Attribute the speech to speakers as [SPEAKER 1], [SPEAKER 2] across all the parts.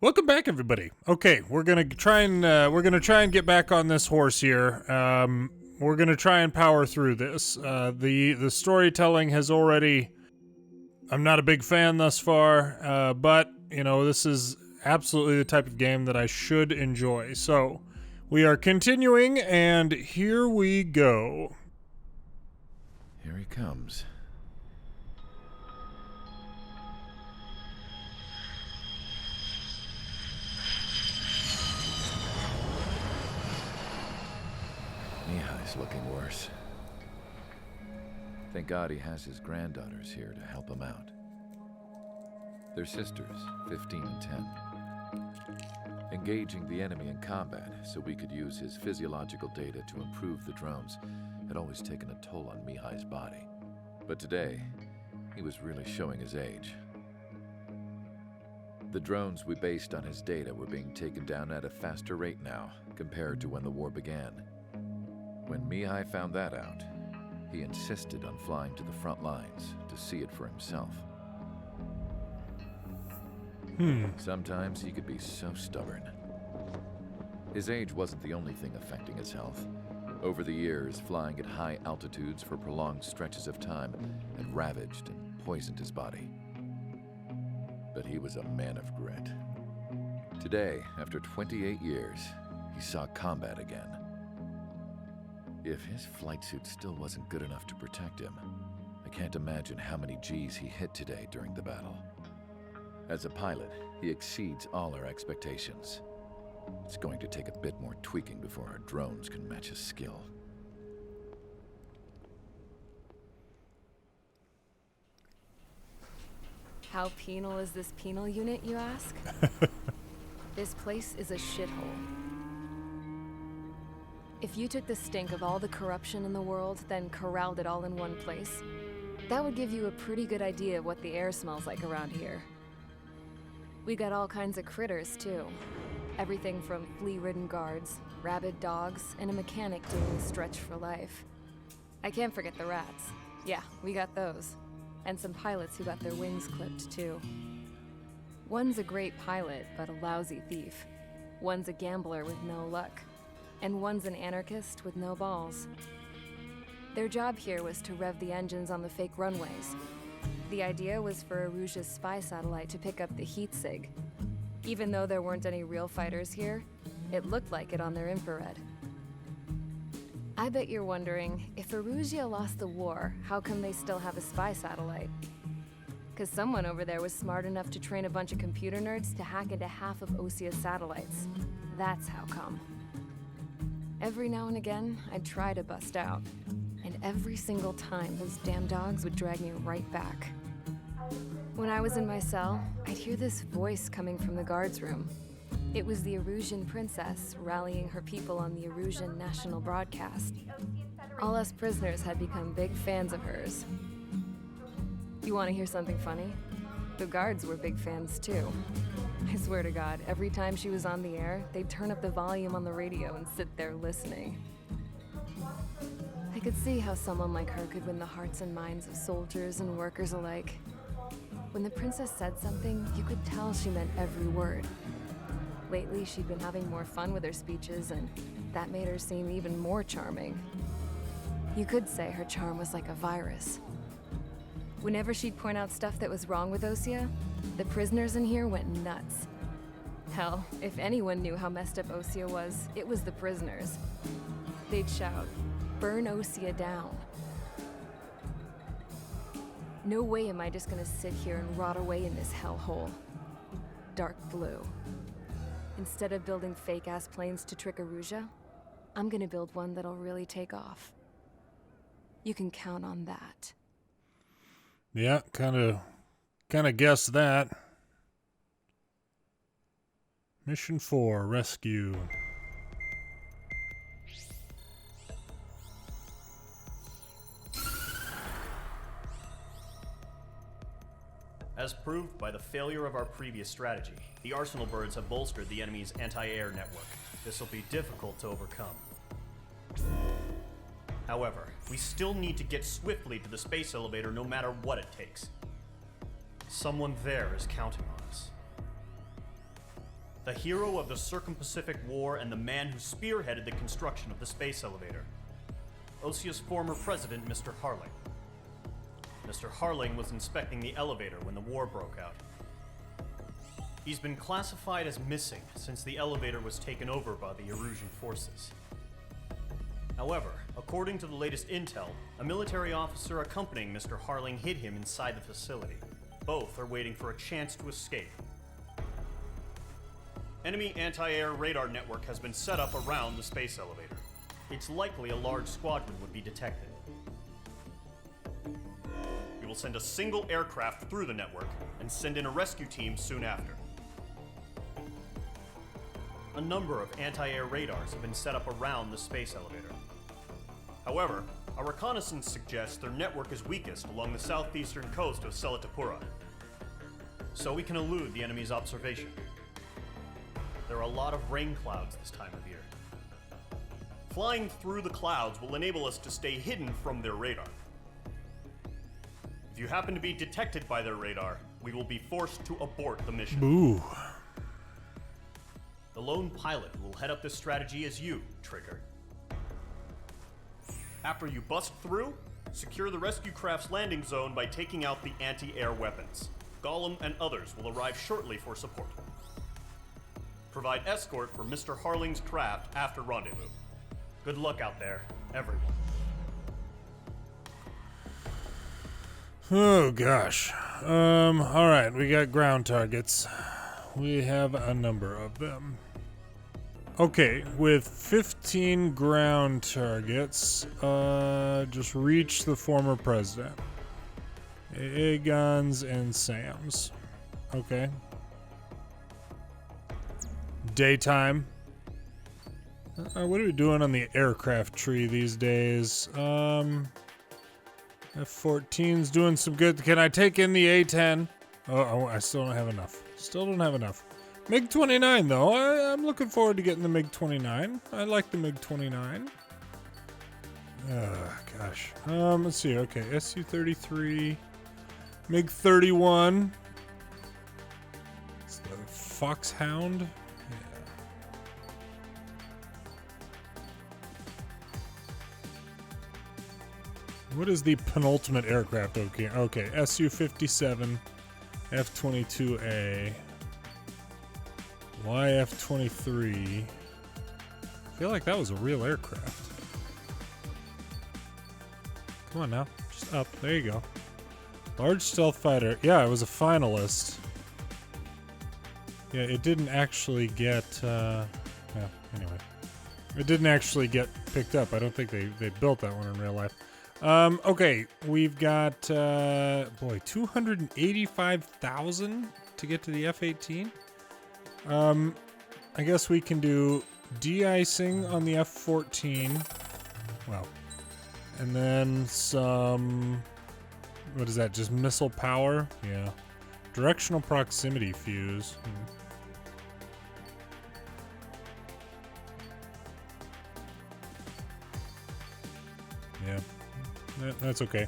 [SPEAKER 1] Welcome back, everybody. Okay, we're gonna try and get back on this horse here. We're gonna try and power through this. The storytelling has already. I'm not a big fan thus far, but you know this is absolutely the type of game that I should enjoy. So we are continuing, and here we go.
[SPEAKER 2] Here he comes. Mihai's looking worse. Thank God he has his granddaughters here to help him out. They're sisters, 15 and 10. Engaging the enemy in combat so we could use his physiological data to improve the drones had always taken a toll on Mihai's body. But today, he was really showing his age. The drones we based on his data were being taken down at a faster rate now compared to when the war began. When Mihai found that out, he insisted on flying to the front lines to see it for himself. Sometimes he could be so stubborn. His age wasn't the only thing affecting his health. Over the years, flying at high altitudes for prolonged stretches of time had ravaged and poisoned his body. But he was a man of grit. Today, after 28 years, he saw combat again. If his flight suit still wasn't good enough to protect him, I can't imagine how many G's he hit today during the battle. As a pilot, he exceeds all our expectations. It's going to take a bit more tweaking before our drones can match his skill.
[SPEAKER 3] How penal is this penal unit, you ask? This place is a shithole. If you took the stink of all the corruption in the world, then corralled it all in one place, that would give you a pretty good idea of what the air smells like around here. We got all kinds of critters, too. Everything from flea-ridden guards, rabid dogs, and a mechanic doing the stretch for life. I can't forget the rats. Yeah, we got those. And some pilots who got their wings clipped, too. One's a great pilot, but a lousy thief. One's a gambler with no luck. And one's an anarchist with no balls. Their job here was to rev the engines on the fake runways. The idea was for Aruja's spy satellite to pick up the heat sig. Even though there weren't any real fighters here, it looked like it on their infrared. I bet you're wondering, if Aruja lost the war, how come they still have a spy satellite? 'Cause someone over there was smart enough to train a bunch of computer nerds to hack into half of Osia's satellites. That's how come. Every now and again, I'd try to bust out. And every single time, those damn dogs would drag me right back. When I was in my cell, I'd hear this voice coming from the guards room. It was the Arusian princess rallying her people on the Arusian national broadcast. All us prisoners had become big fans of hers. You want to hear something funny? The guards were big fans too. I swear to God, every time she was on the air, they'd turn up the volume on the radio and sit there listening. I could see how someone like her could win the hearts and minds of soldiers and workers alike. When the princess said something, you could tell she meant every word. Lately, she'd been having more fun with her speeches, and that made her seem even more charming. You could say her charm was like a virus. Whenever she'd point out stuff that was wrong with Osia, the prisoners in here went nuts. Hell, if anyone knew how messed up Osia was, it was the prisoners. They'd shout, "Burn Osia down." No way am I just gonna sit here and rot away in this hellhole. Dark blue. Instead of building fake-ass planes to trick Aruja, I'm gonna build one that'll really take off. You can count on that.
[SPEAKER 1] Yeah, kind of guessed that. Mission 4, rescue.
[SPEAKER 4] As proved by the failure of our previous strategy, the Arsenal birds have bolstered the enemy's anti-air network. This will be difficult to overcome. However, we still need to get swiftly to the space elevator no matter what it takes. Someone there is counting on us. the hero of the Circum-Pacific War and the man who spearheaded the construction of the space elevator. Osia's former president, Mr. Harling. Mr. Harling was inspecting the elevator when the war broke out. He's been classified as missing since the elevator was taken over by the Erusian forces. However, according to the latest intel, a military officer accompanying Mr. Harling hid him inside the facility. Both are waiting for a chance to escape. Enemy anti-air radar network has been set up around the space elevator. It's likely a large squadron would be detected. We will send a single aircraft through the network and send in a rescue team soon after. A number of anti-air radars have been set up around the space elevator. However, our reconnaissance suggests their network is weakest along the southeastern coast of Selatapura, so we can elude the enemy's observation. There are a lot of rain clouds this time of year. Flying through the clouds will enable us to stay hidden from their radar. If you happen to be detected by their radar, we will be forced to abort the mission.
[SPEAKER 1] Ooh.
[SPEAKER 4] The lone pilot who will head up this strategy is you, Trigger. After you bust through, secure the rescue craft's landing zone by taking out the anti-air weapons. Gollum and others will arrive shortly for support. Provide escort for Mr. Harling's craft after rendezvous. Good luck out there, everyone.
[SPEAKER 1] Oh gosh. All right, we got ground targets. We have a number of them. Okay, with 15 ground targets, just reach the former president. AA guns and SAMs. Okay. Daytime. What are we doing on the aircraft tree these days? F-14's doing some good. Can I take in the A-10? Oh, I still don't have enough. Still don't have enough. MiG-29, though. I'm looking forward to getting the MiG-29. I like the MiG-29. Gosh. Let's see. Okay, Su-33. MiG-31. It's the Foxhound. Yeah. What is the penultimate aircraft? Okay, Su-57, F-22A, YF-23. I feel like that was a real aircraft. Come on now, just up. There you go. Large stealth fighter. Yeah, it was a finalist. Yeah, it didn't actually get. Anyway, it didn't actually get picked up. I don't think they built that one in real life. Okay, we've got, 285,000 to get to the F-18. I guess we can do de-icing on the F-14. Wow. And then some, what is that, just missile power? Yeah. Directional proximity fuse. Yeah. That's okay.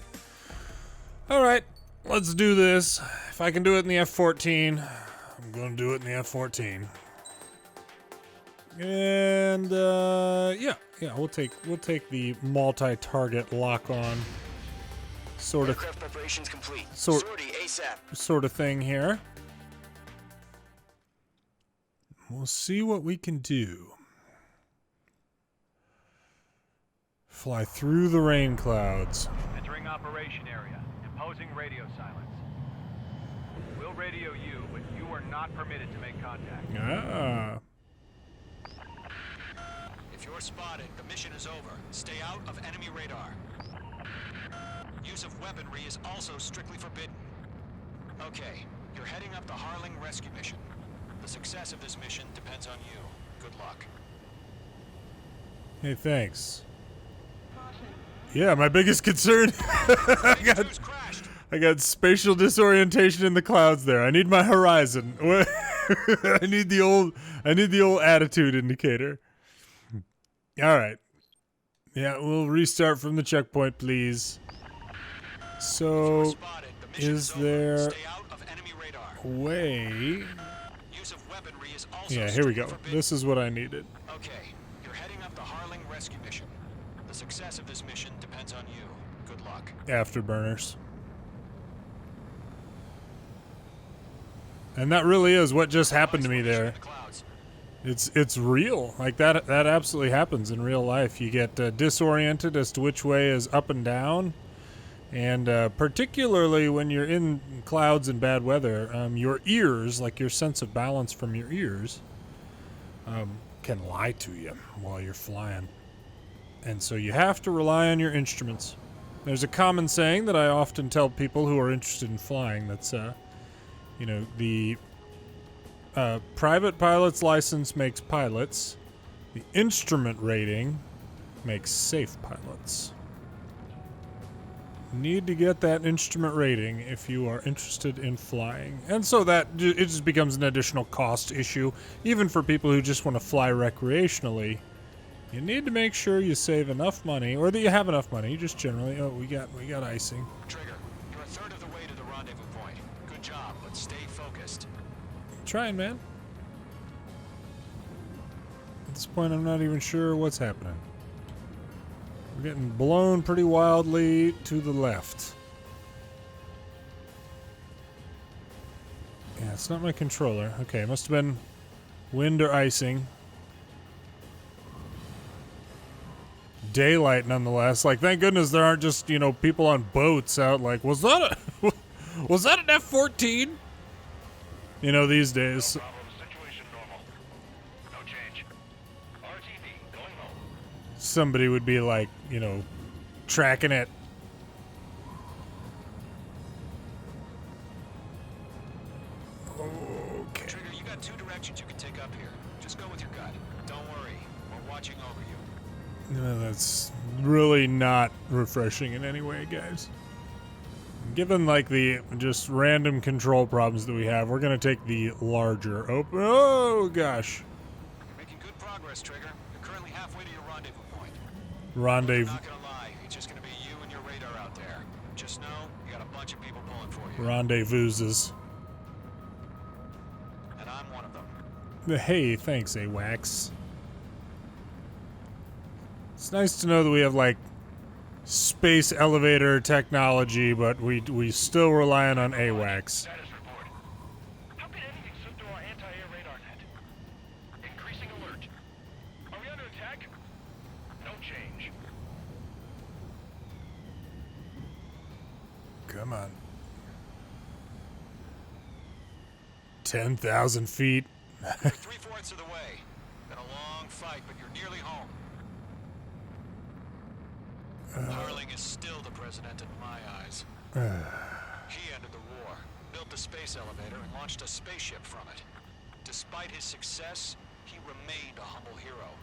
[SPEAKER 1] Alright, let's do this. If I can do it in the F-14, I'm gonna do it in the F-14. And yeah, we'll take the multi-target lock-on sort of
[SPEAKER 5] aircraft preparations complete.
[SPEAKER 1] Sortie
[SPEAKER 5] ASAP.
[SPEAKER 1] Sort of thing here. We'll see what we can do. Fly through the rain clouds.
[SPEAKER 6] Entering operation area. Imposing radio silence. We'll radio you, but you are not permitted to make contact.
[SPEAKER 1] Ah.
[SPEAKER 5] If you're spotted, the mission is over. Stay out of enemy radar. Use of weaponry is also strictly forbidden. Okay, you're heading up the Harling rescue mission. The success of this mission depends on you. Good luck.
[SPEAKER 1] Hey, thanks. Yeah, my biggest concern. I got spatial disorientation in the clouds there. I need my horizon. I need the old attitude indicator. All right. Yeah, we'll restart from the checkpoint, please. So, is there a way
[SPEAKER 5] Use of weaponry is also
[SPEAKER 1] Yeah, here we go.
[SPEAKER 5] forbidden.
[SPEAKER 1] This is what I needed.
[SPEAKER 5] Okay, you're heading up the Harling rescue mission. The success of this mission depends on you. Good luck.
[SPEAKER 1] Afterburners. And that really is what just happened to me there.
[SPEAKER 5] The clouds.
[SPEAKER 1] It's real. Like that absolutely happens in real life. You get disoriented as to which way is up and down. And particularly when you're in clouds and bad weather, your ears, like your sense of balance from your ears, can lie to you while you're flying. And so you have to rely on your instruments. There's a common saying that I often tell people who are interested in flying that's, you know, the private pilot's license makes pilots. The instrument rating makes safe pilots. Need to get that instrument rating if you are interested in flying. And so that it just becomes an additional cost issue, even for people who just want to fly recreationally. You need to make sure you save enough money, or that you have enough money, just generally. Oh, we got icing.
[SPEAKER 5] Trigger, you're a third of the way to the rendezvous point. Good job, but stay focused.
[SPEAKER 1] Trying, man. At this point, I'm not even sure what's happening. We're getting blown pretty wildly to the left. Yeah, it's not my controller. Okay, it must have been wind or icing. Daylight, nonetheless. Like, thank goodness there aren't just, you know, people on boats out like, was that an F-14? You know, these days.
[SPEAKER 6] Problem. Situation normal. No change. RTB going home.
[SPEAKER 1] Somebody would be like, you know, tracking it. Okay.
[SPEAKER 5] Trigger, you got two directions you can take up here. Just go with your gut. Don't worry, we're watching over you.
[SPEAKER 1] No, that's really not refreshing in any way, guys. Given, like, the just random control problems that we have, we're going to take the larger open. Oh, gosh.
[SPEAKER 5] You're making good progress, Trigger. You're currently halfway to your rendezvous point.
[SPEAKER 1] Rendezvous.
[SPEAKER 5] I'm not gonna lie, it's just gonna be you and your radar out there. Just know, you got a bunch of people pulling for you.
[SPEAKER 1] Rendezvouses.
[SPEAKER 5] And I'm one of them.
[SPEAKER 1] Hey, thanks, AWACS. It's nice to know that we have, like, space elevator technology, but we still relying on AWACS.
[SPEAKER 6] Status report. How could anything slip through our anti-air radar net? Increasing alert. Are we under attack? No change.
[SPEAKER 1] Come on. 10,000 feet.
[SPEAKER 5] You're 3/4 of the way. Been a long fight, but you're nearly home. Harling is still the president in my eyes. He ended the war, built the space elevator, and launched a spaceship from it. Despite his success, he remained a humble hero.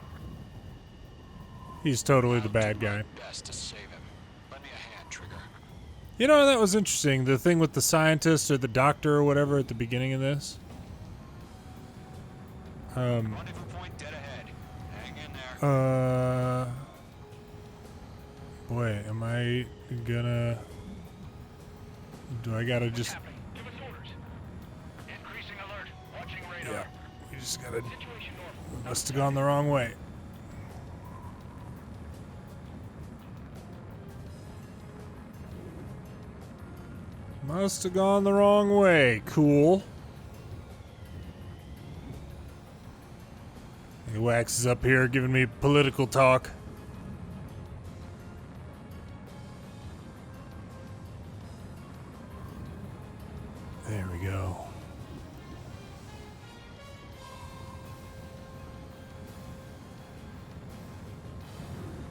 [SPEAKER 1] He's totally the
[SPEAKER 5] I'll
[SPEAKER 1] bad
[SPEAKER 5] do
[SPEAKER 1] guy.
[SPEAKER 5] my best to save him. Lend me a hand, Trigger.
[SPEAKER 1] You know, that was interesting. The thing with the scientist or the doctor or whatever at the beginning of this.
[SPEAKER 5] Rendezvous point dead ahead. Hang in there.
[SPEAKER 1] Boy, am I gonna... Do I gotta just...
[SPEAKER 6] Happening. Give us orders. Increasing alert. Watching radar.
[SPEAKER 1] Yeah, we just gotta...
[SPEAKER 6] Situation normal.
[SPEAKER 1] Must have gone the wrong way. Must have gone the wrong way. Cool. Hey, Wax is up here giving me political talk. There we go.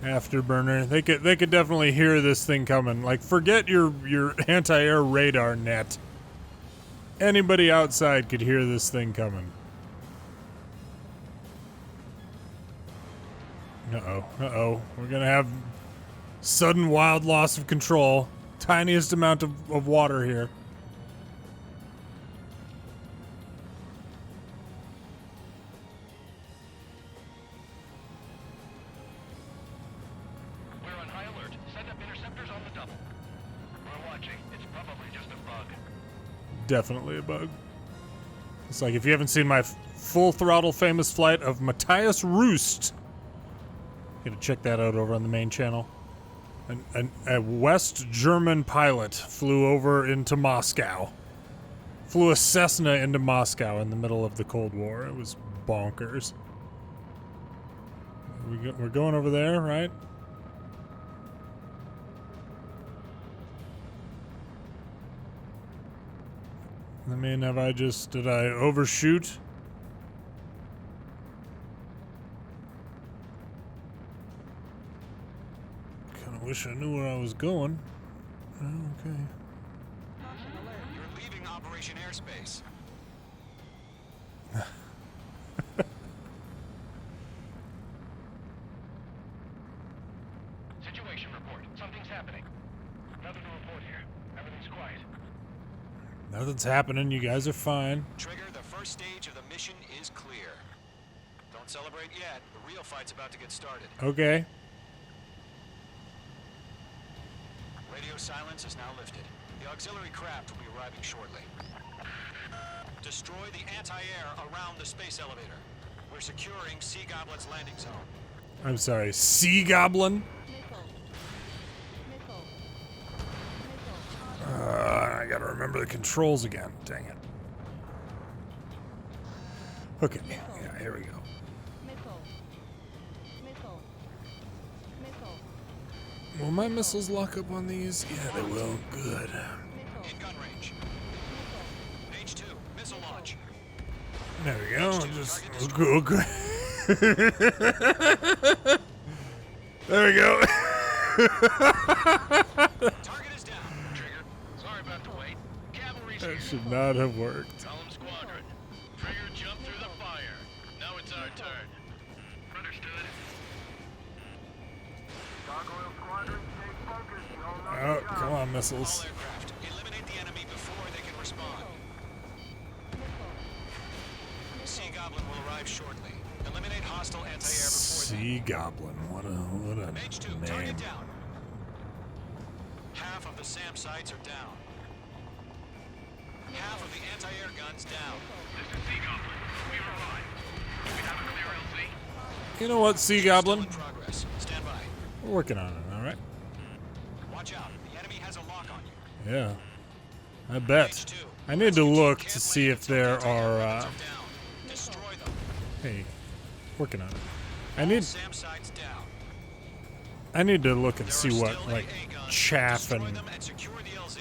[SPEAKER 1] Afterburner. They could definitely hear this thing coming. Like, forget your anti-air radar net. Anybody outside could hear this thing coming. Uh-oh. We're gonna have sudden wild loss of control. Tiniest amount of water here.
[SPEAKER 6] We're on high alert. Send up interceptors on the double. We're watching. It's probably just a bug.
[SPEAKER 1] Definitely a bug. It's like if you haven't seen my full throttle famous flight of Matthias Roost, you gotta check that out over on the main channel. A West German pilot flew over into Moscow. Flew a Cessna into Moscow in the middle of the Cold War. It was bonkers. We're going over there, right? I mean, did I overshoot? Kinda wish I knew where I was going. Oh, okay.
[SPEAKER 5] You're leaving Operation Airspace.
[SPEAKER 6] Situation report. Something's happening. Nothing to report here. Everything's quiet.
[SPEAKER 1] Nothing's happening. You guys are fine.
[SPEAKER 5] Trigger, the first stage of the mission is clear. Don't celebrate yet. The real fight's about to get started.
[SPEAKER 1] Okay.
[SPEAKER 5] Radio silence is now lifted. The auxiliary craft will be arriving shortly. Destroy the anti-air around the space elevator. We're securing Sea Goblin's landing zone.
[SPEAKER 1] I'm sorry. Sea Goblin? I gotta remember the controls again. Dang it. Okay. Yeah, here we go. Will my missiles lock up on these? Yeah, they will. Good.
[SPEAKER 5] In gun range. Page 2, missile launch.
[SPEAKER 1] There we go. Okay. There we go.
[SPEAKER 5] Target is down.
[SPEAKER 6] Trigger. Sorry about the wait. Cavalry's here.
[SPEAKER 1] That should not have worked.
[SPEAKER 6] Tell them squadron. Trigger jumped through the fire. Now it's our turn. Understood. Gargoyle squadron, stay focused.
[SPEAKER 1] Oh, come on, missiles.
[SPEAKER 5] All aircraft, eliminate the enemy before they can respond. Sea Goblin will arrive shortly. Eliminate hostile anti-air before
[SPEAKER 1] Sea Goblin. What a
[SPEAKER 5] Page 2,
[SPEAKER 1] name.
[SPEAKER 5] target down. Half of the SAM sites are down. Half of the anti-air guns down.
[SPEAKER 6] This is Sea Goblin. We arrived. Do we have a clear LZ?
[SPEAKER 1] You know what, Sea Goblin?
[SPEAKER 5] Still in progress. Stand by.
[SPEAKER 1] We're working on it, alright?
[SPEAKER 5] Watch out. The enemy has a lock on you.
[SPEAKER 1] Yeah. I bet. I need to look to see if there are,
[SPEAKER 5] Down. Destroy them.
[SPEAKER 1] hey, working on it. I need
[SPEAKER 5] SAM sites down.
[SPEAKER 1] to look and
[SPEAKER 5] There
[SPEAKER 1] see
[SPEAKER 5] are
[SPEAKER 1] what,
[SPEAKER 5] still
[SPEAKER 1] like,
[SPEAKER 5] AA guns.
[SPEAKER 1] chaff
[SPEAKER 5] Destroy
[SPEAKER 1] and
[SPEAKER 5] them and secure the LZ.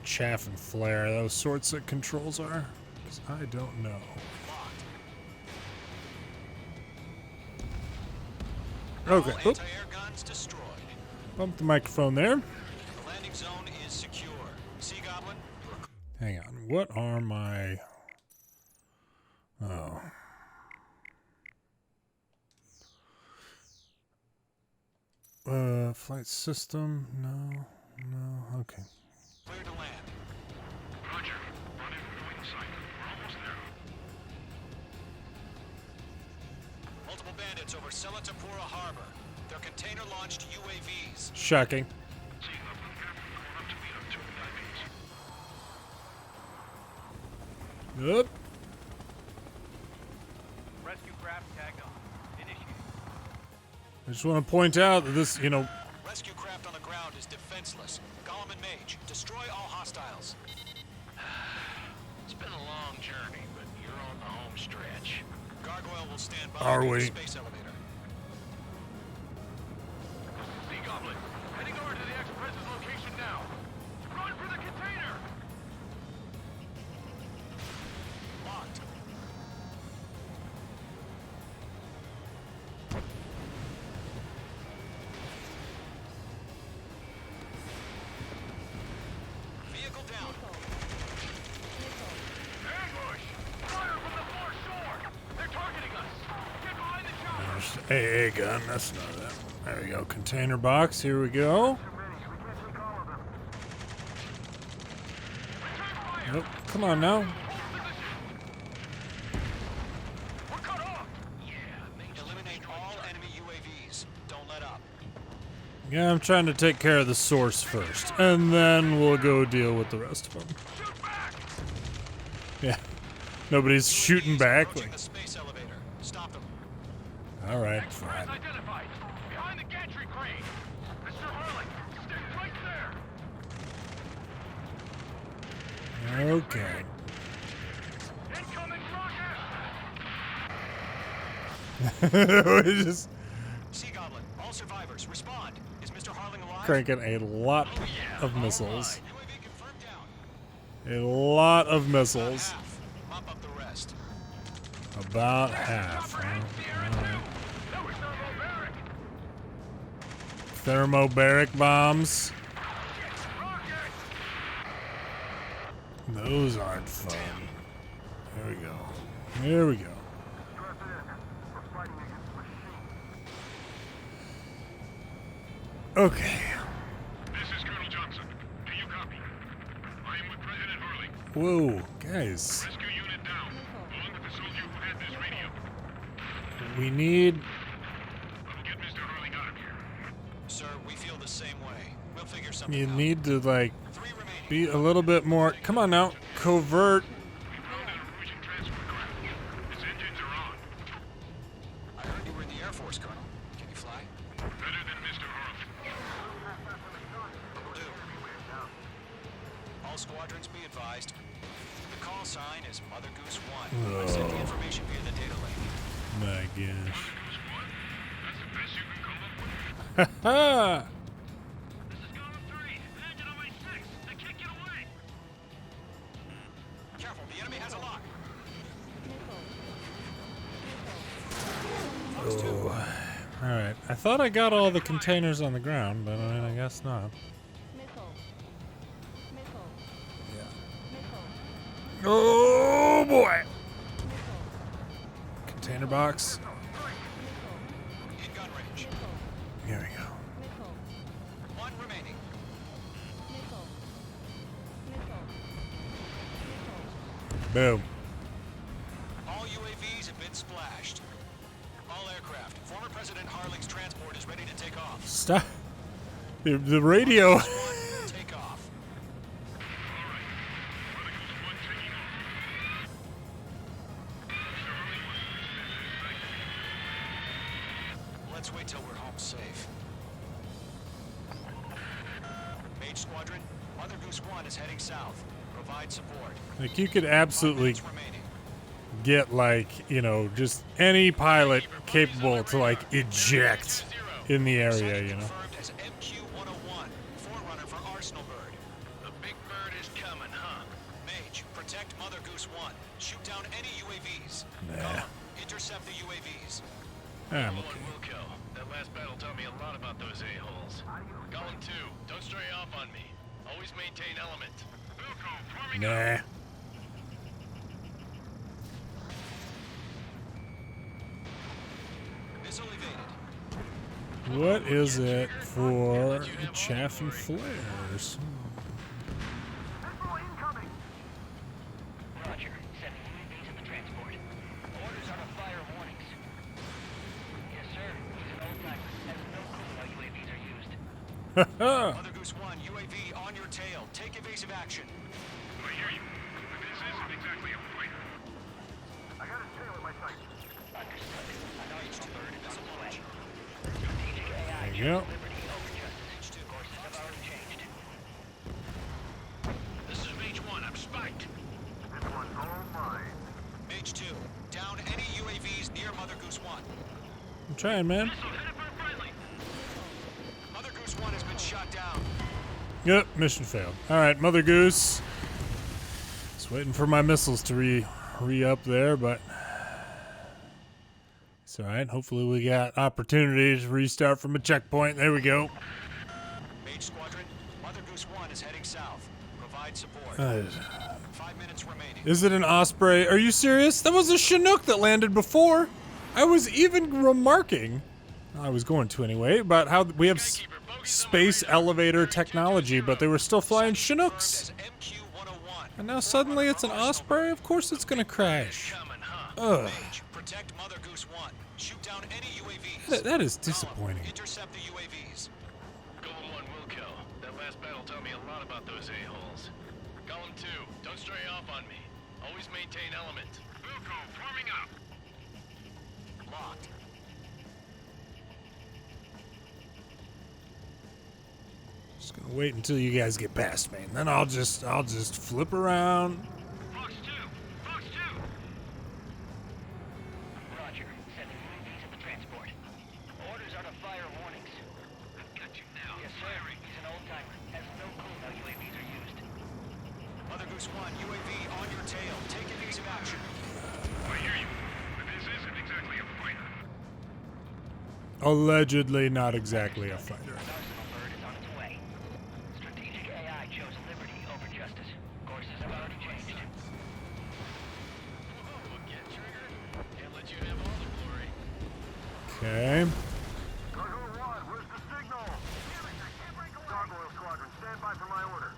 [SPEAKER 1] chaff and flare, those sorts of controls are. 'Cause I don't know.
[SPEAKER 5] Locked.
[SPEAKER 1] Okay.
[SPEAKER 5] All
[SPEAKER 1] Oop,
[SPEAKER 5] anti-air guns destroyed.
[SPEAKER 1] bump the microphone there.
[SPEAKER 5] The landing zone is secure. Sea Goblin,
[SPEAKER 1] Hang on. What are my... Oh. Flight system? No. Okay.
[SPEAKER 5] clear to land.
[SPEAKER 6] Roger. Running from the wing site. We're almost there.
[SPEAKER 5] Multiple bandits over Selatapura Harbor. They're container-launched UAVs.
[SPEAKER 1] Shocking.
[SPEAKER 6] Sea Goblin, careful. Going up to meet up to IPs.
[SPEAKER 1] Up.
[SPEAKER 6] Rescue craft tagged on. Initiate.
[SPEAKER 1] I just want to point out that this, you know,
[SPEAKER 5] Rescue craft on the ground is defenseless. Golem and Mage, destroy all hostiles.
[SPEAKER 6] It's been a long journey, but you're on the home stretch.
[SPEAKER 5] Gargoyle will stand by
[SPEAKER 1] Are
[SPEAKER 5] near
[SPEAKER 1] we?
[SPEAKER 5] the space elevator.
[SPEAKER 6] Sea Goblin, heading over to the Express's location now. Run for the container!
[SPEAKER 5] Locked. Vehicle down.
[SPEAKER 6] Ambush! Fire from the far shore! They're targeting us! Get behind the chopper!
[SPEAKER 1] AA gun. That's not it. There we go. Container box. Here we go. Nope. Come on now.
[SPEAKER 6] We're cut off! Yeah,
[SPEAKER 5] Eliminate all enemy UAVs. Don't let up.
[SPEAKER 1] Yeah, I'm trying to take care of the source first, and then we'll go deal with the rest of them.
[SPEAKER 6] shoot back!
[SPEAKER 1] Yeah. Nobody's shooting back.
[SPEAKER 5] Approaching the space elevator. Stop them.
[SPEAKER 1] All right,
[SPEAKER 6] Express
[SPEAKER 1] fine.
[SPEAKER 6] identified. Behind the gantry crane. Mr. Harling, stay right there.
[SPEAKER 1] Okay.
[SPEAKER 6] Incoming rocket.
[SPEAKER 1] We just
[SPEAKER 5] Sea Goblin, all survivors, respond. Is Mr. Harling alive?
[SPEAKER 1] cranking a lot
[SPEAKER 5] Oh, yeah.
[SPEAKER 1] of missiles.
[SPEAKER 5] UAV confirmed down.
[SPEAKER 1] A lot of
[SPEAKER 5] About
[SPEAKER 1] missiles.
[SPEAKER 5] half. Mop up the rest.
[SPEAKER 1] About half. Huh? All right.
[SPEAKER 6] That was thermobaric.
[SPEAKER 1] Thermobaric bombs.
[SPEAKER 6] Rocket.
[SPEAKER 1] Those aren't fun. There we go. There we go. Okay.
[SPEAKER 6] This is Colonel Johnson. Do you copy? I am with President Harling.
[SPEAKER 1] Whoa, guys.
[SPEAKER 6] Rescue unit down, along with the soldier who had this radio.
[SPEAKER 1] We need.
[SPEAKER 6] I will get Mr. Harling out of here.
[SPEAKER 5] Sir, we feel the same way. We'll figure something
[SPEAKER 1] You
[SPEAKER 5] out.
[SPEAKER 1] need to, like,
[SPEAKER 5] 3 remaining.
[SPEAKER 1] be a little bit more. Come on now. Covert.
[SPEAKER 6] We found an Norwegian transport craft. Its engines are on.
[SPEAKER 5] I heard you were in the Air Force, Colonel. Can you fly?
[SPEAKER 6] Better than Mr. Harling.
[SPEAKER 5] Will do. All squadrons be advised. The call sign is Mother Goose 1. I sent the information via the data link.
[SPEAKER 1] My gosh.
[SPEAKER 6] That's the best you can come up with.
[SPEAKER 1] Ha!
[SPEAKER 6] This is Golem 3. Landed on my 6. They can't get away.
[SPEAKER 5] Careful, the enemy has a lock.
[SPEAKER 1] Oh. All right. I thought I got all the containers on the ground, but I guess not. Oh boy! Container box.
[SPEAKER 5] In gun range.
[SPEAKER 1] Here we go.
[SPEAKER 5] 1 remaining.
[SPEAKER 1] Boom.
[SPEAKER 5] All UAVs have been splashed. All aircraft. Former President Harling's transport is ready to take off.
[SPEAKER 1] Stop. The radio.
[SPEAKER 5] Take off. Let's wait till we're home safe. Mage Squadron, Mother Goose 1 is heading south. Provide support.
[SPEAKER 1] Like, you could
[SPEAKER 5] 5
[SPEAKER 1] absolutely
[SPEAKER 5] minutes remaining.
[SPEAKER 1] get, like, you know, just any pilot capable to, like, eject in the area, you know.
[SPEAKER 5] Confirmed as MQ-101, forerunner for Arsenal Bird.
[SPEAKER 6] The big bird is coming, huh?
[SPEAKER 5] Mage, protect Mother Goose 1. Shoot down any UAVs.
[SPEAKER 1] Nah.
[SPEAKER 5] Go. Intercept the UAVs.
[SPEAKER 1] I'm
[SPEAKER 6] Golem
[SPEAKER 1] okay.
[SPEAKER 6] will kill. That last battle taught me a lot about those a-holes. Golem 2, don't stray off on me. Always maintain element. Wilco, forming
[SPEAKER 1] Nah.
[SPEAKER 5] Missile evaded.
[SPEAKER 1] What is it for chaff and flares?
[SPEAKER 6] Roger. Sending UAVs in the transport. Orders are to fire warnings. Yes, sir. He's an old-timer. Has no clue how UAVs are used.
[SPEAKER 5] Mother Goose 1, UAV on your tail. Take evasive action.
[SPEAKER 6] I hear you. But this isn't exactly a fighter. I got his tail in my sights. Understood.
[SPEAKER 5] Mage 2, missile launch.
[SPEAKER 6] Strategic AI.
[SPEAKER 1] There you go.
[SPEAKER 6] Liberty over justice.
[SPEAKER 5] Mage 2,
[SPEAKER 6] Courses have already changed. This is Mage 1. I'm spiked. This one's all mine.
[SPEAKER 5] Mage 2, down any UAVs near Mother Goose 1.
[SPEAKER 1] I'm trying, man.
[SPEAKER 6] Missile headed for friendly.
[SPEAKER 5] Mother Goose 1 has been shot down.
[SPEAKER 1] Yep, mission failed. All right, Mother Goose. Just waiting for my missiles to re-up there, but it's all right. Hopefully we got opportunities to restart from a checkpoint. There we go.
[SPEAKER 5] Mage Squadron, Mother Goose 1 is heading south. Provide support. 5 minutes remaining.
[SPEAKER 1] Is it an Osprey? Are you serious? That was a Chinook that landed before. I was even remarking, I was going to anyway, about how we have space elevator technology, but they were still flying Chinooks.
[SPEAKER 5] As MQ-101.
[SPEAKER 1] And now suddenly it's an Osprey? Of course it's gonna crash.
[SPEAKER 6] Coming, huh?
[SPEAKER 1] Ugh.
[SPEAKER 5] Mage, protect Mother Goose 1. Shoot down any UAVs.
[SPEAKER 1] That is
[SPEAKER 5] Golem,
[SPEAKER 1] disappointing.
[SPEAKER 5] intercept the UAVs.
[SPEAKER 6] Golem 1 will kill. That last battle taught me a lot about those a-holes. Golem 2, don't stray off on me.
[SPEAKER 5] Always maintain element.
[SPEAKER 6] Wilco, forming up.
[SPEAKER 5] Locked.
[SPEAKER 1] Just gonna wait until you guys get past me, and then I'll just flip around.
[SPEAKER 6] Fox 2! Fox 2! Roger. Sending UAVs at the transport. Orders are to fire warnings. I've got you now. Yes, sir. He's an old-timer. Has no clue how UAVs are used.
[SPEAKER 5] Mother Goose 1, UAV on your tail. Take evasive action.
[SPEAKER 6] I hear you. But this isn't exactly a fighter.
[SPEAKER 1] Allegedly not exactly a fighter.
[SPEAKER 6] Arsenal bird is on its way. Strategic AI chose liberty over justice. Courses have already changed.
[SPEAKER 5] Whoa, get triggered. Can't let you have all the glory.
[SPEAKER 1] Okay.
[SPEAKER 6] Cargo 1, where's the signal? Gargoyle Squadron, stand by for my order.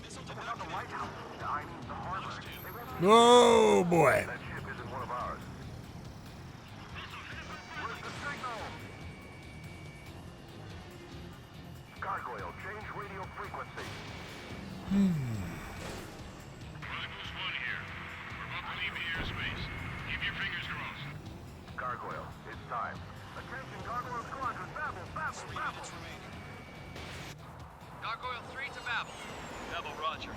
[SPEAKER 5] Missile
[SPEAKER 6] Check
[SPEAKER 5] to
[SPEAKER 6] out the lighthouse. I mean, the harbor. They won't
[SPEAKER 1] Oh boy.
[SPEAKER 6] That ship isn't one of ours. Where's the signal? Gargoyle, change radio frequency. Rivals 1 here. We're about to leave the airspace. Keep your fingers crossed. Gargoyle, it's time. Attention, Gargoyle Squadron, babble, babble, babble.
[SPEAKER 5] Gargoyle 3 to Babel. Babel, roger.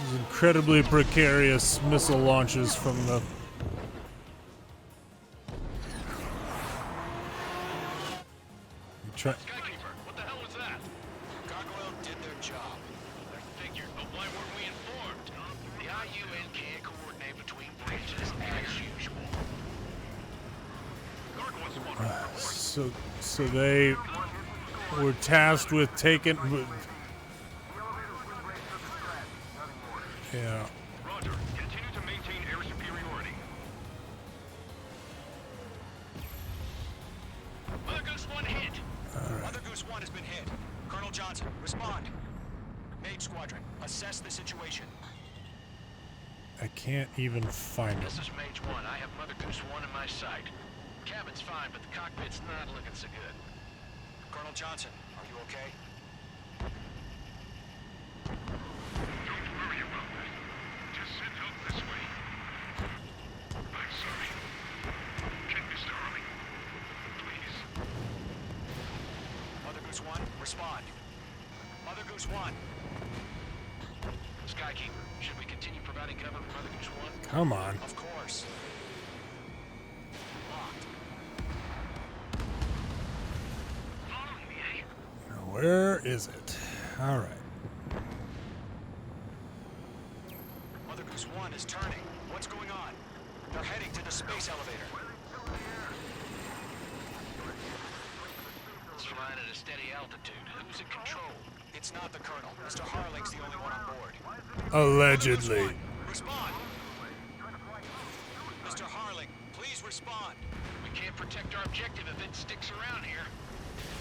[SPEAKER 1] These incredibly precarious missile launches from the. Try.
[SPEAKER 5] Skykeeper, what the hell was that? Gargoyle did their job. I figured, but why weren't we informed? The IUN can't coordinate between branches as usual.
[SPEAKER 6] Gargoyle Squadron,
[SPEAKER 1] So they were tasked with taking. Yeah.
[SPEAKER 6] Roger. Continue to maintain air superiority.
[SPEAKER 5] Mother Goose 1 hit. Mother Goose 1 has been hit. Colonel Johnson, respond. Mage Squadron, assess the situation.
[SPEAKER 1] I can't even find it.
[SPEAKER 5] This is Mage 1. I have Mother Goose 1 in my sight. Cabin's fine, but the cockpit's not looking so good. Colonel Johnson, are you okay?
[SPEAKER 6] Don't worry about that. Just send help this way. I'm sorry. Can Mr. Harley, please?
[SPEAKER 5] Mother Goose 1, respond. Mother Goose 1. Skykeeper, should we continue providing cover for Mother Goose 1?
[SPEAKER 1] Come on.
[SPEAKER 5] Of course. Locked.
[SPEAKER 6] Following me, eh?
[SPEAKER 1] Now, where is it? All right.
[SPEAKER 5] Mother Goose 1 is turning. What's going on? They're heading to the space elevator. It's flying at a steady altitude. Who's in control? It's not the Colonel. Mr. Harling's the only one on board.
[SPEAKER 1] Allegedly.
[SPEAKER 5] Respond! Mr. Harling, please respond. We can't protect our objective if it sticks around here.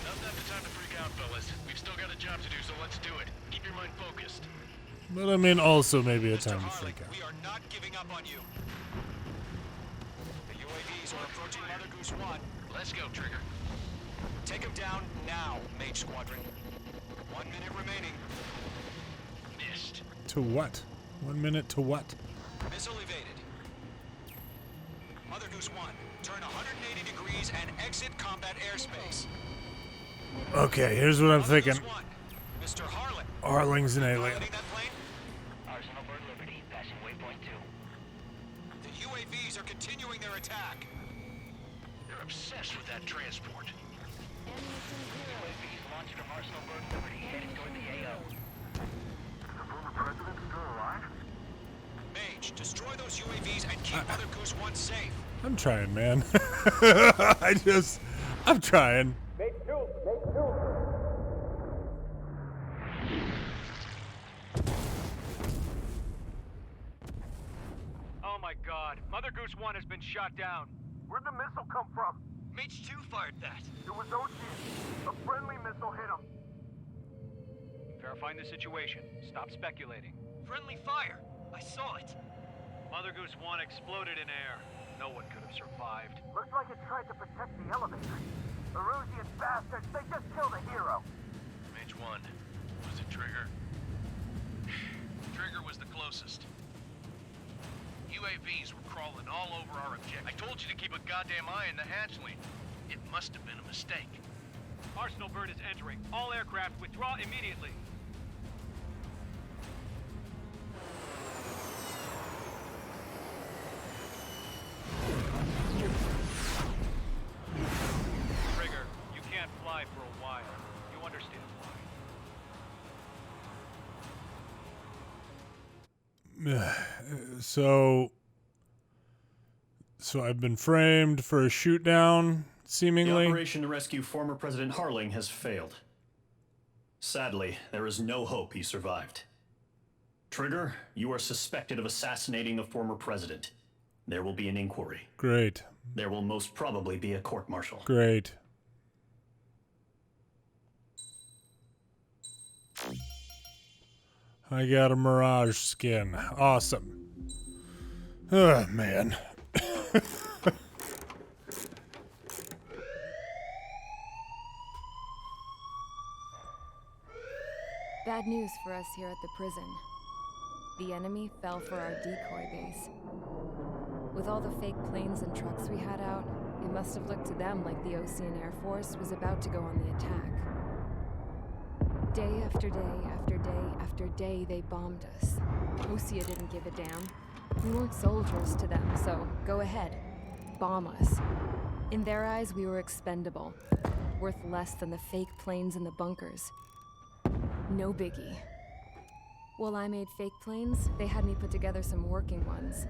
[SPEAKER 5] Now's not the time to freak out, fellas. We've still got a job to do, so let's do it. Keep your mind focused.
[SPEAKER 1] But I mean, also maybe a
[SPEAKER 5] Mr.
[SPEAKER 1] time to
[SPEAKER 5] Harling,
[SPEAKER 1] freak out.
[SPEAKER 5] we are not giving up on you. The UAVs are approaching Mother Goose 1. Let's go, Trigger. Take them down now, Mage Squadron. 1 minute remaining. Missed.
[SPEAKER 1] To what? 1 minute to what?
[SPEAKER 5] Missile evaded. Mother Goose 1, turn 180 degrees and exit combat airspace.
[SPEAKER 1] Okay, here's what I'm
[SPEAKER 5] Mother
[SPEAKER 1] thinking.
[SPEAKER 5] Goose 1, Mr. Harlan.
[SPEAKER 1] Arling's an alien.
[SPEAKER 5] Piloting that plane?
[SPEAKER 6] Arsenal Bird Liberty, passing waypoint 2.
[SPEAKER 5] The UAVs are continuing their attack. They're obsessed with that transport.
[SPEAKER 6] UAVs launched from Arsenal Bird Liberty, headed toward the AO. Is the former president still alive?
[SPEAKER 5] Mage, destroy those UAVs and keep Mother Goose 1 safe.
[SPEAKER 1] I'm trying, man. I'm trying.
[SPEAKER 6] Oh my god, Mother Goose 1 has been shot down. Where'd the missile come from?
[SPEAKER 5] Mage 2 fired that.
[SPEAKER 6] It was OG. A friendly missile hit him. Verifying the situation. Stop speculating.
[SPEAKER 5] Friendly fire. I saw it.
[SPEAKER 6] Mother Goose 1 exploded in air. No one could have survived.
[SPEAKER 7] Looks like it tried to protect the elevator. The Rusian bastards, they just killed a hero.
[SPEAKER 6] Which one? Was it Trigger? Trigger was the closest. UAVs were crawling all over our objective. I told you to keep a goddamn eye in the hatchling. It must have been a mistake.
[SPEAKER 8] Arsenal bird is entering. All aircraft withdraw immediately. Trigger, you can't fly for a while. You understand why.
[SPEAKER 1] So I've been framed for a shoot down,
[SPEAKER 4] The
[SPEAKER 1] seemingly.
[SPEAKER 4] operation to rescue former President Harling has failed. Sadly, there is no hope he survived. Trigger, you are suspected of assassinating the former president. There will be an inquiry.
[SPEAKER 1] Great.
[SPEAKER 4] There will most probably be a court-martial.
[SPEAKER 1] Great. I got a Mirage skin. Awesome. Oh, man.
[SPEAKER 3] Bad news for us here at the prison. The enemy fell for our decoy base. With all the fake planes and trucks we had out, it must have looked to them like the Ocean Air Force was about to go on the attack. Day after day after day after day, they bombed us. Osea didn't give a damn. We weren't soldiers to them, so go ahead. Bomb us. In their eyes, we were expendable. Worth less than the fake planes in the bunkers. No biggie. While I made fake planes, they had me put together some working ones.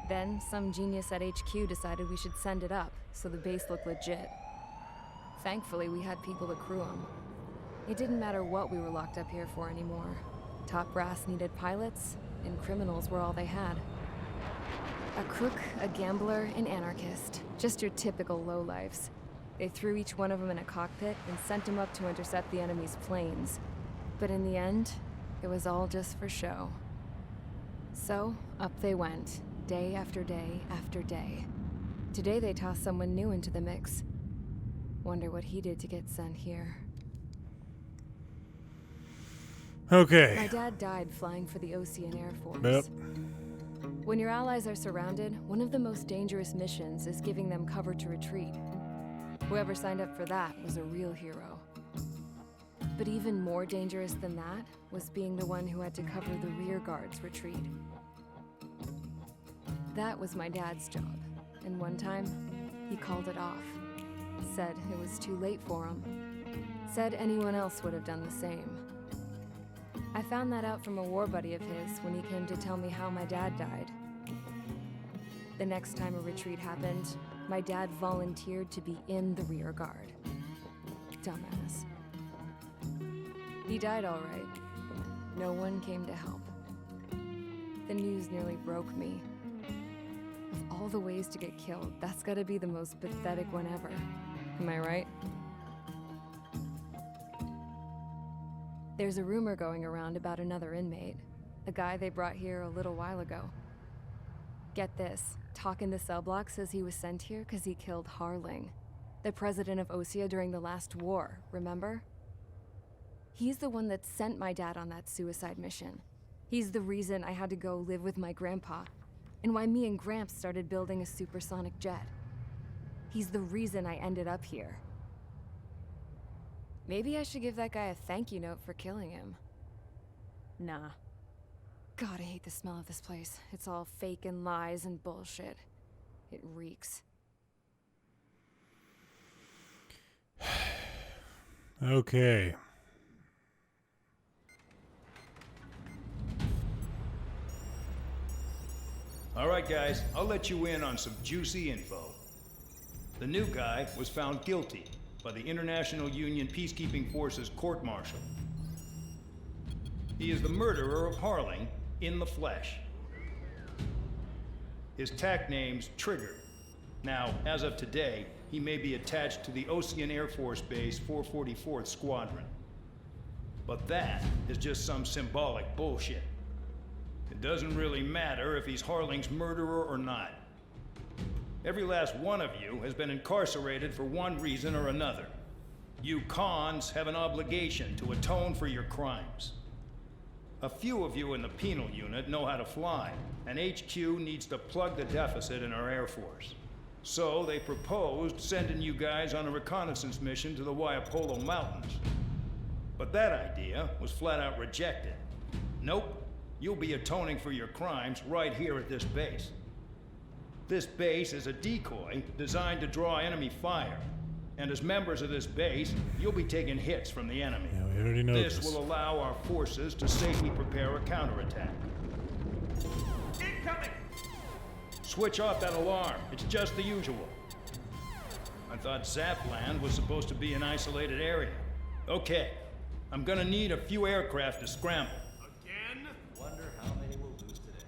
[SPEAKER 3] Then, some genius at HQ decided we should send it up, so the base looked legit. Thankfully, we had people to crew them. It didn't matter what we were locked up here for anymore. Top brass needed pilots, and criminals were all they had. A crook, a gambler, an anarchist. Just your typical lowlifes. They threw each one of them in a cockpit and sent them up to intercept the enemy's planes. But in the end, it was all just for show. So, up they went, day after day after day. Today they tossed someone new into the mix. Wonder what he did to get sent here.
[SPEAKER 1] Okay.
[SPEAKER 3] My dad died flying for the Ocean Air Force.
[SPEAKER 1] Yep.
[SPEAKER 3] When your allies are surrounded, one of the most dangerous missions is giving them cover to retreat. Whoever signed up for that was a real hero. But even more dangerous than that was being the one who had to cover the rear guard's retreat. That was my dad's job, and one time, he called it off. Said it was too late for him. Said anyone else would have done the same. I found that out from a war buddy of his when he came to tell me how my dad died. The next time a retreat happened, my dad volunteered to be in the rear guard. Dumbass. He died all right. No one came to help. The news nearly broke me. Of all the ways to get killed, that's gotta be the most pathetic one ever. Am I right? There's a rumor going around about another inmate. A guy they brought here a little while ago. Get this, talk in the cell block says he was sent here because he killed Harling, the president of Osea during the last war, remember? He's the one that sent my dad on that suicide mission. He's the reason I had to go live with my grandpa, and why me and Gramps started building a supersonic jet. He's the reason I ended up here. Maybe I should give that guy a thank you note for killing him. Nah. God, I hate the smell of this place. It's all fake and lies and bullshit. It reeks.
[SPEAKER 1] Okay.
[SPEAKER 9] All right, guys, I'll let you in on some juicy info. The new guy was found guilty by the International Union Peacekeeping Forces court-martial. He is the murderer of Harling in the flesh. His TAC name's Trigger. Now, as of today, he may be attached to the Ocean Air Force Base 444th Squadron. But that is just some symbolic bullshit. It doesn't really matter if he's Harling's murderer or not. Every last one of you has been incarcerated for one reason or another. You cons have an obligation to atone for your crimes. A few of you in the penal unit know how to fly, and HQ needs to plug the deficit in our Air Force. So they proposed sending you guys on a reconnaissance mission to the Waiapolo Mountains. But that idea was flat out rejected. Nope, you'll be atoning for your crimes right here at this base. This base is a decoy designed to draw enemy fire. And as members of this base, you'll be taking hits from the enemy.
[SPEAKER 1] Yeah, we already know this.
[SPEAKER 9] This will allow our forces to safely prepare a counterattack.
[SPEAKER 6] Incoming!
[SPEAKER 9] Switch off that alarm. It's just the usual. I thought Zapland was supposed to be an isolated area. Okay, I'm gonna need a few aircraft to scramble.
[SPEAKER 6] Again?
[SPEAKER 10] Wonder how many we'll lose today.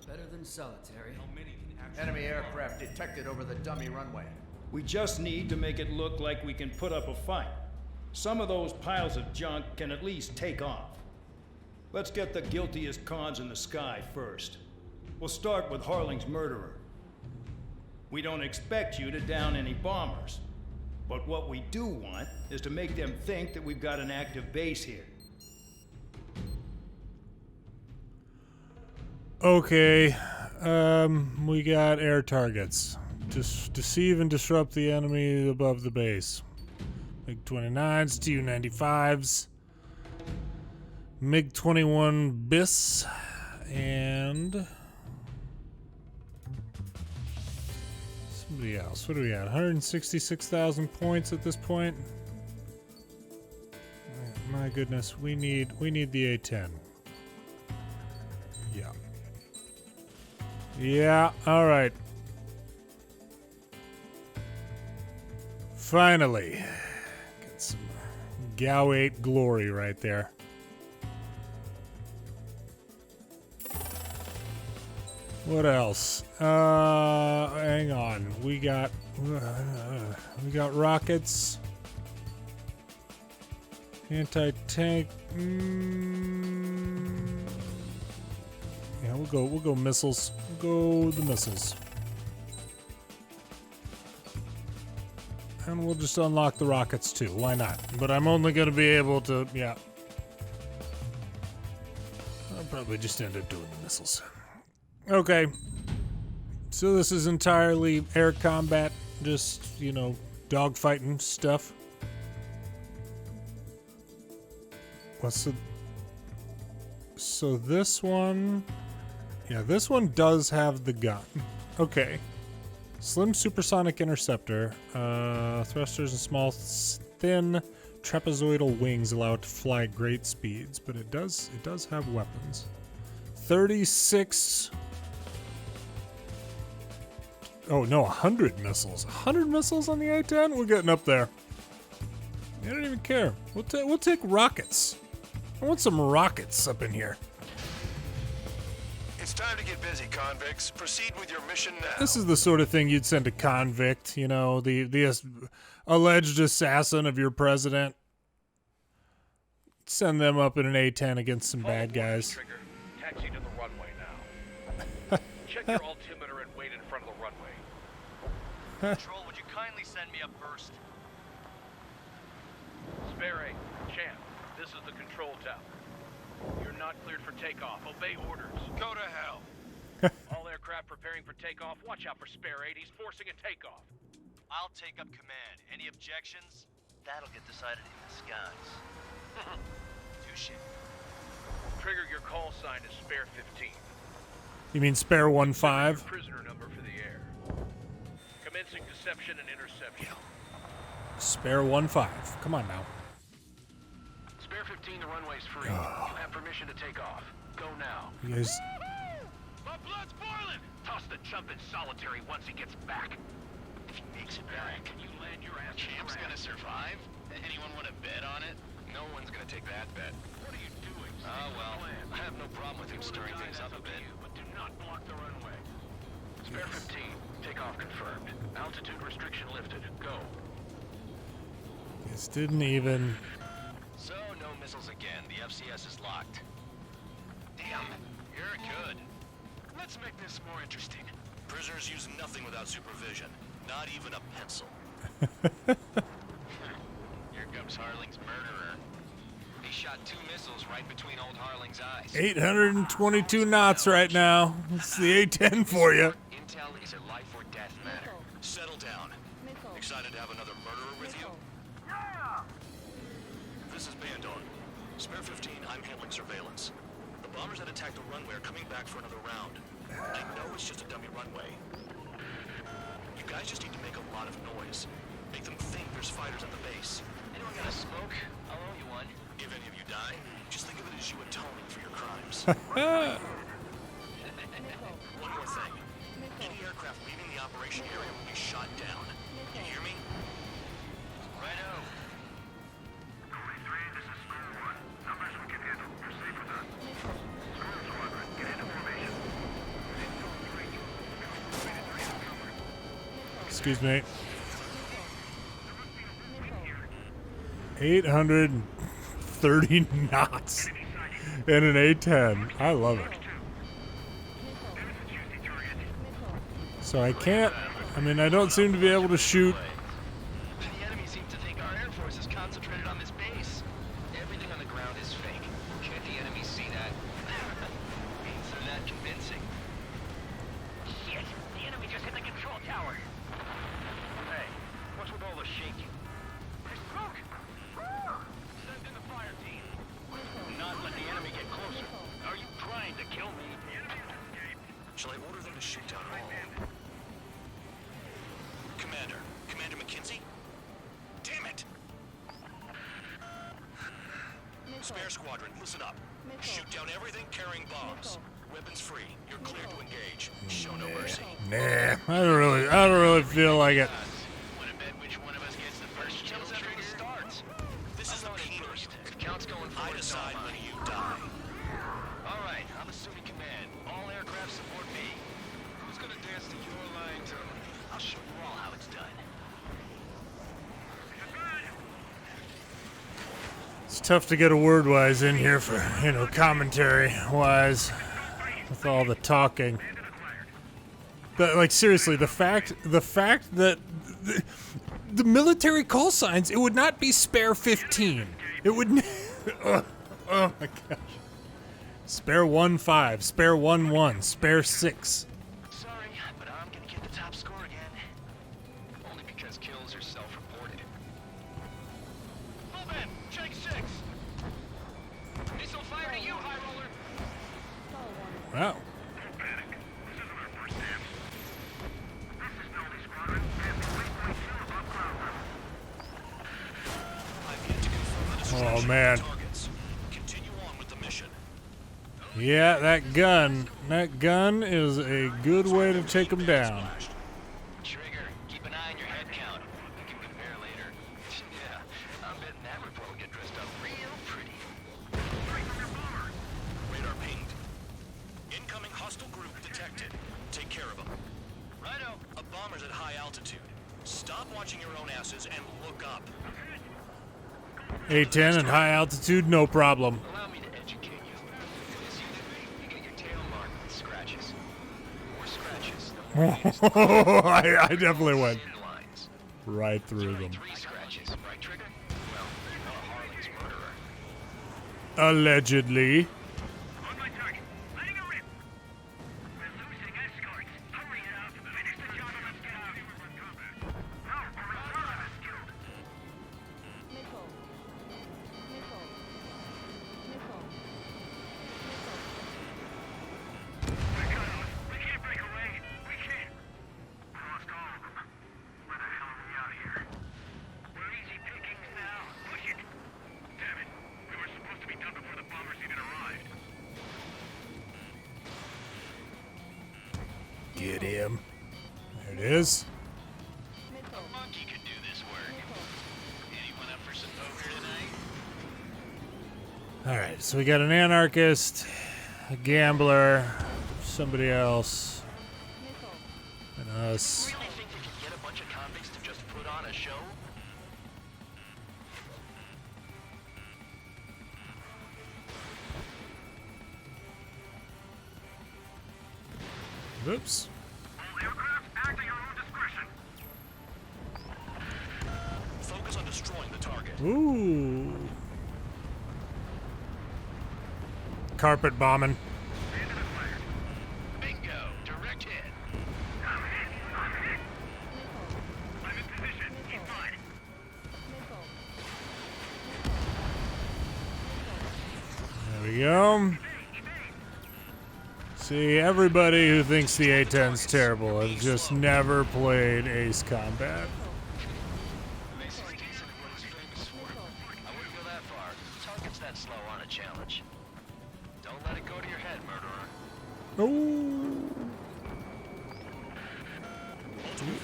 [SPEAKER 10] Better than solitary.
[SPEAKER 6] How many can actually...
[SPEAKER 10] Enemy aircraft detected over the dummy runway.
[SPEAKER 9] We just need to make it look like we can put up a fight. Some of those piles of junk can at least take off. Let's get the guiltiest cons in the sky first. We'll start with Harling's murderer. We don't expect you to down any bombers. But what we do want is to make them think that we've got an active base here.
[SPEAKER 1] Okay, we got air targets. Just deceive and disrupt the enemy above the base. MiG-29s, Tu-95s, MiG-21 bis, and somebody else. What do we got? 166,000 points at this point. My goodness, we need the A-10. Yeah. Yeah. All right. Finally, get some GAU 8 glory right there. What else? Hang on. We got rockets, anti-tank. Yeah, we'll go missiles. We'll go the missiles. And we'll just unlock the rockets too. Why not? But I'm only going to be able to, yeah. I'll probably just end up doing the missiles. Okay. So this is entirely air combat. Just, you know, dogfighting stuff. What's the... So this one... Yeah, this one does have the gun. Okay. Slim supersonic interceptor, thrusters and small, thin trapezoidal wings allow it to fly at great speeds, but it does have weapons. 36. Oh no, 100 missiles. 100 missiles on the A-10. We're getting up there. I don't even care. We'll take rockets. I want some rockets up in here.
[SPEAKER 6] It's time to get busy, convicts. Proceed with your mission now.
[SPEAKER 1] This is the sort of thing you'd send a convict, you know, the alleged assassin of your president. Send them up in an A-10 against some bad guys.
[SPEAKER 8] Trigger. Taxi to the runway now. Check your altimeter and wait in front of the runway.
[SPEAKER 5] Control, would you kindly send me up first?
[SPEAKER 8] Spare A, Champ, this is the control tower. You're not cleared for takeoff. Obey orders.
[SPEAKER 5] Go to hell.
[SPEAKER 8] All aircraft preparing for takeoff. Watch out for Spare 8. He's forcing a takeoff.
[SPEAKER 5] I'll take up command. Any objections? That'll get decided in the skies. Touche.
[SPEAKER 8] Trigger, your call sign is Spare 15.
[SPEAKER 1] You mean Spare 1-5?
[SPEAKER 8] Prisoner number for the air. Commencing deception and interception.
[SPEAKER 1] Spare 1-5. Come on now.
[SPEAKER 6] Spare 15, the runway's free. You have permission to take off. Go now.
[SPEAKER 1] You guys...
[SPEAKER 6] My blood's boiling! Toss the chump in solitary once he gets back. If he makes it back, can you land your ass? Champ's gonna survive? Anyone want to bet on it? No one's gonna take that bet. What are you doing? Well, I have no problem with him stirring things up a bit. But do not block the runway. Spare 15, takeoff confirmed. Altitude restriction lifted. Go.
[SPEAKER 1] This didn't even...
[SPEAKER 5] So, no missiles again. The FCS is locked. Damn, you're good.
[SPEAKER 6] Let's make this more interesting. Prisoners use nothing without supervision, not even a pencil. Here comes Harling's murderer. He shot 2 missiles right between old Harling's eyes.
[SPEAKER 1] 822 knots right now. It's the A10 for you.
[SPEAKER 6] Intel is a life or death matter. Settle down. Excited to have another murderer with you?
[SPEAKER 7] Yeah!
[SPEAKER 6] This is Bandon. Spare 15, I'm handling surveillance. The bombers that attacked the runway are coming back for another round. I know it's just a dummy runway. You guys just need to make a lot of noise. Make them think there's fighters at the base. Anyone got a smoke? I'll owe you one. If any of you die, just think of it as you atoning for your crimes. One more thing. Any aircraft leaving the operation area will be shot down. You hear me? Righto. This is School 1. Numbers we can handle. You're safe with us. School Squadron, get into formation.
[SPEAKER 1] Excuse me. 830 knots in an A10. I love it. So I can't, I mean, I don't seem to be able to shoot.
[SPEAKER 6] The enemy seems to think our Air Force is concentrated on this base. Everything on the ground is fake. Can't the enemy see that? Means they're not convincing.
[SPEAKER 7] Shit! The enemy just hit the control tower!
[SPEAKER 8] Hey, what's with all the shaking?
[SPEAKER 7] There's smoke!
[SPEAKER 8] Send in the fire team. Not let the enemy get closer. Are you trying to kill me?
[SPEAKER 6] Shall I order them to shoot down all? Commander McKinsey? Damn it! Spare squadron, listen up. Shoot down everything carrying bombs. Weapons free. You're cleared to engage. Show no mercy.
[SPEAKER 1] Nah, I don't really feel like it.
[SPEAKER 6] Want to bet which one of us gets the first kill trigger starts? This is the peanut. If count's going forward, I decide when you die. All right, I'm assuming command. All aircraft support me. Who's gonna dance to your line, Tony? I'll show you all how it's done.
[SPEAKER 1] It's tough to get a word wise in here for, you know, commentary wise with all the talking. But like seriously, the fact that the military call signs, it would not be spare 15. It would oh my gosh. Spare 1-5, spare 1-1, spare 6.
[SPEAKER 6] Sorry, but I'm gonna get the top score again. Only because kills are self-reported.
[SPEAKER 8] Move in! Check 6!
[SPEAKER 6] Missile fire to you, High Roller!
[SPEAKER 1] Wow. Oh man.
[SPEAKER 6] Continue on with the mission.
[SPEAKER 1] Yeah, that gun is a good way to take them down.
[SPEAKER 6] Trigger, keep an eye on your head count. We can compare later. Yeah, I'm betting that report will get dressed up real pretty. Radar pinged. Incoming hostile group detected. Take care of them. Righto. A bomber's at high altitude. Stop watching your own asses and look up.
[SPEAKER 1] A10 and high altitude, no problem.
[SPEAKER 6] Allow me to educate you. This unit, you get your tail marked with scratches. More scratches. The more units
[SPEAKER 1] I definitely went
[SPEAKER 6] thin lines.
[SPEAKER 1] right through them.
[SPEAKER 6] 3 scratches, right, Trigger? Well, you are Harling's murderer.
[SPEAKER 1] Allegedly.
[SPEAKER 7] On my target. Letting her rip! We're losing escorts. Hurry it up. Finish the job and let's get out. No, we're reserve is killed. We cut them. We can't break away. We can't. We lost all of them. Where the hell are we out here? We're easy pickings now. Push it. Damn it. We were supposed to be done before the bombers even arrived.
[SPEAKER 1] Get him. There it is.
[SPEAKER 6] A monkey could do this work. Anyone up for some poker tonight?
[SPEAKER 1] Alright, so we got an anarchist, a gambler, somebody else, and us.
[SPEAKER 6] Really think you can get a bunch of convicts to just put on a show?
[SPEAKER 1] Whoops.
[SPEAKER 7] All
[SPEAKER 8] destroying the target.
[SPEAKER 1] Ooh. Carpet bombing.
[SPEAKER 6] Bingo. Direct hit.
[SPEAKER 7] I'm in position. Keep mine.
[SPEAKER 1] There we go. See, everybody who thinks the A10's terrible has just never played Ace Combat.
[SPEAKER 5] This is decent at what he's famous for. I wouldn't go that far. Targets that slow on a challenge. Don't let it go to your head, murderer.
[SPEAKER 1] Oh.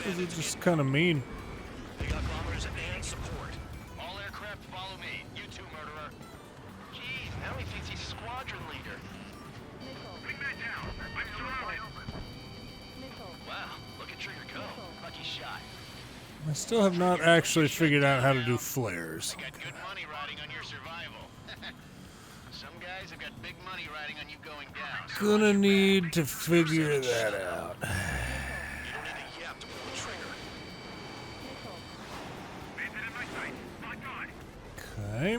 [SPEAKER 1] This is just kind of mean.
[SPEAKER 5] They got bombers and support. All aircraft follow me. You too, murderer. Jeez, now he thinks he's squadron leader.
[SPEAKER 7] Bring that down. I'm surrounded.
[SPEAKER 5] Wow, look at Trigger go. Lucky shot.
[SPEAKER 1] I still have not actually figured out how to do flares.
[SPEAKER 6] Got good money riding on your survival. Some guys have got big money riding on you going down.
[SPEAKER 1] Gonna need to figure that out.
[SPEAKER 5] You don't need a yap to pull the trigger.
[SPEAKER 7] Bandit in my sight. Locked on.
[SPEAKER 1] Okay.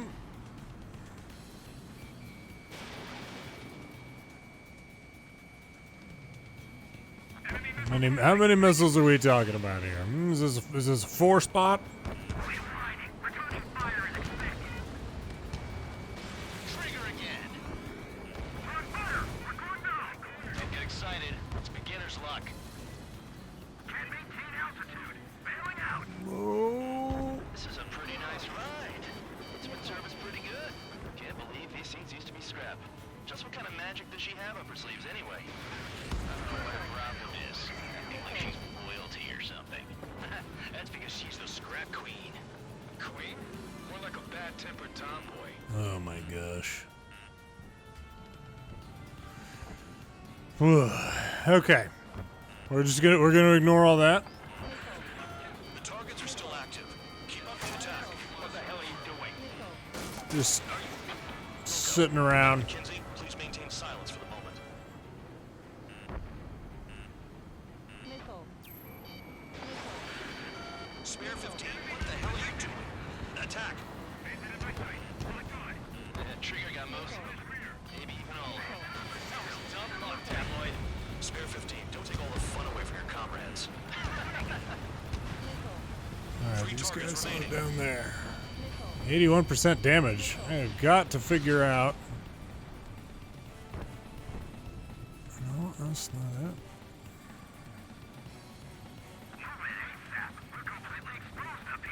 [SPEAKER 1] How many missiles are we talking about here? Is this a 4-spot?
[SPEAKER 7] Returning fire is expected.
[SPEAKER 6] Trigger again.
[SPEAKER 7] We're on fire. We're going down.
[SPEAKER 5] Don't get excited. It's beginner's luck.
[SPEAKER 7] Can't maintain altitude. Bailing out.
[SPEAKER 1] Oh.
[SPEAKER 5] This is a pretty nice ride. It's been serviced pretty good. Can't believe these seats used to be scrap. Just what kind of magic does she have up her sleeves anyway?
[SPEAKER 6] I don't know what her problem is. Acting like she's royalty or something.
[SPEAKER 5] That's because she's the scrap queen.
[SPEAKER 8] Queen? More like a bad-tempered tomboy.
[SPEAKER 1] Oh my gosh. Okay. We're gonna ignore all that.
[SPEAKER 8] The targets are still active. Keep up the attack. What the hell are you doing?
[SPEAKER 1] Just sitting around.
[SPEAKER 8] Kinsey, please maintain silence for the moment. Spare 15, what the hell are you doing? Attack!
[SPEAKER 7] Bandit in my sight. Locked on.
[SPEAKER 5] Trigger got most of them. Maybe even all of them. Dumb luck, tabloid.
[SPEAKER 8] Spare 15, don't take all the fun away from your comrades.
[SPEAKER 1] Alright, these guys are down there. 81% damage. I've got to figure out. No, that's not it.
[SPEAKER 7] We're completely exposed up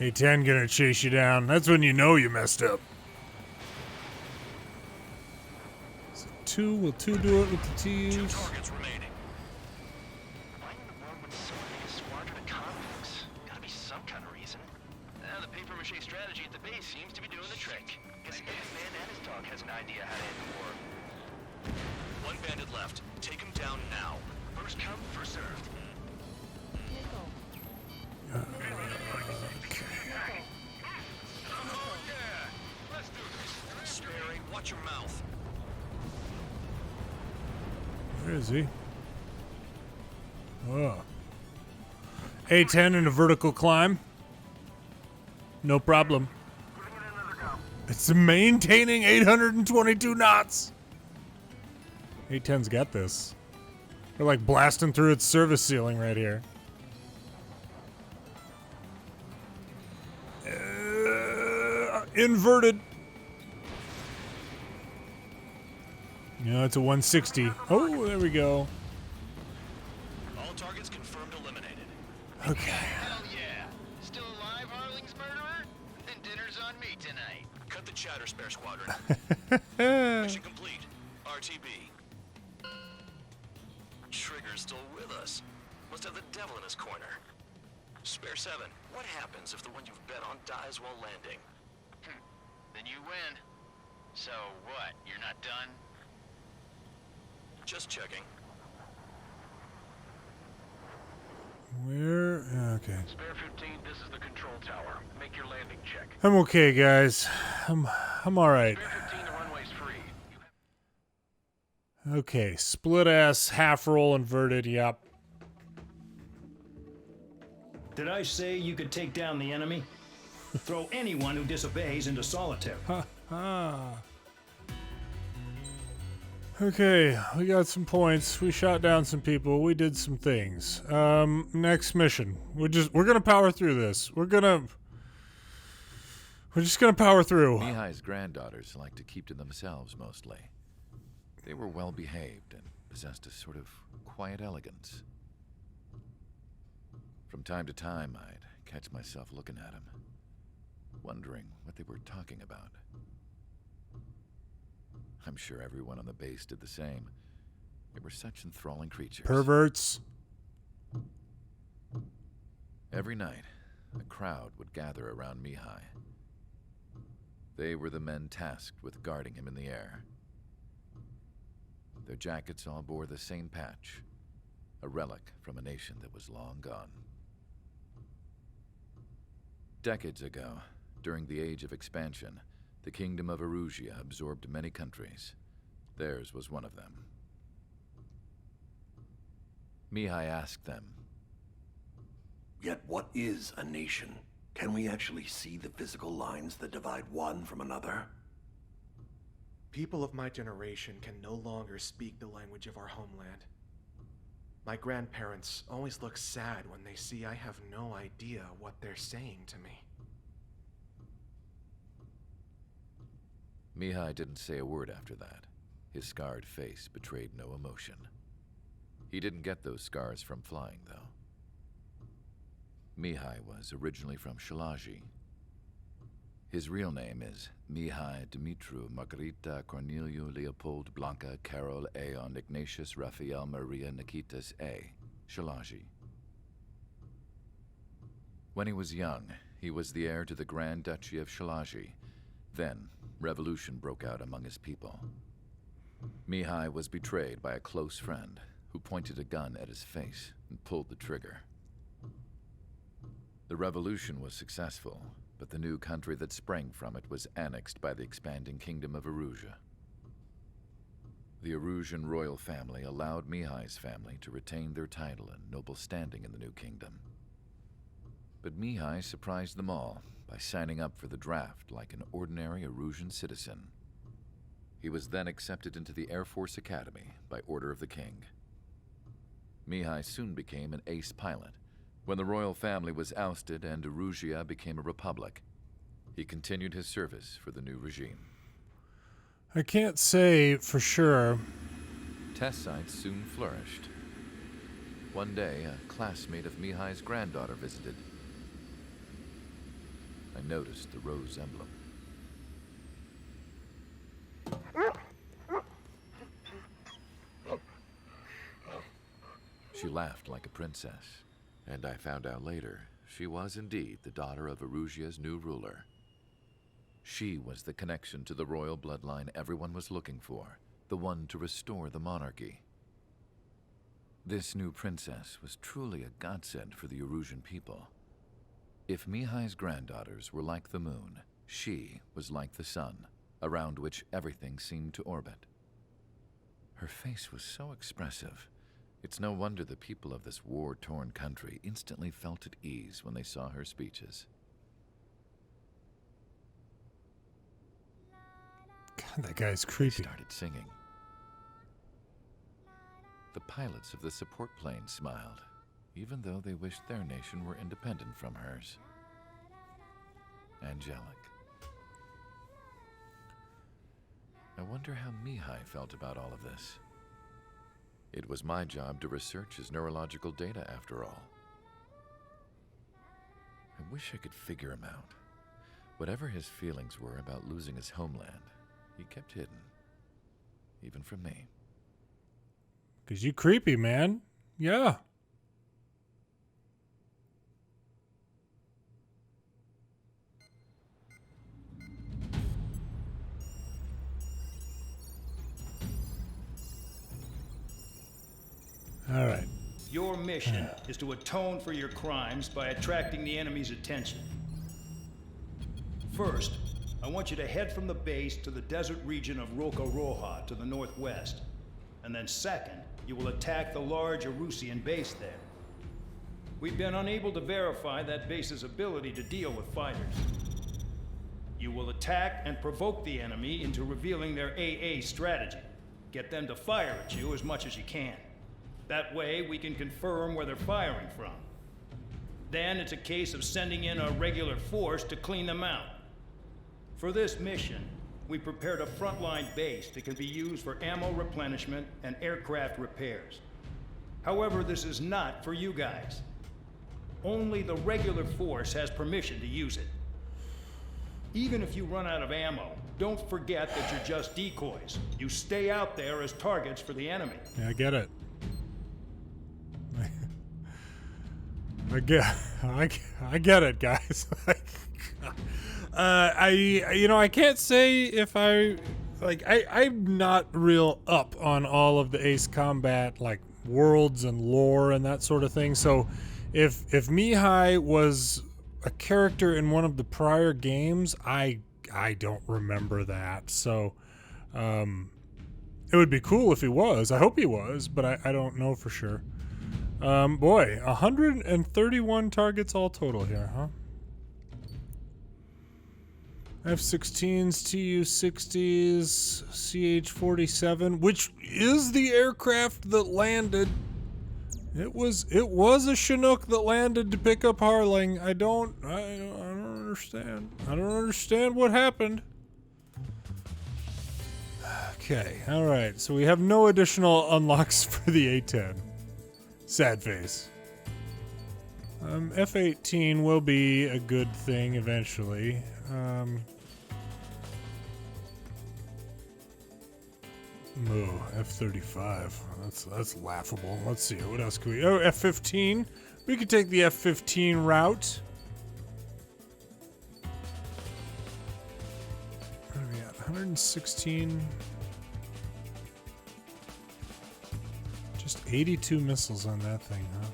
[SPEAKER 7] here.
[SPEAKER 1] A10 gonna chase you down. That's when you know you messed up. So 2, will 2 do it with the
[SPEAKER 8] Two
[SPEAKER 1] T's?
[SPEAKER 8] targets remaining.
[SPEAKER 5] Why in the world would someone make a squadron of convicts? Gotta be some kind of reason. The papier-mâché strategy at the base seems to be doing the trick. Guess every man and his dog has an idea how to end the war.
[SPEAKER 8] One bandit left. Take him down now.
[SPEAKER 5] First come, first served.
[SPEAKER 8] Oh yeah! Let's do this. Sperry, watch your mouth.
[SPEAKER 1] Where is he? Oh. A10 in a vertical climb. No problem. It's maintaining 822 knots. A10's got this. They're like blasting through its service ceiling right here. Inverted. No, it's a 160. Oh, there we go.
[SPEAKER 8] All targets confirmed eliminated.
[SPEAKER 1] Okay.
[SPEAKER 6] Hell yeah. Still alive, Harling's murderer? Then dinner's on me tonight.
[SPEAKER 8] Cut the chatter, Spare Squadron. Mission complete. RTB. Trigger's still with us. Must have the devil in his corner. Spare 7, what happens if the one you've bet on dies while landing?
[SPEAKER 6] Then you win. So what, you're not done?
[SPEAKER 8] Just checking.
[SPEAKER 1] Where? Okay.
[SPEAKER 8] Spare 15, this is the control tower. Make your landing check.
[SPEAKER 1] I'm okay, guys. I'm all right.
[SPEAKER 8] Spare 15, the runway's free.
[SPEAKER 1] Okay, split ass, half roll inverted. Yep.
[SPEAKER 9] Did I say you could take down the enemy? Throw anyone who disobeys into solitary.
[SPEAKER 1] Okay, we got some points. We shot down some people. We did some things. Next mission. We're gonna power through this. We're just gonna power through.
[SPEAKER 2] Mihai's granddaughters liked to keep to themselves mostly. They were well behaved and possessed a sort of quiet elegance. From time to time, I'd catch myself looking at them, wondering what they were talking about. I'm sure everyone on the base did the same. They were such enthralling creatures.
[SPEAKER 1] Perverts.
[SPEAKER 2] Every night, a crowd would gather around Mihai. They were the men tasked with guarding him in the air. Their jackets all bore the same patch, a relic from a nation that was long gone. Decades ago, during the Age of Expansion, the Kingdom of Erusia absorbed many countries. Theirs was one of them. Mihai asked them,
[SPEAKER 11] "Yet what is a nation? Can we actually see the physical lines that divide one from another?"
[SPEAKER 12] People of my generation can no longer speak the language of our homeland. My grandparents always look sad when they see I have no idea what they're saying to me.
[SPEAKER 2] Mihai didn't say a word after that. His scarred face betrayed no emotion. He didn't get those scars from flying, though. Mihai was originally from Shalaji. His real name is Mihai Dumitru Margarita Corneliu Leopold Blanca Carol Aeon Ignatius Raphael Maria Nikitas A. Shalaji. When he was young, he was the heir to the Grand Duchy of Shalaji. Then, revolution broke out among his people. Mihai was betrayed by a close friend who pointed a gun at his face and pulled the trigger. The revolution was successful, but the new country that sprang from it was annexed by the expanding Kingdom of Erusia. The Erusian royal family allowed Mihai's family to retain their title and noble standing in the new kingdom. But Mihai surprised them all by signing up for the draft like an ordinary Erusian citizen. He was then accepted into the Air Force Academy by order of the king. Mihai soon became an ace pilot. When the royal family was ousted and Erusia became a republic, he continued his service for the new regime.
[SPEAKER 1] I can't say for sure.
[SPEAKER 2] Test sites soon flourished. One day, a classmate of Mihai's granddaughter visited. I noticed the rose emblem. She laughed like a princess, and I found out later she was indeed the daughter of Erusia's new ruler. She was the connection to the royal bloodline everyone was looking for, the one to restore the monarchy. This new princess was truly a godsend for the Erusian people. If Mihai's granddaughters were like the moon, she was like the sun, around which everything seemed to orbit. Her face was so expressive. It's no wonder the people of this war-torn country instantly felt at ease when they saw her speeches.
[SPEAKER 1] God, that guy's creepy.
[SPEAKER 2] She started singing. The pilots of the support plane smiled, even though they wished their nation were independent from hers. Angelic. I wonder how Mihai felt about all of this. It was my job to research his neurological data, after all. I wish I could figure him out. Whatever his feelings were about losing his homeland, he kept hidden, even from me.
[SPEAKER 1] 'Cause you creepy, man. Yeah. All right.
[SPEAKER 9] Your mission is to atone for your crimes by attracting the enemy's attention. First, I want you to head from the base to the desert region of Roca-Roja to the northwest. And then second, you will attack the large Erusian base there. we've been unable to verify that base's ability to deal with fighters. You will attack and provoke the enemy into revealing their AA strategy. Get them to fire at you as much as you can. That way, we can confirm where they're firing from. Then it's a case of sending in a regular force to clean them out. For this mission, we prepared a frontline base that can be used for ammo replenishment and aircraft repairs. However, this is not for you guys. Only the regular force has permission to use it. Even if you run out of ammo, don't forget that you're just decoys. You stay out there as targets for the enemy.
[SPEAKER 1] Yeah, I get it. I get it, guys. I can't say if I'm not real up on all of the Ace Combat like worlds and lore and that sort of thing. So if Mihai was a character in one of the prior games, I don't remember that. So it would be cool if he was. I hope he was, but I don't know for sure. Boy, 131 targets all total here, huh? F-16s, Tu-60s, CH-47, which is the aircraft that landed. It was a Chinook that landed to pick up Harling. I don't understand. I don't understand what happened. Okay, all right. So we have no additional unlocks for the A-10. Sad face. F-18 will be a good thing eventually. F-35. That's laughable. Let's see. What else can we... Oh, F-15. We could take the F-15 route. What are we at? 116. Just 82 missiles on that thing, huh?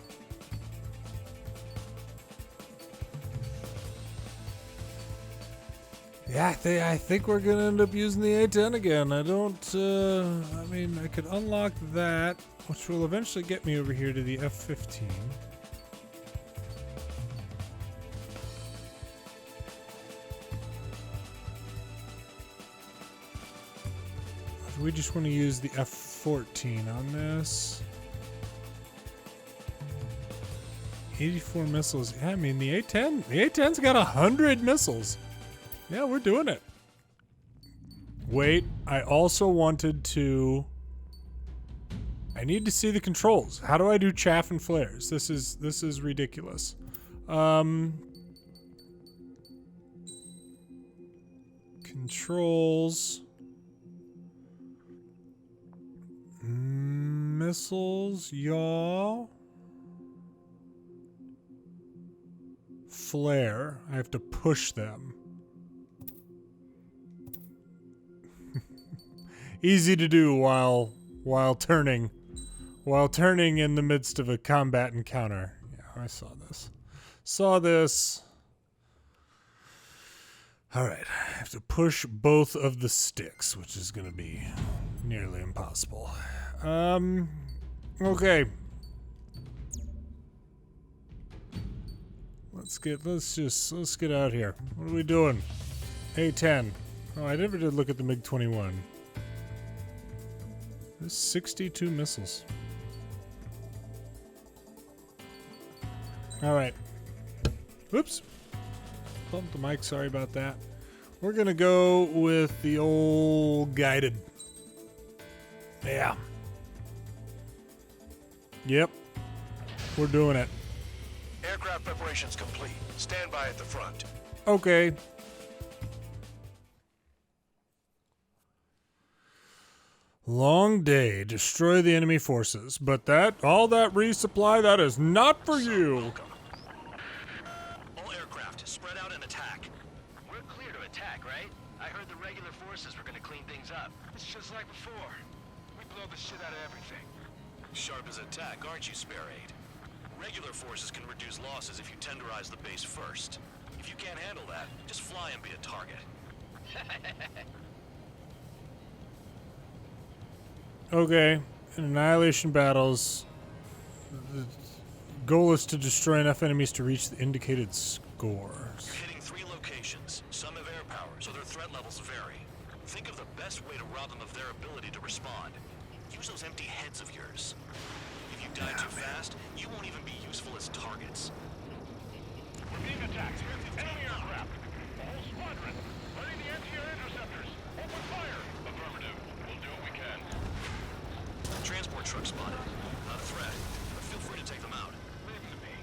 [SPEAKER 1] Yeah, I think we're gonna end up using the A-10 again. I mean, I could unlock that, which will eventually get me over here to the F-15. We just want to use the F-14 on this. 84 missiles. Yeah, I mean, the A-10's got 100 missiles. Yeah, we're doing it. Wait, I also wanted to... I need to see the controls. How do I do chaff and flares? This is ridiculous. Controls. Missiles, yaw. Flare. I have to push them. Easy to do while turning in the midst of a combat encounter. Yeah, I saw this. All right, I have to push both of the sticks, which is going to be nearly impossible. Okay. Let's get out here. What are we doing? A-10. Oh, I never did look at the MiG-21. There's 62 missiles. All right. Whoops. Bumped the mic. Sorry about that. We're going to go with the old guided. Yeah. Yep. We're doing it.
[SPEAKER 8] Aircraft preparations complete. Stand by at the front.
[SPEAKER 1] Okay. Long day. Destroy the enemy forces. But all that resupply, that is not for you.
[SPEAKER 8] Welcome. All aircraft, spread out and attack.
[SPEAKER 6] We're clear to attack, right? I heard the regular forces were gonna clean things up. It's just like before. We blow the shit out of everything.
[SPEAKER 8] Sharp as attack, aren't you, Spare Aid? Regular forces can reduce losses if you tenderize the base first. If you can't handle that, just fly and be a target.
[SPEAKER 1] Okay. In annihilation battles, Goal is to destroy enough enemies to reach the indicated scores.
[SPEAKER 8] You're hitting 3 locations. Some have air power, so their threat levels vary. Think of the best way to rob them of their ability to respond. Use those empty heads of yours. If you die too fast, you won't even be useful as targets.
[SPEAKER 7] We're being attacked. Enemy aircraft. The whole squadron. Ready the anti-air interceptors. Open fire. Affirmative. We'll do what we can.
[SPEAKER 8] Transport truck spotted. Not a threat, but feel free to take them out.
[SPEAKER 6] Leave them to me.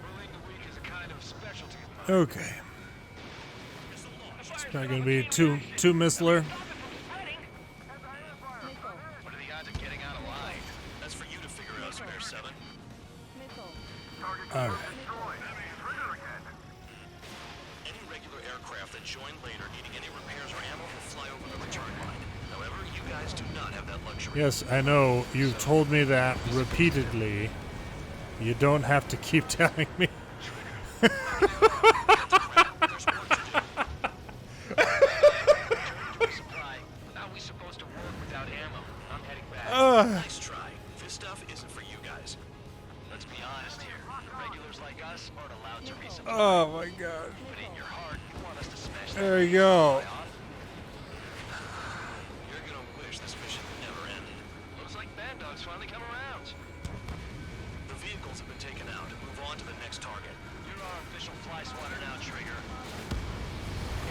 [SPEAKER 6] Ruling the weak is a kind of specialty of mine.
[SPEAKER 1] Okay. It's probably gonna be two missiler.
[SPEAKER 8] What are the odds of getting out alive? That's for you to figure out, Spare 7.
[SPEAKER 1] All right.
[SPEAKER 8] Any regular aircraft that join later needing any repairs or ammo will fly over the return line. However, you guys do not have that luxury.
[SPEAKER 1] Yes, I know. You've told me that repeatedly. You don't have to keep telling me.
[SPEAKER 6] How are we supposed to work without ammo? I'm heading back.
[SPEAKER 8] Nice try. This stuff isn't for you guys.
[SPEAKER 6] Let's be honest here. Regulars like us aren't allowed to resupply.
[SPEAKER 1] Oh my god.
[SPEAKER 6] But in your heart, you want us to smash that.
[SPEAKER 1] There you go.
[SPEAKER 8] You're gonna wish this mission never ended.
[SPEAKER 6] Looks like Bad Dog's finally come around.
[SPEAKER 8] The vehicles have been taken out. Move on to the next target.
[SPEAKER 6] You're our official fly swatter now, Trigger.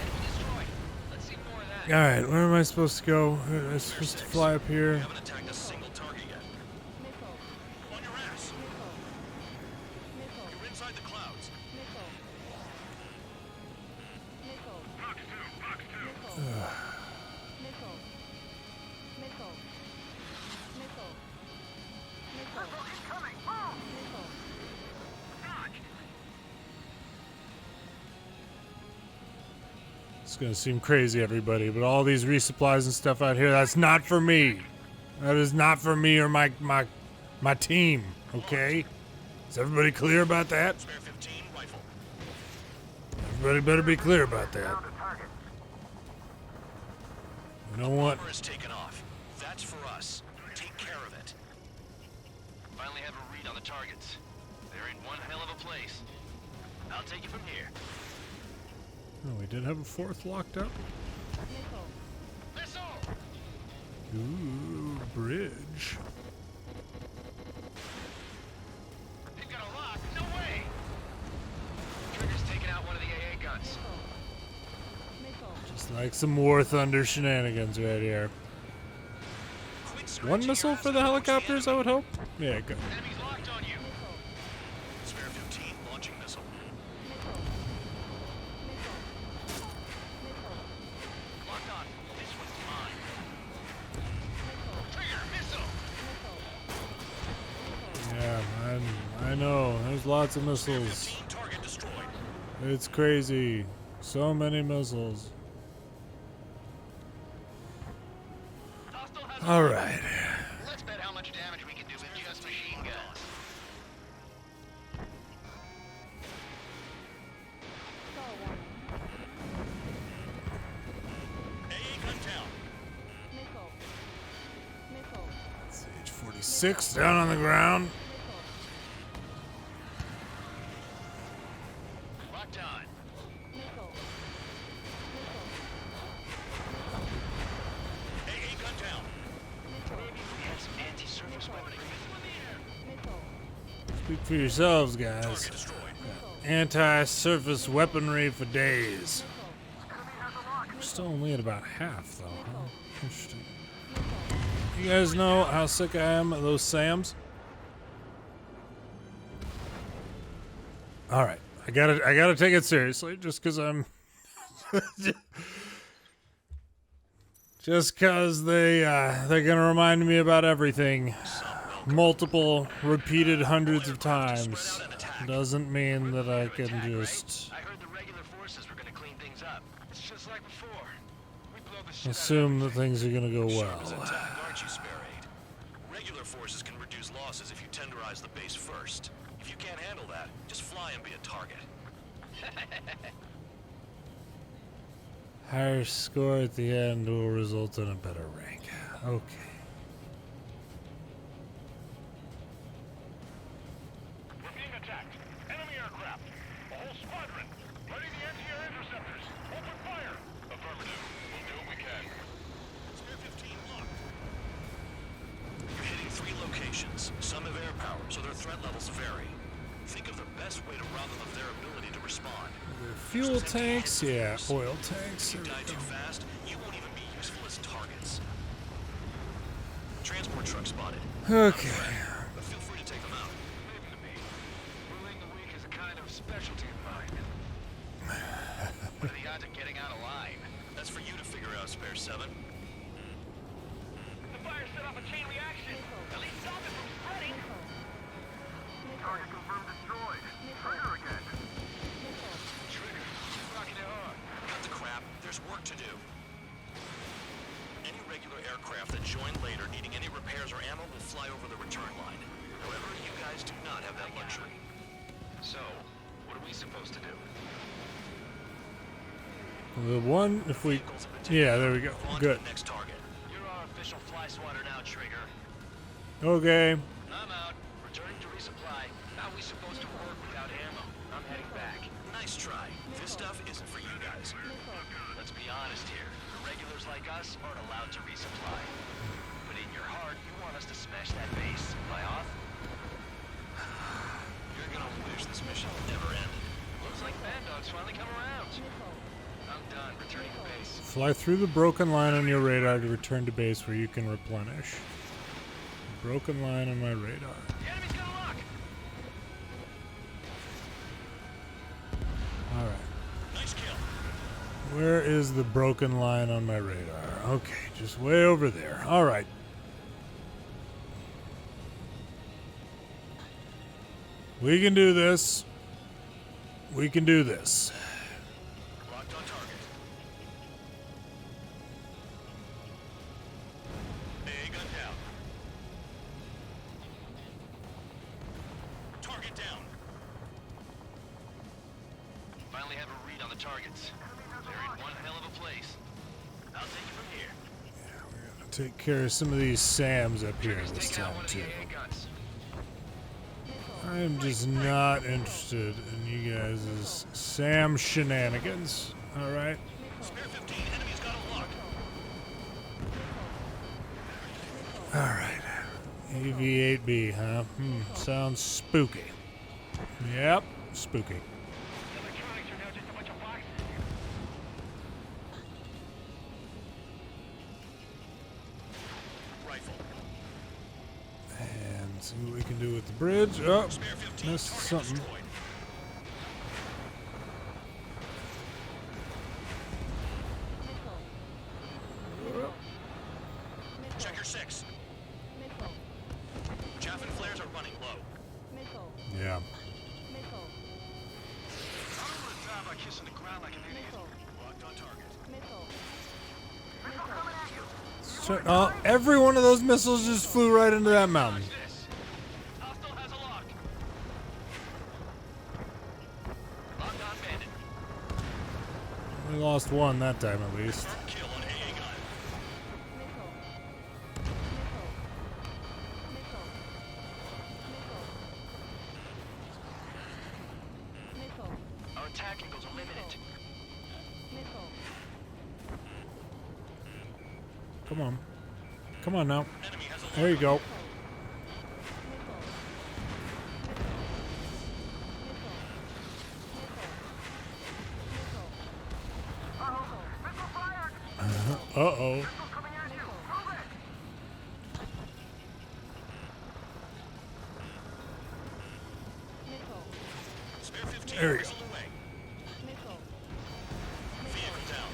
[SPEAKER 6] Enemy destroyed. Let's see more of that.
[SPEAKER 1] All right, where am I supposed to go? Am I supposed to fly up
[SPEAKER 8] You
[SPEAKER 1] here?
[SPEAKER 8] haven't attacked a single target yet. On your ass. You're inside the clouds.
[SPEAKER 1] It's gonna seem crazy, everybody, but all these resupplies and stuff out here, that's not for me. That is not for me or my team, okay? Is everybody clear about that?
[SPEAKER 8] Spare 15 rifle.
[SPEAKER 1] Everybody better be clear about that. You know what?
[SPEAKER 8] Armor is taken off. That's for us. Take care of it.
[SPEAKER 6] Finally have a read on the targets. They're in one hell of a place. I'll take it from here.
[SPEAKER 1] Oh, we did have a fourth locked up.
[SPEAKER 6] Missile!
[SPEAKER 1] Ooh, bridge.
[SPEAKER 6] They've got a lock. No way! Trigger's taking out one of the AA guns.
[SPEAKER 1] Just like some War Thunder shenanigans right here. One missile for the helicopters, I would hope? Yeah, good.
[SPEAKER 6] Enemy's locked on you.
[SPEAKER 8] Spare 15 launching missile.
[SPEAKER 6] Locked on. This one's mine. Trigger, missile!
[SPEAKER 1] Yeah, I know. There's lots of missiles.
[SPEAKER 8] 15 target destroyed.
[SPEAKER 1] It's crazy. So many missiles. All right.
[SPEAKER 6] Let's bet how much damage we can do with just machine guns.
[SPEAKER 8] AA gun down.
[SPEAKER 1] Sage 46 down on the ground.
[SPEAKER 6] Locked on.
[SPEAKER 8] AA gun down.
[SPEAKER 6] Maybe we have some anti-surface weaponry.
[SPEAKER 1] Speak for yourselves, guys.
[SPEAKER 8] Target destroyed.
[SPEAKER 1] Anti-surface weaponry for days. We're still only at about half, though. Huh? Interesting. You guys know how sick I am of those SAMs? All right, I gotta take it seriously, just because I'm, just because they're gonna remind me about everything, multiple, repeated hundreds of times, doesn't mean that I can just
[SPEAKER 6] I heard the regular forces were gonna clean things up. It's just like before. We blow the shit
[SPEAKER 1] assume that things are gonna go
[SPEAKER 8] Sharp as a
[SPEAKER 1] well.
[SPEAKER 8] tack, aren't you, Spare 8? Regular forces can reduce losses if you tenderize the base first. If you can't handle that, just fly and be a target.
[SPEAKER 1] Higher score at the end will result in a better rank. Okay.
[SPEAKER 7] squadron. Ready the anti-air interceptors. Open fire. Affirmative. We'll do what we can.
[SPEAKER 8] Spare 15 locked. You're hitting 3 locations. Some have air power, so their threat levels vary. Think of the best way to rob them of their ability to respond.
[SPEAKER 1] Fuel tanks, yeah, oil tanks.
[SPEAKER 8] If you die too fast, you won't even be useful as targets. Transport truck spotted.
[SPEAKER 1] Okay.
[SPEAKER 8] But feel free to take them out.
[SPEAKER 6] Leave them to me. Ruling the weak is a kind of specialty of mine. What are the odds of getting out alive?
[SPEAKER 8] That's for you to figure out, Spare 7.
[SPEAKER 6] The fire set off a chain reaction. At least stop it from spreading.
[SPEAKER 7] Target confirmed destroyed. Trigger again.
[SPEAKER 6] Trigger. Rocking it hard.
[SPEAKER 8] Cut the crap. There's work to do. Any regular aircraft that join later needing any repairs or ammo will fly over the return line. However, you guys do not have that luxury.
[SPEAKER 6] So, what are we supposed to do?
[SPEAKER 1] The one, if we, yeah, there we go. Good.
[SPEAKER 8] Next target.
[SPEAKER 6] You're our official fly swatter now, Trigger.
[SPEAKER 1] Okay.
[SPEAKER 6] I'm out. Returning to resupply. How are we supposed to work without ammo? I'm heading back.
[SPEAKER 8] Nice try. This stuff isn't for you guys.
[SPEAKER 6] Let's be honest here. Regulars like us aren't allowed to resupply. But in your heart, you want us to smash that base. Fly off?
[SPEAKER 8] You're gonna wish this mission never ended.
[SPEAKER 6] Looks like Bad Dog's finally come around. I'm done. Returning to base.
[SPEAKER 1] Fly through the broken line on your radar to return to base where you can replenish. Broken line on my radar.
[SPEAKER 6] The enemy's gonna lock!
[SPEAKER 1] Alright.
[SPEAKER 8] Nice kill.
[SPEAKER 1] Where is the broken line on my radar? Okay, just way over there. Alright. We can do this. We can do this.
[SPEAKER 8] Locked on target. A gun down. Target down.
[SPEAKER 6] Finally have a read on the targets. They're in one hell of a place. I'll take it from here.
[SPEAKER 1] Take care of some of these SAMs up here
[SPEAKER 6] Trigger's
[SPEAKER 1] this
[SPEAKER 6] taking out
[SPEAKER 1] time
[SPEAKER 6] one of
[SPEAKER 1] too.
[SPEAKER 6] the AA guns.
[SPEAKER 1] I'm just not interested in you guys' SAM shenanigans. Alright?
[SPEAKER 8] Spare 15. Enemy's got a lock.
[SPEAKER 1] Alright. AV-8B, huh? Sounds spooky. Yep, spooky.
[SPEAKER 7] Electronics are now just a bunch of boxes.
[SPEAKER 8] Rifle.
[SPEAKER 1] And see what we can do with the bridge. Oh,
[SPEAKER 8] Spare 15.
[SPEAKER 1] missed
[SPEAKER 8] Target
[SPEAKER 1] something.
[SPEAKER 8] destroyed. Check your 6. Chaff and flares are running low.
[SPEAKER 1] Yeah.
[SPEAKER 8] I don't want to die by kissing the ground like an idiot. Locked on target.
[SPEAKER 1] So, every one of those missiles just flew right into that mountain.
[SPEAKER 6] This. Hostile has a lock. Locked on bandit.
[SPEAKER 1] We lost one that time at least.
[SPEAKER 8] Kill on AA gun.
[SPEAKER 6] Our attack angles are limited.
[SPEAKER 1] Come on. Come on now.
[SPEAKER 8] Enemy has a
[SPEAKER 1] There you go. Uh-oh.
[SPEAKER 8] Spare 15.
[SPEAKER 1] There you go.
[SPEAKER 8] Missile away. Vehicle down.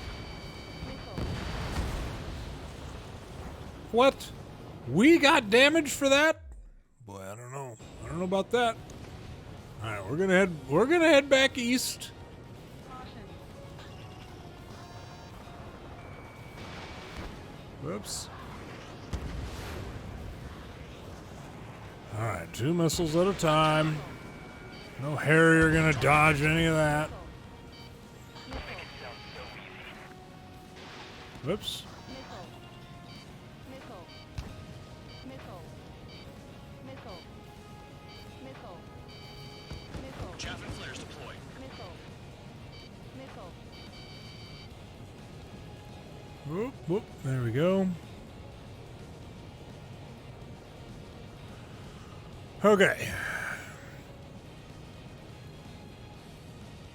[SPEAKER 1] What? We got damaged for that? Boy, I don't know. I don't know about that. Alright, we're gonna head back east. Whoops. Alright, 2 missiles at a time. No Harrier gonna dodge any of that. Whoops.
[SPEAKER 8] Chaff and flares deployed.
[SPEAKER 1] Whoop, whoop. There we go. Okay.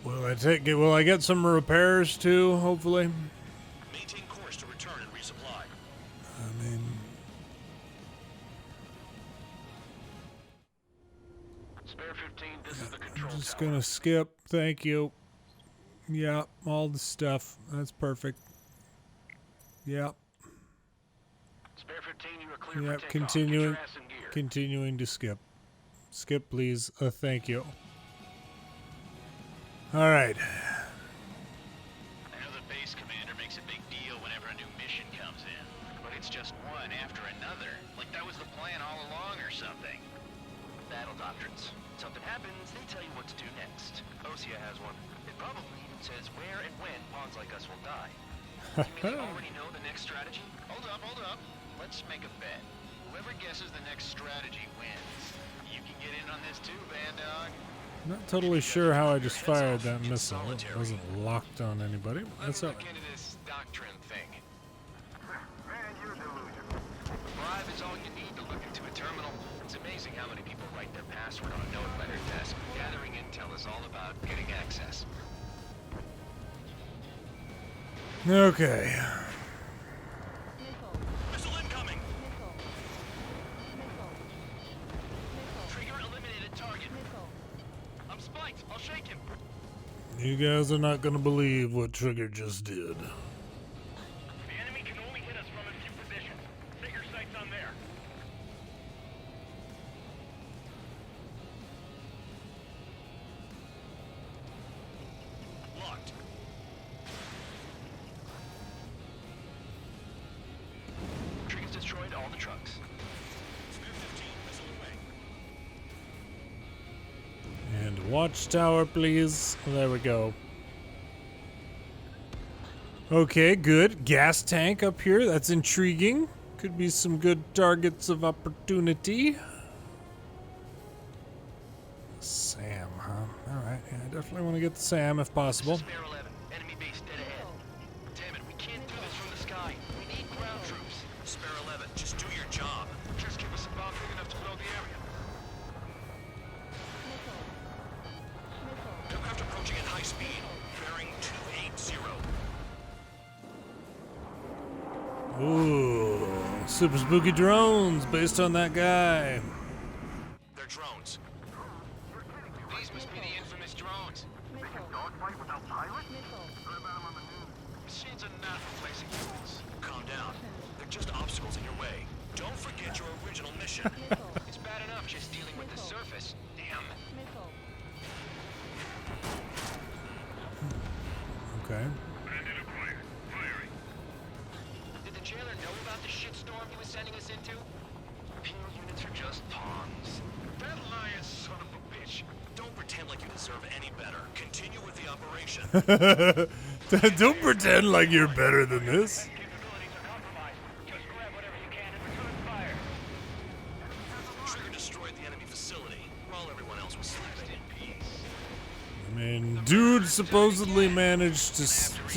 [SPEAKER 1] Will I get some repairs too, hopefully?
[SPEAKER 8] Maintain course to return and resupply.
[SPEAKER 1] I mean,
[SPEAKER 6] Spare 15, this is the control
[SPEAKER 1] I'm just
[SPEAKER 6] tower.
[SPEAKER 1] gonna skip. Thank you. Yeah, all the stuff. That's perfect. Yep.
[SPEAKER 6] Spare 15, you are clear
[SPEAKER 1] Yep.
[SPEAKER 6] for takeoff.
[SPEAKER 1] Continuing.
[SPEAKER 6] Get your ass in gear.
[SPEAKER 1] Continuing to skip. Skip, please. Thank you. All right.
[SPEAKER 5] I know the base commander makes a big deal whenever a new mission comes in, but it's just one after another. Like that was the plan all along or something.
[SPEAKER 6] Battle doctrines. Something happens, they tell you what to do next. Osea has one. It probably even says where and when pawns like us will die. You mean they already know the next strategy?
[SPEAKER 5] Hold up. Let's make a bet. Whoever guesses the next strategy wins. You can get in on this too, Bandog.
[SPEAKER 1] Not totally sure how I just fired that missile. It wasn't locked on anybody. But that's all
[SPEAKER 5] Let's look
[SPEAKER 1] right.
[SPEAKER 5] into this doctrine thing.
[SPEAKER 7] Man, you're delusional.
[SPEAKER 6] Bribe is all you need to look into a terminal. It's amazing how many people write their password on a note by their desk. Gathering intel is all about getting access.
[SPEAKER 1] Okay.
[SPEAKER 8] Missile incoming!
[SPEAKER 6] Trigger eliminated target. I'm spiked. I'll shake him.
[SPEAKER 1] You guys are not gonna believe what Trigger just did.
[SPEAKER 7] The enemy can only hit us from a few positions. Set your sights on there.
[SPEAKER 8] Locked.
[SPEAKER 6] Trigger's destroyed all the trucks.
[SPEAKER 8] Spare 15, missile away.
[SPEAKER 1] And watchtower, please. There we go. Okay, good. Gas tank up here. That's intriguing. Could be some good targets of opportunity. Sam, huh? Alright, yeah, I definitely want to get the Sam if possible.
[SPEAKER 6] Spare 11. Enemy base dead ahead. Damn it, we can't do this from the sky. We need ground troops.
[SPEAKER 8] Spare 11, just do your job.
[SPEAKER 6] Just give us a bomb big enough to blow the area.
[SPEAKER 8] Aircraft approaching at high speed. Bearing 280.
[SPEAKER 1] Ooh, super spooky drones based on that guy.
[SPEAKER 8] They're drones.
[SPEAKER 6] These must be the infamous drones.
[SPEAKER 7] Dogfight without pilots? Heard about them on the news.
[SPEAKER 6] Machines are not replacing humans.
[SPEAKER 8] Calm down. They're just obstacles in your way. Don't forget your original mission.
[SPEAKER 6] It's bad enough just dealing with the surface. Damn.
[SPEAKER 1] Okay.
[SPEAKER 7] Bandit acquired. Firing.
[SPEAKER 6] Did the jailer know about the shitstorm he was sending us into? Penal units are just pawns.
[SPEAKER 8] That lion son of a bitch. Don't pretend like you deserve any better. Continue with the operation.
[SPEAKER 1] Don't pretend like you're better than this.
[SPEAKER 7] Capabilities are compromised. Just grab whatever you can and return fire.
[SPEAKER 8] Trigger destroyed the enemy facility while everyone else was sleeping.
[SPEAKER 1] I mean, dude supposedly managed to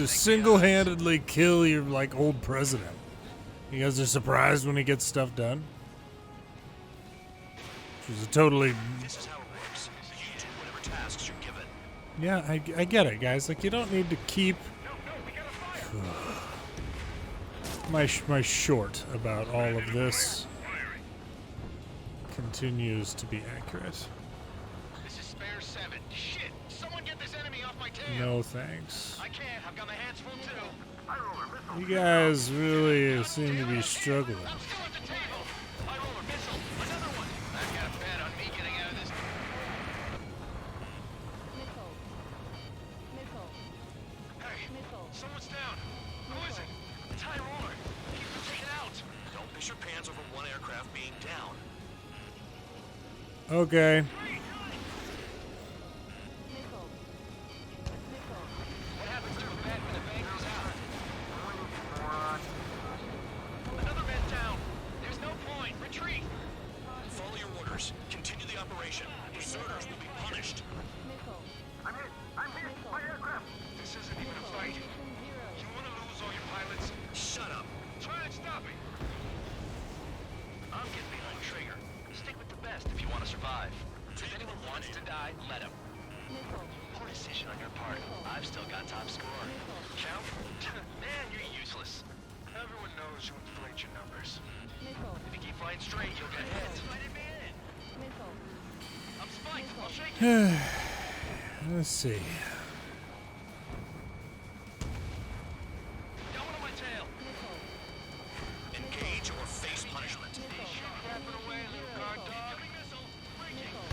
[SPEAKER 1] single-handedly kill your, like, old president. You guys are surprised when he gets stuff done? Which was a totally...
[SPEAKER 8] This is how it works. You do whatever tasks you're given.
[SPEAKER 1] Yeah, I get it, guys. Like, you don't need to keep... my short about all of this continues to be accurate.
[SPEAKER 6] This is spare 7. Shit! Someone get this enemy off my tail!
[SPEAKER 1] No thanks.
[SPEAKER 6] I can't. I've got my hands full too.
[SPEAKER 1] You guys really seem to be struggling.
[SPEAKER 6] I'm still at the table. High roller missile. Another one. I've got a bet on me getting out of this. Hey, someone's down. Who is it? It's high roller. Keep them taken out.
[SPEAKER 8] Don't piss your pants over one aircraft being down.
[SPEAKER 1] Okay.
[SPEAKER 6] What happens to a bet when the bank goes out? Another man down. There's no point. Retreat.
[SPEAKER 8] Follow your orders. Continue the operation. Deserters will be punished.
[SPEAKER 7] I'm hit. I'm hit. My aircraft.
[SPEAKER 6] This isn't even a fight. You want to lose all your pilots? part, I've still got top score. Count? Man, you're useless. Everyone knows you inflate your numbers. If you keep flying straight, you'll get hit. I'm spiked. I'll shake you.
[SPEAKER 1] Let's see.
[SPEAKER 6] Got one on my tail.
[SPEAKER 8] Engage or face punishment.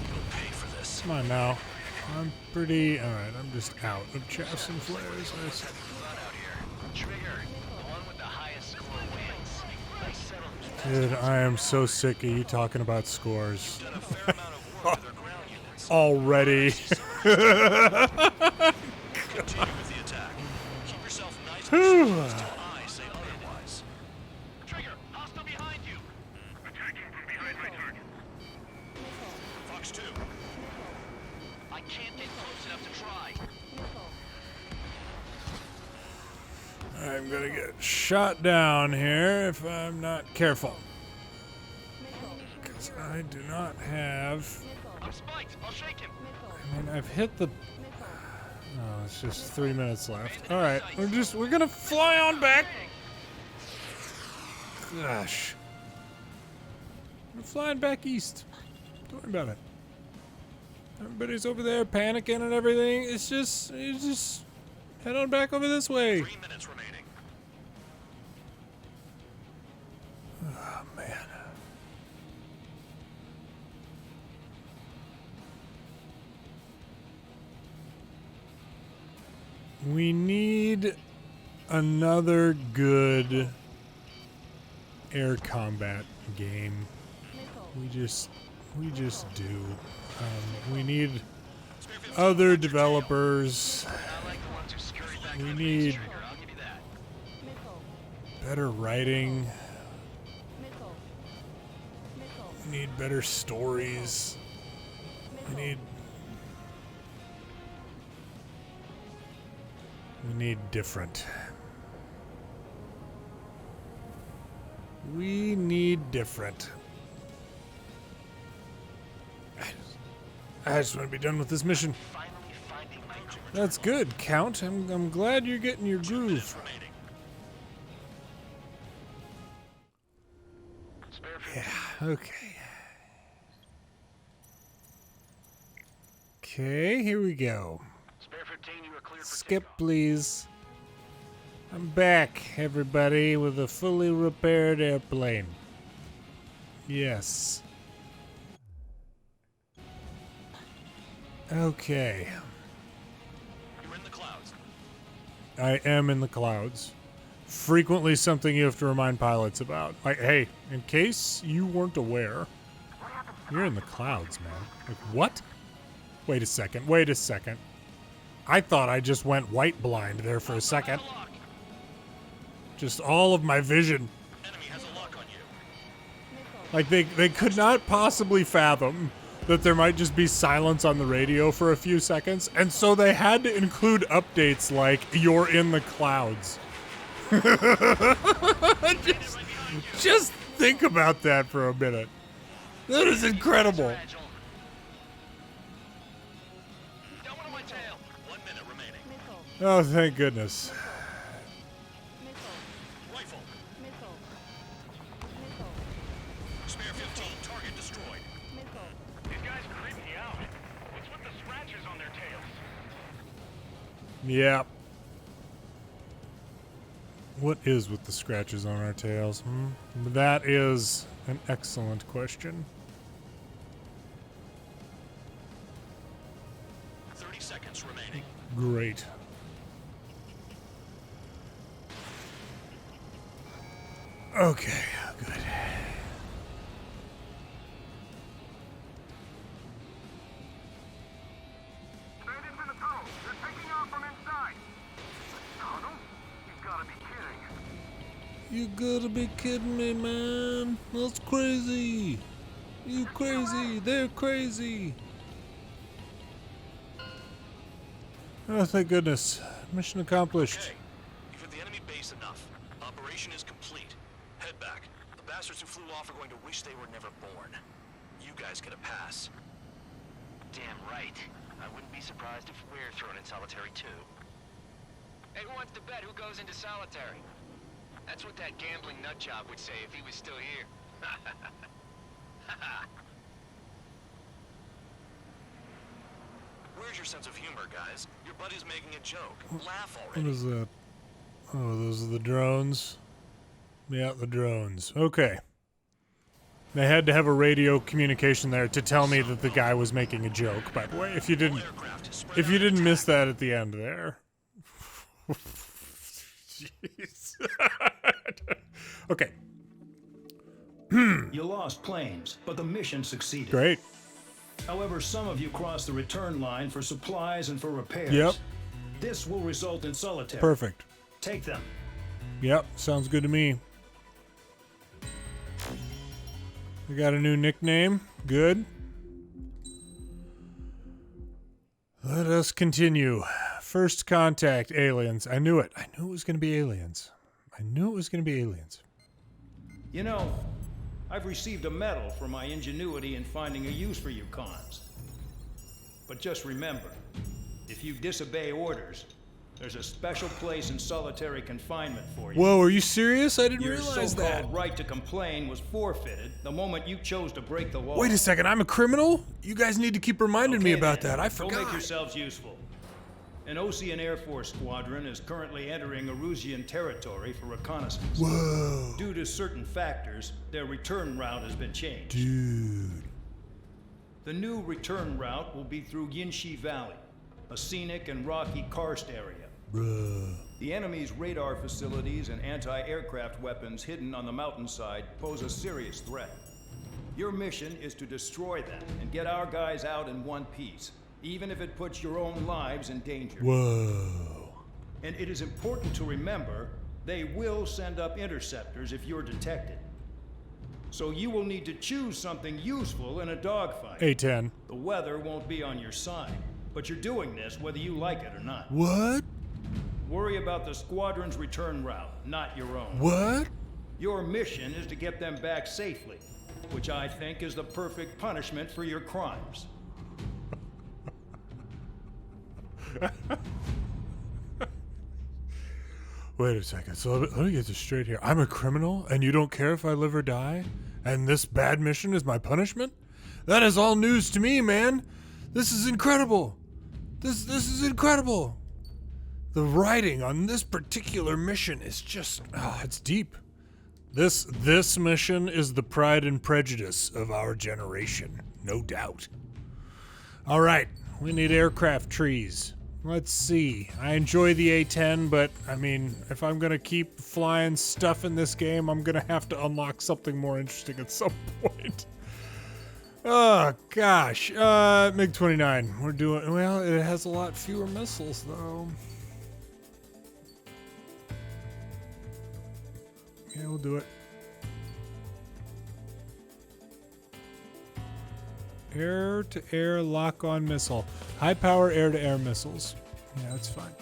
[SPEAKER 8] You'll pay for this.
[SPEAKER 1] Come on now. I'm pretty... Alright, I'm just out of chaffs and flares.
[SPEAKER 6] Fun out here. Trigger. The one with the highest score wins. Let's settle.
[SPEAKER 1] Dude, I am so sick of you talking about scores.
[SPEAKER 8] Done a fair amount of work with their ground units.
[SPEAKER 1] Already.
[SPEAKER 8] Continue with the attack. Keep yourself nice and still until I say otherwise.
[SPEAKER 6] Trigger. Hostile behind you.
[SPEAKER 7] Attacking from behind my target.
[SPEAKER 8] Fox 2.
[SPEAKER 6] I can't get close enough to try.
[SPEAKER 1] I'm gonna get shot down here if I'm not careful. Because I do not have...
[SPEAKER 6] I'm spiked. I'll shake him.
[SPEAKER 1] I mean, I've hit the... Oh, it's just 3 minutes left. Alright, we're gonna fly on back. Gosh. We're flying back east. Don't worry about it. Everybody's over there panicking and everything. It's just, you just head on back over this way.
[SPEAKER 8] 3 minutes remaining.
[SPEAKER 1] Oh, man. We need another good air combat game. We just do. We need other developers. We need better writing. We need better stories. We need different. We need different. I just want to be done with this mission. That's good, Count. I'm glad you're getting your groove. Yeah, okay. Okay, here we go. Skip, please. I'm back, everybody, with a fully repaired airplane. Yes. Okay.
[SPEAKER 8] You're in the clouds.
[SPEAKER 1] I am in the clouds. Frequently something you have to remind pilots about. Like, hey, in case you weren't aware, you're in the clouds, man. Like, what? Wait a second. I thought I just went white blind there for a second. Just all of my vision.
[SPEAKER 8] Enemy has a lock on you.
[SPEAKER 1] Like, they could not possibly fathom that there might just be silence on the radio for a few seconds, and so they had to include updates like, you're in the clouds. just think about that for a minute. That is incredible. Oh, thank goodness.
[SPEAKER 8] Rifle. Spare 15. Target destroyed.
[SPEAKER 7] These guys creep me out. What's with the scratches on their tails?
[SPEAKER 1] Yeah. What is with the scratches on our tails? That is an excellent question.
[SPEAKER 8] 30 seconds remaining.
[SPEAKER 1] Great. Okay, good.
[SPEAKER 7] Straight into the tunnel. They're taking off from inside. Tunnel? You've got to be kidding.
[SPEAKER 1] You gotta be kidding me, man. That's crazy. You crazy. They're crazy. Oh, thank goodness. Mission accomplished.
[SPEAKER 8] Okay. You've hit the enemy base enough. Operation is complete. Head back. The bastards who flew off are going to wish they were never born. You guys get a pass.
[SPEAKER 6] Damn right. I wouldn't be surprised if we're thrown in solitary too. Hey, who wants to bet who goes into solitary? That's what that gambling nutjob would say if he was still here.
[SPEAKER 8] Where's your sense of humor, guys? Your buddy's making a joke. Laugh already.
[SPEAKER 1] What is that? Oh, those are the drones. Yeah, the drones. Okay. They had to have a radio communication there to tell me that the guy was making a joke. By the way, if you didn't miss that at the end there. Jeez. Okay.
[SPEAKER 9] You lost planes, but the mission succeeded.
[SPEAKER 1] Great.
[SPEAKER 9] However, some of you crossed the return line for supplies and for repairs.
[SPEAKER 1] Yep.
[SPEAKER 9] This will result in solitary.
[SPEAKER 1] Perfect.
[SPEAKER 9] Take them.
[SPEAKER 1] Yep, sounds good to me. We got a new nickname. Good. Let us continue. First contact, aliens. I knew it. I knew it was going to be aliens. I knew it was going to be aliens.
[SPEAKER 9] You know, I've received a medal for my ingenuity in finding a use for you cons. But just remember, if you disobey orders, there's a special place in solitary confinement for you.
[SPEAKER 1] Whoa, are you serious? I didn't
[SPEAKER 9] Your
[SPEAKER 1] realize
[SPEAKER 9] so-called
[SPEAKER 1] that.
[SPEAKER 9] right to complain was forfeited the moment you chose to break the law.
[SPEAKER 1] Wait a second, I'm a criminal? You guys need to keep reminding me
[SPEAKER 9] Okay,
[SPEAKER 1] about
[SPEAKER 9] then.
[SPEAKER 1] that. I
[SPEAKER 9] Go
[SPEAKER 1] forgot.
[SPEAKER 9] make yourselves useful. An Ocean Air Force squadron is currently entering Erusian territory for reconnaissance.
[SPEAKER 1] Whoa.
[SPEAKER 9] Due to certain factors, their return route has been changed.
[SPEAKER 1] Dude.
[SPEAKER 9] The new return route will be through Yinshi Valley, a scenic and rocky karst area.
[SPEAKER 1] Bruh.
[SPEAKER 9] The enemy's radar facilities and anti-aircraft weapons hidden on the mountainside pose a serious threat. Your mission is to destroy them and get our guys out in one piece, even if it puts your own lives in danger.
[SPEAKER 1] Whoa.
[SPEAKER 9] And it is important to remember, they will send up interceptors if you're detected. So you will need to choose something useful in a dogfight.
[SPEAKER 1] A10.
[SPEAKER 9] The weather won't be on your side, but you're doing this whether you like it or not.
[SPEAKER 1] What?
[SPEAKER 9] Worry about the squadron's return route, not your own.
[SPEAKER 1] What?
[SPEAKER 9] Your mission is to get them back safely, which I think is the perfect punishment for your crimes.
[SPEAKER 1] Wait a second. So let me get this straight here. I'm a criminal, and you don't care if I live or die? And this bad mission is my punishment? That is all news to me, man. This is incredible. This is incredible. The writing on this particular mission is just, it's deep. This mission is the pride and prejudice of our generation, no doubt. All right, we need aircraft trees. Let's see. I enjoy the A10, but I mean, if I'm gonna keep flying stuff in this game, I'm gonna have to unlock something more interesting at some point. Oh gosh, MiG-29. We're doing well. It has a lot fewer missiles though. Yeah, we'll do it. Air-to-air lock-on missile. High-power air-to-air missiles. Yeah, that's fine.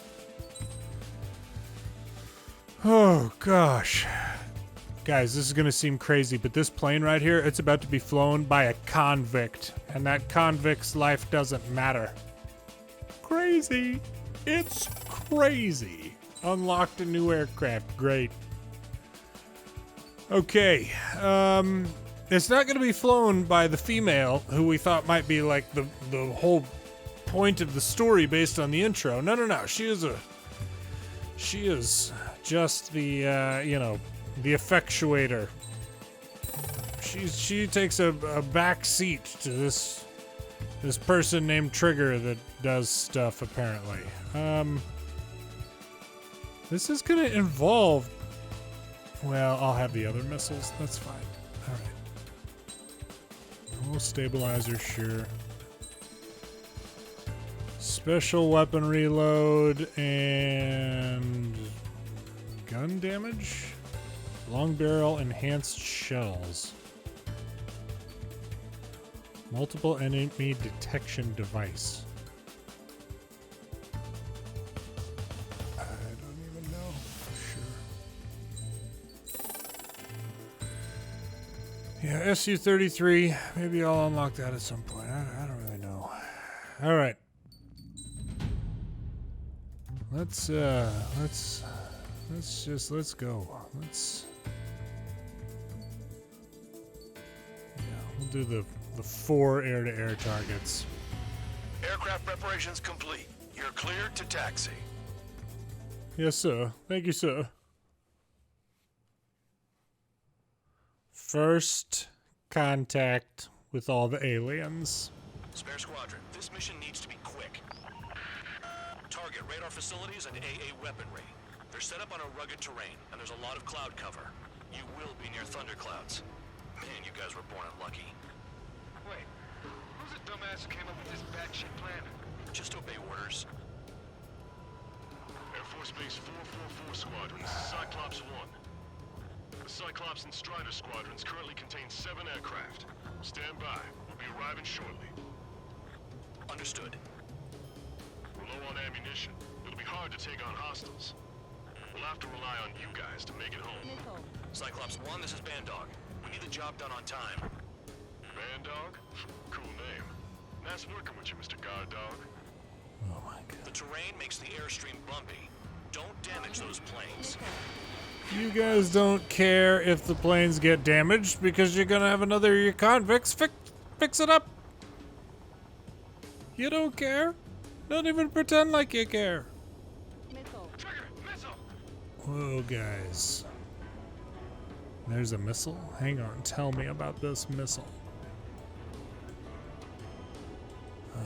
[SPEAKER 1] Oh, gosh. Guys, this is going to seem crazy, but this plane right here, it's about to be flown by a convict. And that convict's life doesn't matter. Crazy. It's crazy. Unlocked a new aircraft. Great. Okay, it's not going to be flown by the female, who we thought might be like the whole point of the story based on the intro. No. She is just the the effectuator. She takes a back seat to this person named Trigger that does stuff apparently. This is going to involve. Well, I'll have the other missiles. That's fine. All right. Stabilizer, sure. Special weapon reload and gun damage. Long barrel enhanced shells. Multiple enemy detection device. Yeah, SU-33. Maybe I'll unlock that at some point. I don't really know. All right. Let's go. We'll do the 4 air-to-air targets.
[SPEAKER 8] Aircraft preparations complete. You're cleared to taxi.
[SPEAKER 1] Yes, sir. Thank you, sir. First contact with all the aliens.
[SPEAKER 8] Spare squadron, this mission needs to be quick. Target radar facilities and AA weaponry. They're set up on a rugged terrain, and there's a lot of cloud cover. You will be near thunderclouds. Man, you guys were born unlucky.
[SPEAKER 6] Wait, who's the dumbass who came up with this batshit plan?
[SPEAKER 8] Just obey orders.
[SPEAKER 7] Air Force Base 444 Squadron, Cyclops 1. The Cyclops and Strider squadrons currently contain 7 aircraft. Stand by. We'll be arriving shortly.
[SPEAKER 8] Understood.
[SPEAKER 7] We're low on ammunition. It'll be hard to take on hostiles. We'll have to rely on you guys to make it home.
[SPEAKER 8] Cyclops 1, this is Bandog. We need the job done on time.
[SPEAKER 7] Bandog? Cool name. Nice working with you, Mr. Guard Dog.
[SPEAKER 1] Oh my god.
[SPEAKER 8] The terrain makes the airstream bumpy. Don't damage those planes.
[SPEAKER 1] You guys don't care if the planes get damaged because you're gonna have another of your convicts fix it up. You don't care. Don't even pretend like you care.
[SPEAKER 6] Trigger, missile!
[SPEAKER 1] Whoa, guys. There's a missile? Hang on, tell me about this missile.
[SPEAKER 6] They're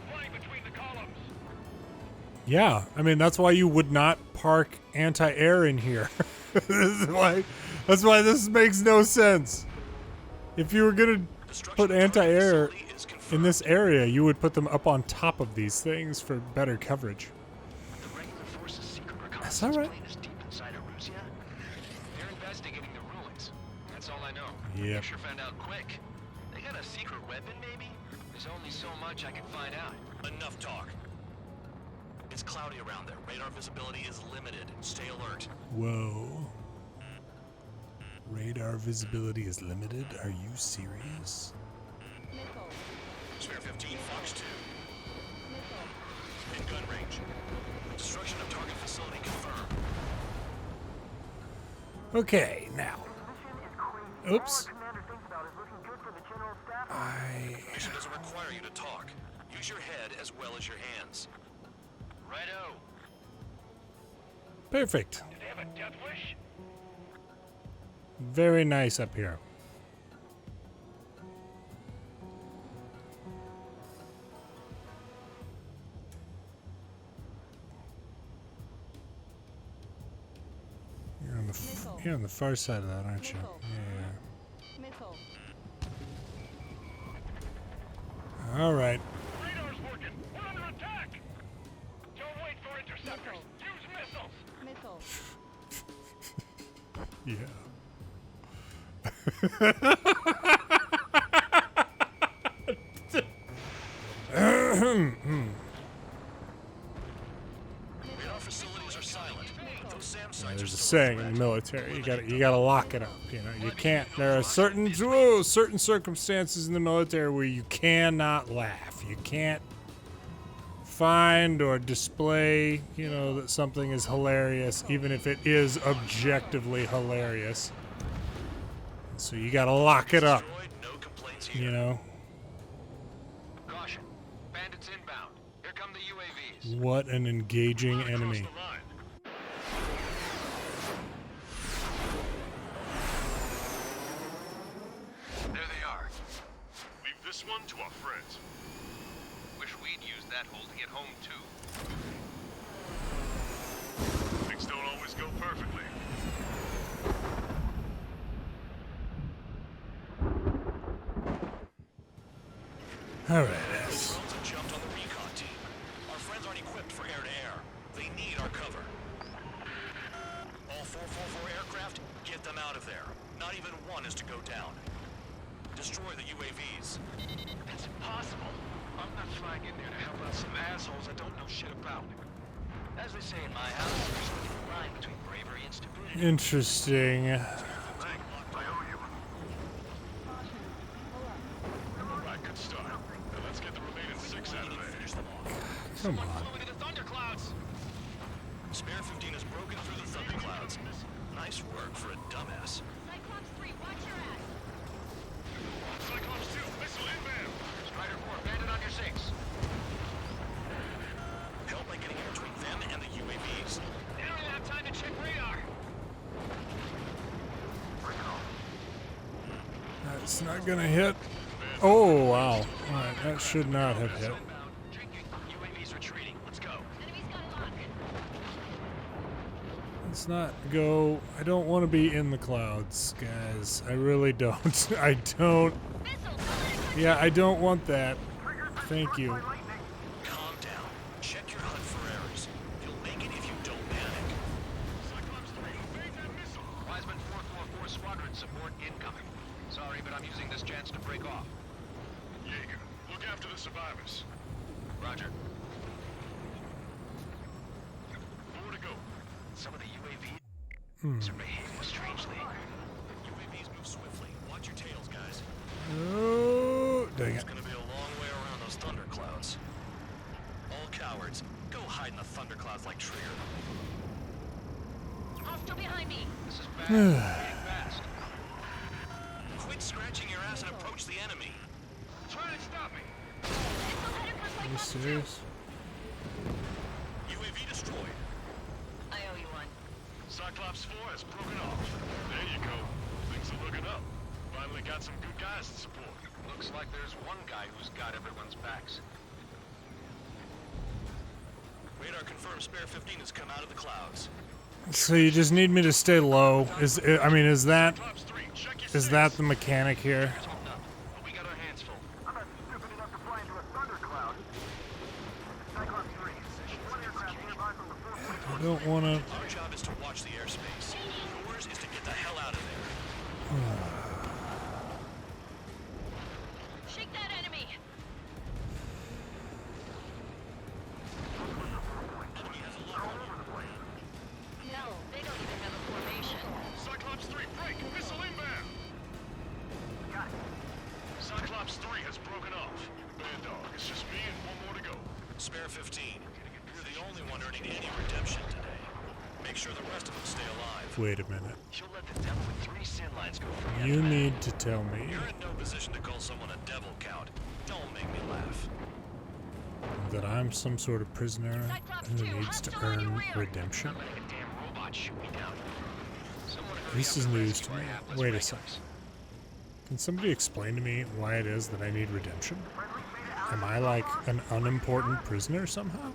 [SPEAKER 6] flying between the columns.
[SPEAKER 1] Yeah, I mean, that's why you would not park anti-air in here. That's why this makes no sense. If you were gonna put anti-air in this area, you would put them up on top of these things for better coverage.
[SPEAKER 6] The regular force's secret
[SPEAKER 1] Is that
[SPEAKER 6] reconnaissance
[SPEAKER 1] right?
[SPEAKER 6] plane is deep inside Arussia. They're investigating the ruins. That's all I know.
[SPEAKER 1] Yep.
[SPEAKER 6] Sure found out quick. They got a secret weapon, maybe? There's only so much I can find out.
[SPEAKER 8] Enough talk. It's cloudy around there. Radar visibility is limited. Stay alert.
[SPEAKER 1] Whoa. Radar visibility is limited? Are you serious?
[SPEAKER 8] Spare 15, Fox 2. In gun range. Destruction of target facility confirmed.
[SPEAKER 1] Okay, now. Oops.
[SPEAKER 8] Mission doesn't require you to talk. Use your head as well as your hands.
[SPEAKER 6] Righto.
[SPEAKER 1] Perfect.
[SPEAKER 6] Do they have a death wish?
[SPEAKER 1] Very nice up here. You're on the far side of that, aren't you? Yeah. All right.
[SPEAKER 6] Radar's working. We're under attack. Don't wait for interceptors. Use missiles.
[SPEAKER 1] Yeah.
[SPEAKER 8] Radar facilities are silent. Those SAM sites
[SPEAKER 1] There's
[SPEAKER 8] are
[SPEAKER 1] a
[SPEAKER 8] still
[SPEAKER 1] saying in the military: you gotta lock it up. You know, you can't. There are certain circumstances in the military where you cannot laugh. You can't find or display, you know, that something is hilarious, even if it is objectively hilarious. So you gotta lock it up.
[SPEAKER 8] no complaints here.
[SPEAKER 1] You know.
[SPEAKER 6] Caution. Bandits inbound. Here come the UAVs.
[SPEAKER 1] What an engaging enemy.
[SPEAKER 6] There they are.
[SPEAKER 7] Leave this one to our friends.
[SPEAKER 6] Wish we'd used that hole to get home too.
[SPEAKER 7] Things don't always go perfectly.
[SPEAKER 1] All right.
[SPEAKER 8] Drones have jumped on the recon team. Our friends aren't equipped for air-to-air. They need our cover. All 444 aircraft, get them out of there. Not even one is to go down. Destroy the UAVs.
[SPEAKER 6] That's impossible. I'm not flying in there to help out some assholes I don't know shit about. As they say in my house, there's a line between bravery and stupidity.
[SPEAKER 1] Interesting.
[SPEAKER 7] I owe you. Alright, good
[SPEAKER 1] Come on.
[SPEAKER 8] Moving to the thunderclouds. Spare 15 has broken through the thunderclouds. Nice work for a dumbass.
[SPEAKER 7] Cyclops 3, watch your ass.
[SPEAKER 6] Cyclops 2, missile inbound.
[SPEAKER 5] Strider 4, bandit on your 6.
[SPEAKER 8] Help by getting in between them and the UAVs.
[SPEAKER 5] They don't even have time to check radar.
[SPEAKER 1] That's not gonna hit. Oh, wow. Alright, that should not have hit.
[SPEAKER 5] UAV's retreating. Let's go.
[SPEAKER 7] Enemy's got a lock.
[SPEAKER 1] Let's not go. I don't want to be in the clouds, guys. I really don't. I don't. Yeah, I don't want that. Thank you.
[SPEAKER 8] Calm down. Check your HUD for errors. You'll make it if you don't panic.
[SPEAKER 6] Cyclops 3, evade that missile.
[SPEAKER 5] Wiseman 444 squadron support incoming. Sorry, but I'm using this chance to break off.
[SPEAKER 6] Jaeger, look after the survivors.
[SPEAKER 5] Roger.
[SPEAKER 6] 4 to go.
[SPEAKER 5] Some of the UAVs are behaving strangely.
[SPEAKER 8] UAVs move swiftly. Watch your tails, guys.
[SPEAKER 1] Oh, dang it.
[SPEAKER 8] It's gonna be a long way around those thunderclouds. All cowards, go hide in the thunderclouds like Trigger.
[SPEAKER 7] Hostile behind me.
[SPEAKER 5] This is bad. Getting fast.
[SPEAKER 8] Quit scratching your ass and approach the enemy.
[SPEAKER 6] Try to stop me.
[SPEAKER 7] Missile headed for
[SPEAKER 1] Are you
[SPEAKER 7] Cyclops 2.
[SPEAKER 1] serious?
[SPEAKER 8] UAV destroyed.
[SPEAKER 7] I owe you one.
[SPEAKER 6] Cyclops 4 has broken off. There you go. Things are looking up. Finally got some good guys to support.
[SPEAKER 5] Looks like there's one guy who's got everyone's backs.
[SPEAKER 8] Radar confirms Spare 15 has come out of the clouds.
[SPEAKER 1] So you just need me to stay low? Is that
[SPEAKER 6] Cyclops 3, check your
[SPEAKER 1] is that the mechanic here?
[SPEAKER 5] Here's holding up, but we got our hands full.
[SPEAKER 7] I'm not stupid enough to fly into a thundercloud. Cyclops 3, one aircraft nearby from the 444.
[SPEAKER 1] I don't want to.
[SPEAKER 8] Our job is to watch the airspace. Yours is to get the hell out of there.
[SPEAKER 7] Shake that enemy.
[SPEAKER 8] Enemy has a lock on you.
[SPEAKER 7] No, they don't even have a formation.
[SPEAKER 6] Cyclops 3, break! Missile inbound! Cyclops 3 has broken off. Bad dog, it's just me and one more to go.
[SPEAKER 8] Spare 15. You're the only one earning any redemption today. Make sure the rest of them stay alive.
[SPEAKER 1] Wait a minute.
[SPEAKER 5] You'll let the devil with 3 sin lines go free.
[SPEAKER 1] You need to tell me
[SPEAKER 8] You're in no position to call someone a devil, Count. Don't make me laugh.
[SPEAKER 1] that I'm some sort of prisoner who needs to earn redemption.
[SPEAKER 5] Letting a damn robot shoot me down. Someone hurry
[SPEAKER 1] This
[SPEAKER 5] up
[SPEAKER 1] is
[SPEAKER 5] and
[SPEAKER 1] news
[SPEAKER 5] rescue
[SPEAKER 1] to
[SPEAKER 5] our
[SPEAKER 1] me.
[SPEAKER 5] hapless
[SPEAKER 1] Wait a
[SPEAKER 5] regulars.
[SPEAKER 1] second. Can somebody explain to me why it is that I need redemption? Am I like an unimportant prisoner somehow?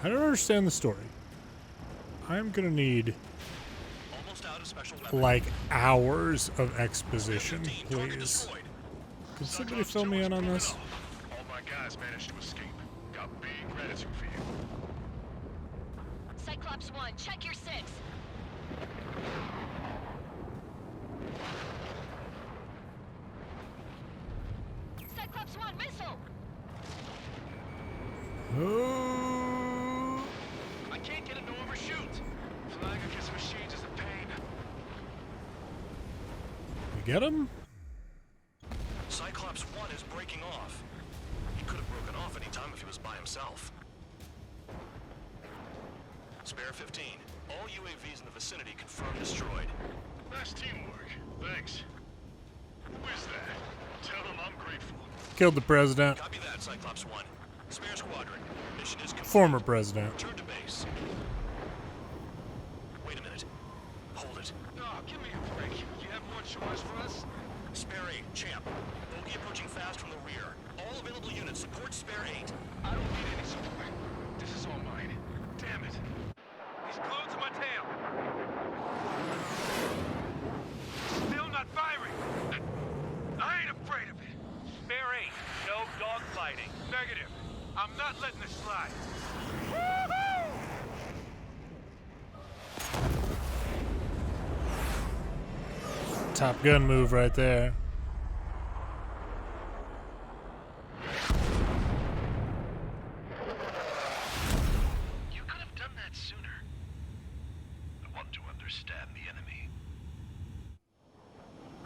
[SPEAKER 1] I don't understand the story. I'm gonna need
[SPEAKER 8] Almost out of special weapon.
[SPEAKER 1] like hours of exposition,
[SPEAKER 8] 15, target
[SPEAKER 1] please.
[SPEAKER 8] destroyed.
[SPEAKER 1] Could somebody fill me in on this?
[SPEAKER 6] All my guys managed to escape. Got big gratitude for you.
[SPEAKER 7] Cyclops 1, check your 6. Cyclops 1, missile!
[SPEAKER 1] Oh,
[SPEAKER 6] I can't get him to overshoot. Flying against machines is a pain.
[SPEAKER 1] we get him?
[SPEAKER 8] Cyclops 1 is breaking off. He could have broken off any time if he was by himself. Spare 15. All UAVs in the vicinity confirmed destroyed.
[SPEAKER 6] Nice teamwork. Thanks. Who is that? Tell him I'm grateful.
[SPEAKER 1] Killed the president.
[SPEAKER 8] Copy that, Cyclops 1. Spare squadron. Mission is complete.
[SPEAKER 1] Former president.
[SPEAKER 8] Return to base. Wait a minute. Hold it.
[SPEAKER 6] No, give me a break. You have more chores for us?
[SPEAKER 8] Spare 8, champ. Bogey approaching fast from the rear. All available units support Spare 8.
[SPEAKER 6] I don't need any support. This is all mine. Damn it. He's glued to my tail. Still not firing. I ain't afraid of it. Spare 8. No dogfighting. Negative. I'm not letting this slide. Woohoo!
[SPEAKER 1] Top Gun move right there.
[SPEAKER 6] You could have done that sooner. I want to understand the enemy.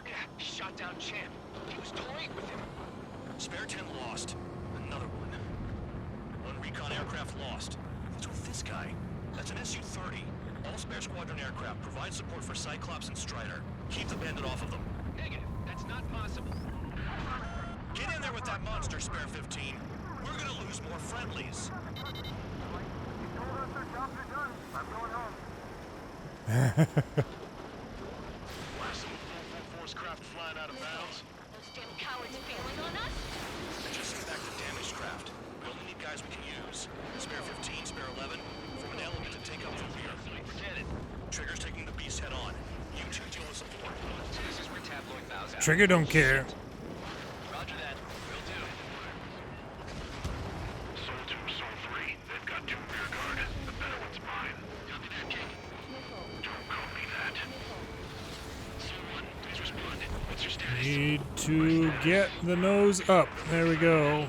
[SPEAKER 5] Yeah, shot down Champ. He was toying with him.
[SPEAKER 8] Spare 10 lost. Another one. Recon aircraft lost. What's with this guy? That's an Su-30. All spare squadron aircraft provide support for Cyclops and Strider. Keep the bandit off of them.
[SPEAKER 6] Negative. That's not possible.
[SPEAKER 8] Get in there with that monster, Spare 15. We're gonna lose more friendlies.
[SPEAKER 6] Force craft flying out of bounds.
[SPEAKER 7] Those damn cowards bailing on us?
[SPEAKER 8] Just get back to damaged craft. We only need guys we can use. Spare 15, Spare 11, form an element to take up the rear.
[SPEAKER 6] Forget it.
[SPEAKER 8] Trigger's taking the beast head on. You two deal with support.
[SPEAKER 6] So this is where tabloid bows out.
[SPEAKER 1] Trigger don't care.
[SPEAKER 6] Roger that. Will do.
[SPEAKER 7] Soul 2, Soul 3. They've got 2 rear guard. The better one's mine. Copy that, King. Don't copy that. Soul 1, please respond. What's your status?
[SPEAKER 1] Need to get the nose up. There we go.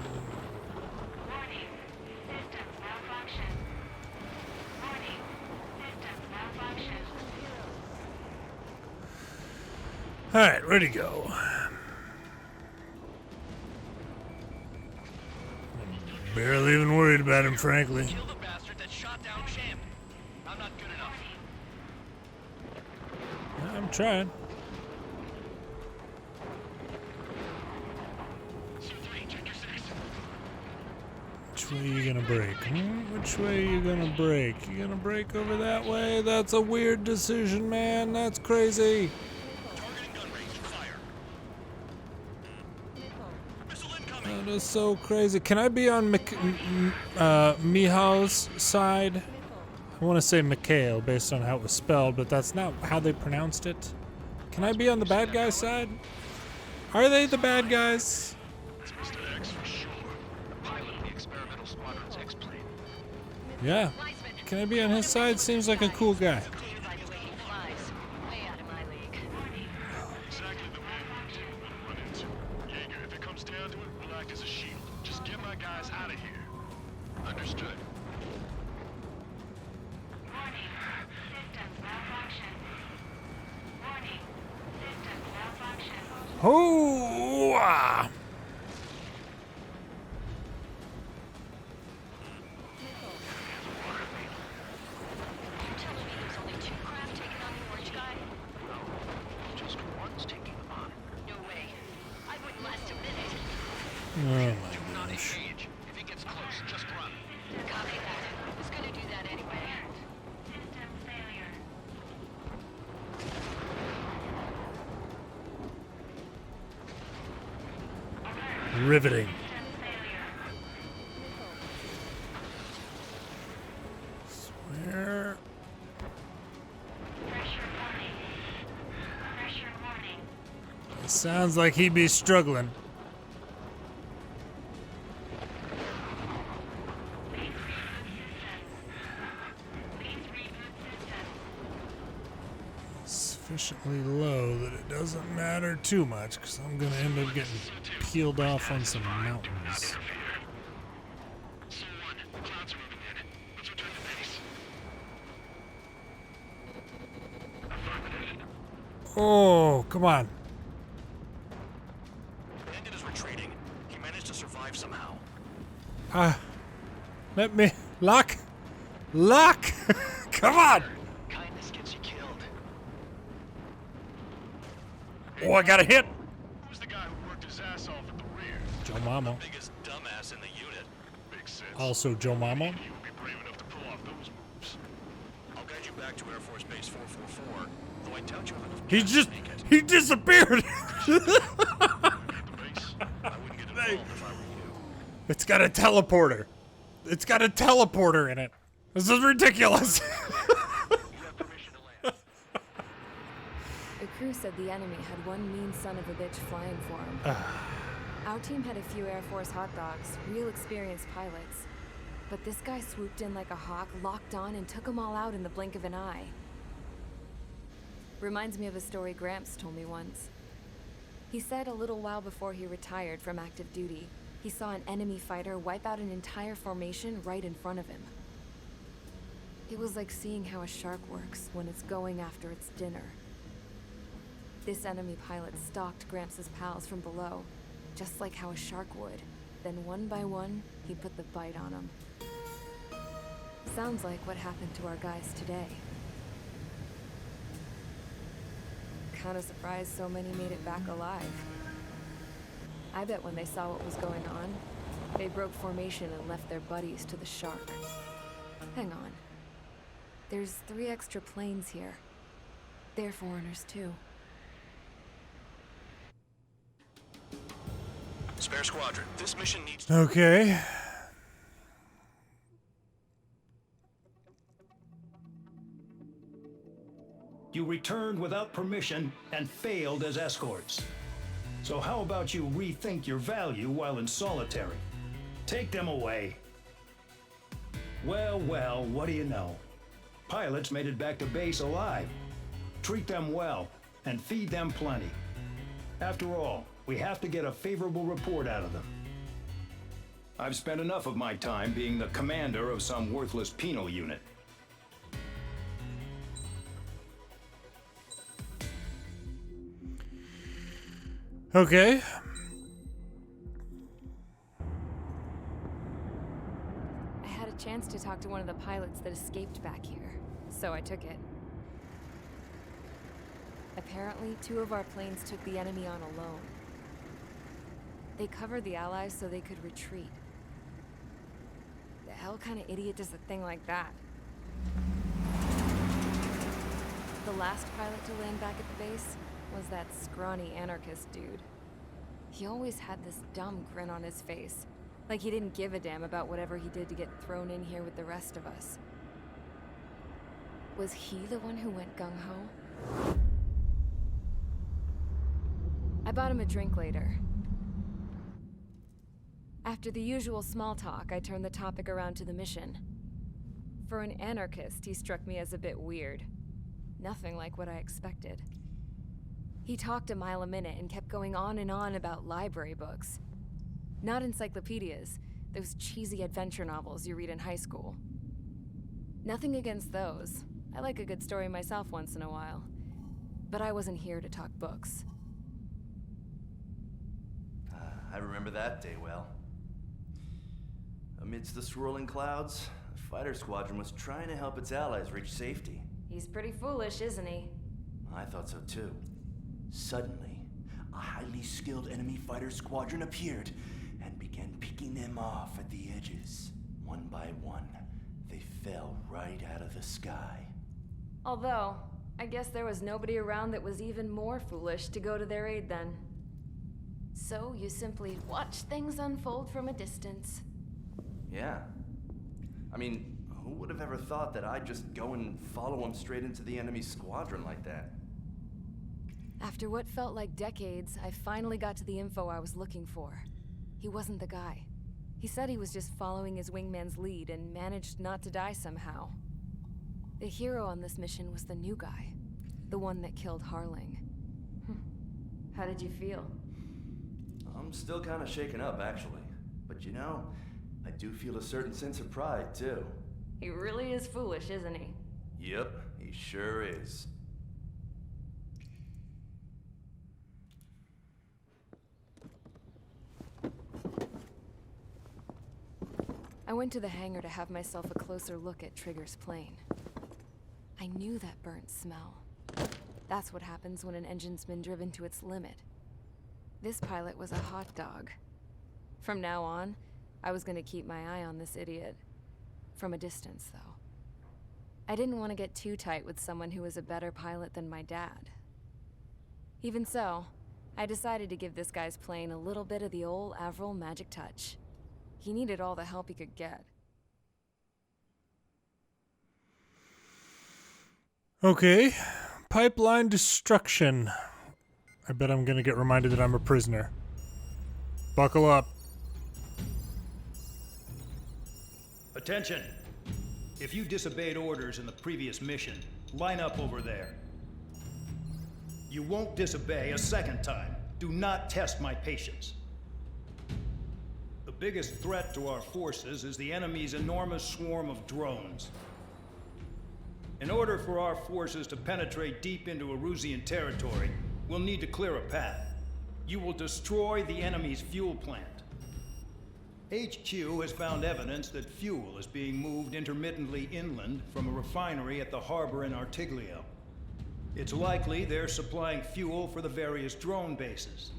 [SPEAKER 7] Warning. System malfunction. Warning. System malfunction.
[SPEAKER 1] Alright, ready to go. I'm barely even worried about him, frankly.
[SPEAKER 6] Kill the bastard that shot down Champ. I'm not good enough.
[SPEAKER 1] I'm trying.
[SPEAKER 7] Soul 3, check your 6.
[SPEAKER 1] Which way you gonna break? Which way you gonna break? You gonna break over that way? That's a weird decision, man. That's crazy.
[SPEAKER 8] Targeting gun range. Fire. Missile incoming.
[SPEAKER 1] That is so crazy. Can I be on Mihal's side? I want to say Mikhail based on how it was spelled, but that's not how they pronounced it. Can I be on the bad guy's side? Are they the bad guys?
[SPEAKER 7] It's Mr. X for sure. The pilot of the experimental squadron's X-plane.
[SPEAKER 1] Yeah. Can I be on his side? Seems like a cool guy.
[SPEAKER 7] Exactly the way we'll run into. Jaeger, if it comes down to it, we'll act as a shield. Just get my guys out of here. Understood. Warning. Systems malfunction. Warning. Systems malfunction.
[SPEAKER 1] Oh! Ah.
[SPEAKER 7] You're telling me there's only 2 craft taking on the orange guy? No. Just one's taking them on. No way. I wouldn't last a minute.
[SPEAKER 1] Oh my
[SPEAKER 6] Not
[SPEAKER 1] gosh.
[SPEAKER 6] engage. If he gets close, just run.
[SPEAKER 7] Copy that. I was gonna do that anyway. System failure.
[SPEAKER 1] Riveting.
[SPEAKER 7] System failure.
[SPEAKER 1] Where?
[SPEAKER 7] Pressure warning. Pressure warning.
[SPEAKER 1] It sounds like he'd be struggling.
[SPEAKER 7] Please reboot system. Please reboot system.
[SPEAKER 1] Sufficiently low that it doesn't matter too much, because I'm gonna end up getting peeled off on some mountains.
[SPEAKER 7] Soul 1, clouds are moving in. Let's return to base. Affirmative.
[SPEAKER 1] Oh, come on.
[SPEAKER 8] Bandit is retreating. He managed to survive somehow.
[SPEAKER 1] Let me lock. Come on.
[SPEAKER 6] Kindness gets you killed.
[SPEAKER 1] Oh, I got a hit.
[SPEAKER 7] Who's the guy who worked his ass off at the rear?
[SPEAKER 1] Joe Mamo.
[SPEAKER 8] Biggest dumbass in the unit.
[SPEAKER 7] Makes sense.
[SPEAKER 1] Also Joe Mamo.
[SPEAKER 7] He would be brave enough to pull off those moves.
[SPEAKER 8] I'll guide you back to Air Force Base 444, though I doubt you have enough
[SPEAKER 1] He
[SPEAKER 8] gas
[SPEAKER 1] just
[SPEAKER 8] to make it.
[SPEAKER 1] he disappeared.
[SPEAKER 7] The base?
[SPEAKER 8] I wouldn't get involved if I were you.
[SPEAKER 1] It's got a teleporter. It's got a teleporter in it. This is ridiculous.
[SPEAKER 6] You have permission to land.
[SPEAKER 3] The crew said the enemy had one mean son of a bitch flying for him. Our team had a few Air Force hot dogs, real experienced pilots. But this guy swooped in like a hawk, locked on, and took them all out in the blink of an eye. Reminds me of a story Gramps told me once. He said a little while before he retired from active duty, he saw an enemy fighter wipe out an entire formation right in front of him. It was like seeing how a shark works when it's going after its dinner. This enemy pilot stalked Gramps' pals from below, just like how a shark would. Then one by one, he put the bite on them. Sounds like what happened to our guys today. Kinda surprised so many made it back alive. I bet when they saw what was going on, they broke formation and left their buddies to the shark. Hang on. There's 3 extra planes here. They're foreigners too.
[SPEAKER 8] Spare squadron, this mission needs...
[SPEAKER 1] Okay.
[SPEAKER 9] You returned without permission and failed as escorts. So how about you rethink your value while in solitary? Take them away. Well, what do you know? Pilots made it back to base alive. Treat them well and feed them plenty. After all, we have to get a favorable report out of them. I've spent enough of my time being the commander of some worthless penal unit.
[SPEAKER 1] Okay.
[SPEAKER 3] I had a chance to talk to one of the pilots that escaped back here, so I took it. Apparently, 2 of our planes took the enemy on alone. They covered the Allies so they could retreat. The hell kind of idiot does a thing like that? The last pilot to land back at the base was that scrawny anarchist dude. He always had this dumb grin on his face, like he didn't give a damn about whatever he did to get thrown in here with the rest of us. Was he the one who went gung-ho? I bought him a drink later. After the usual small talk, I turned the topic around to the mission. For an anarchist, he struck me as a bit weird. Nothing like what I expected. He talked a mile a minute and kept going on and on about library books. Not encyclopedias, those cheesy adventure novels you read in high school. Nothing against those. I like a good story myself once in a while. But I wasn't here to talk books.
[SPEAKER 13] I remember that day well. Amidst the swirling clouds, the fighter squadron was trying to help its allies reach safety.
[SPEAKER 3] He's pretty foolish, isn't he?
[SPEAKER 13] I thought so too. Suddenly, a highly skilled enemy fighter squadron appeared and began picking them off at the edges. One by one, they fell right out of the sky.
[SPEAKER 3] Although, I guess there was nobody around that was even more foolish to go to their aid then. So you simply watch things unfold from a distance.
[SPEAKER 13] Yeah. I mean, who would have ever thought that I'd just go and follow them straight into the enemy squadron like that?
[SPEAKER 3] After what felt like decades, I finally got to the info I was looking for. He wasn't the guy. He said he was just following his wingman's lead and managed not to die somehow. The hero on this mission was the new guy. The one that killed Harling. How did you feel?
[SPEAKER 13] I'm still kind of shaken up, actually. But you know, I do feel a certain sense of pride, too.
[SPEAKER 3] He really is foolish, isn't he?
[SPEAKER 13] Yep, he sure is.
[SPEAKER 3] I went to the hangar to have myself a closer look at Trigger's plane. I knew that burnt smell. That's what happens when an engine's been driven to its limit. This pilot was a hot dog. From now on, I was gonna keep my eye on this idiot. From a distance, though. I didn't want to get too tight with someone who was a better pilot than my dad. Even so, I decided to give this guy's plane a little bit of the old Avril magic touch. He needed all the help he could get.
[SPEAKER 1] Okay. Pipeline destruction. I bet I'm gonna get reminded that I'm a prisoner. Buckle up.
[SPEAKER 9] Attention! If you disobeyed orders in the previous mission, line up over there. You won't disobey a second time. Do not test my patience. The biggest threat to our forces is the enemy's enormous swarm of drones. In order for our forces to penetrate deep into Erusian territory, we'll need to clear a path. You will destroy the enemy's fuel plant. HQ has found evidence that fuel is being moved intermittently inland from a refinery at the harbor in Artiglio. It's likely they're supplying fuel for the various drone bases.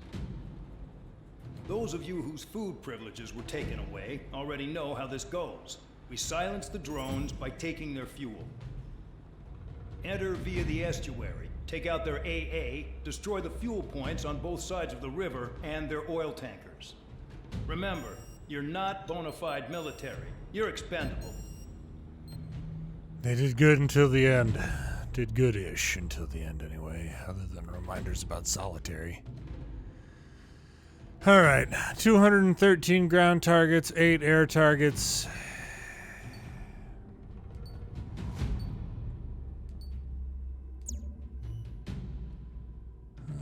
[SPEAKER 9] Those of you whose food privileges were taken away already know how this goes. We silence the drones by taking their fuel. Enter via the estuary, take out their AA, destroy the fuel points on both sides of the river and their oil tankers. Remember, you're not bona fide military. You're expendable.
[SPEAKER 1] They did good until the end. Did good-ish until the end anyway, other than reminders about solitary. Alright, 213 ground targets, 8 air targets.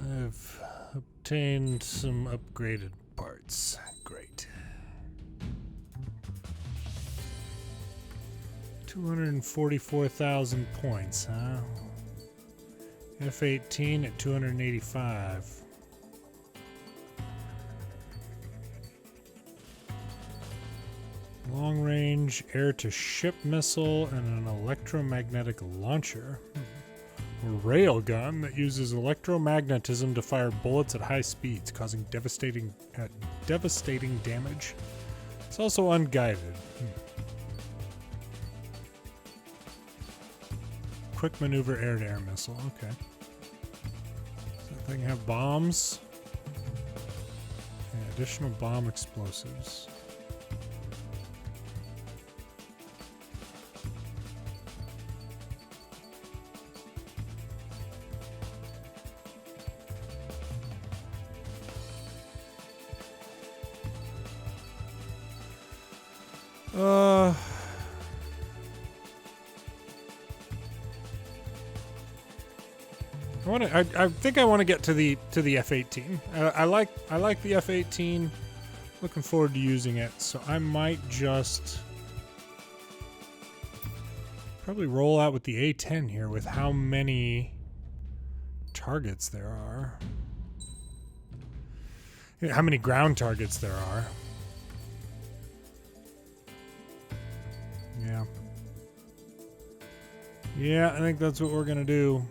[SPEAKER 1] I've obtained some upgraded parts. Great. 244,000 points, huh? F-18 at 285. Long-range air-to-ship missile and an electromagnetic launcher. A railgun that uses electromagnetism to fire bullets at high speeds, causing devastating damage. It's also unguided. Quick maneuver air-to-air missile. Okay. Does that thing have bombs? Yeah, additional bomb explosives. I think I want to get to the F-18. I like the F-18. Looking forward to using it. So I might just probably roll out with the A-10 here with how many targets there are. Yeah, how many ground targets there are. Yeah. Yeah, I think that's what we're gonna do.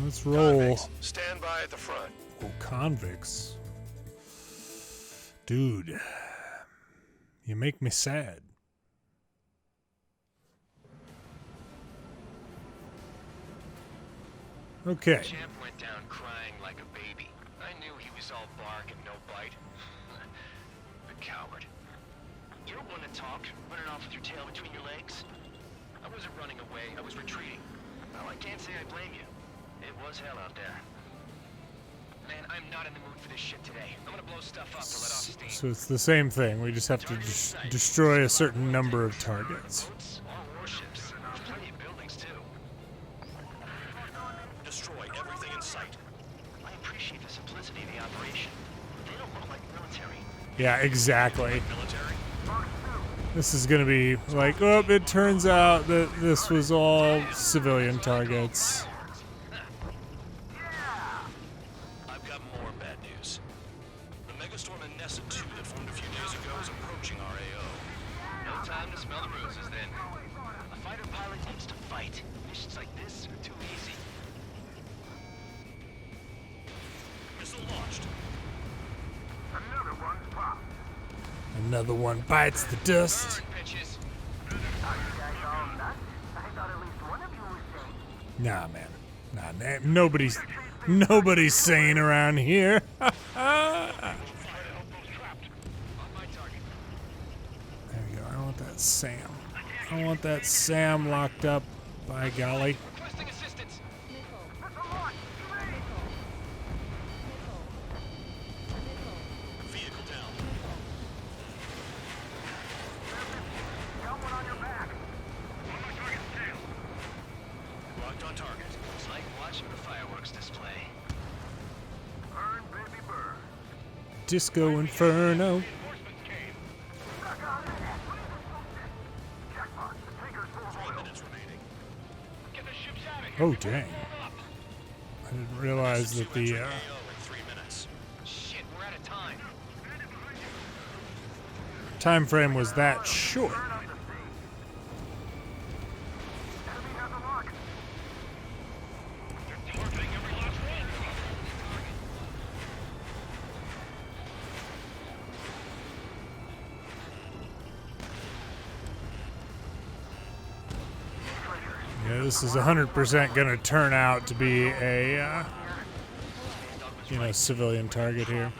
[SPEAKER 1] Let's roll.
[SPEAKER 8] Convicts, stand by at the front.
[SPEAKER 1] Oh, convicts. Dude, you make me sad. Okay.
[SPEAKER 6] Champ went down crying like a baby. I knew he was all bark and no bite. The coward. You don't want to talk, running off with your tail between your legs. I wasn't running away, I was retreating. Well, I can't say I blame you. It was hell out there. Man, I'm not in the mood for this shit today. I'm gonna blow stuff up to let off steam.
[SPEAKER 1] So it's the same thing. We just have to destroy a certain number of targets.
[SPEAKER 6] Boats or warships. There's plenty of buildings too.
[SPEAKER 8] Destroy everything in sight.
[SPEAKER 6] I appreciate the simplicity of the operation. They don't look like military.
[SPEAKER 1] Yeah, exactly.
[SPEAKER 8] Military?
[SPEAKER 1] This is gonna be like, oh, it turns out that this was all civilian targets.
[SPEAKER 8] I've got more bad news. The megastorm in Nessa 2 that formed a few days ago is approaching our AO.
[SPEAKER 6] No time to smell the roses then. A fighter pilot needs to fight. Missions like this are too easy.
[SPEAKER 8] Missile launched.
[SPEAKER 7] Another one's popped.
[SPEAKER 1] Another one bites the dust.
[SPEAKER 6] Pitches.
[SPEAKER 7] Are you guys all nuts? I thought at least one of you was sane.
[SPEAKER 1] Nah, man. Nah, nobody's sane around here. There we go. I want that Sam. I want that Sam locked up. By golly.
[SPEAKER 6] Requesting assistance.
[SPEAKER 8] Vehicle down.
[SPEAKER 7] Got one on your back. On my target's tail.
[SPEAKER 8] Locked on target.
[SPEAKER 6] It's like watching the fireworks display.
[SPEAKER 7] Burn, baby, burn.
[SPEAKER 1] Disco Inferno.
[SPEAKER 7] Reinforcements came. Suck on that. Jackpot. The tanker's full.
[SPEAKER 8] 3 minutes remaining.
[SPEAKER 6] Get the ships out of here.
[SPEAKER 1] Oh, dang. I didn't realize that the time frame was that short. Yeah, this is 100% going to turn out to be a, civilian target here.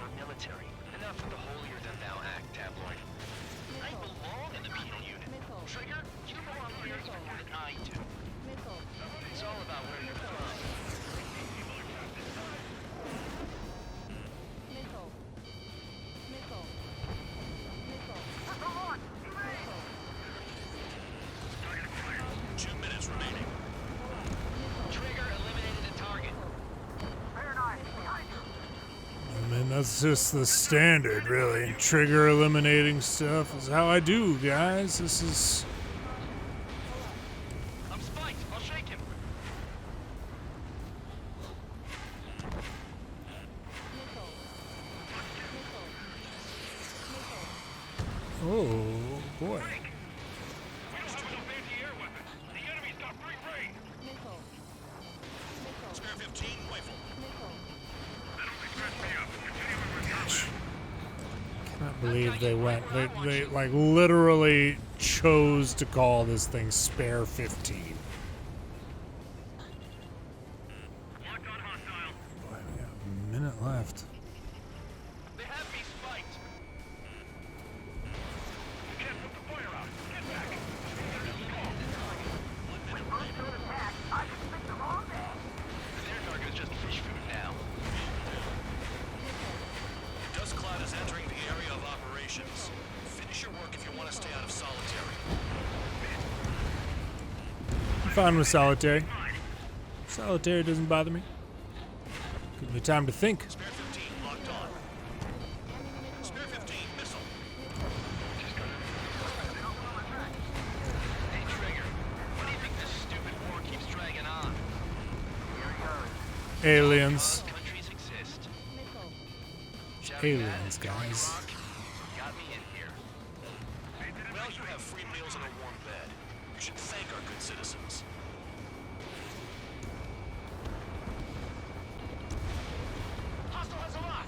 [SPEAKER 1] That's just the standard, really. Trigger eliminating stuff is how I do, guys. This is...
[SPEAKER 6] I'm spiked. I'll shake him.
[SPEAKER 1] Oh, boy.
[SPEAKER 8] Spare 15 rifle.
[SPEAKER 1] I can't believe they went. They like literally chose to call this thing Spare 15. Boy, we got a minute left.
[SPEAKER 6] They have me spiked. You can't put the fire out. Get back. Their target is just fish food now.
[SPEAKER 8] Dust cloud is entering the area of operations. Finish your work if you want to stay out of solitary.
[SPEAKER 1] I'm fine with solitary. Solitary doesn't bother me. Give me time to think.
[SPEAKER 8] Spare 15 locked on. Spare 15 missile.
[SPEAKER 6] Hey, Trigger. What do you think this stupid war keeps dragging on?
[SPEAKER 1] Aliens.
[SPEAKER 6] Countries exist.
[SPEAKER 1] Aliens, guys.
[SPEAKER 6] Got me in here.
[SPEAKER 8] Well, you have free meals and a warm bed. You should thank our good citizens.
[SPEAKER 6] Hostile has a lock.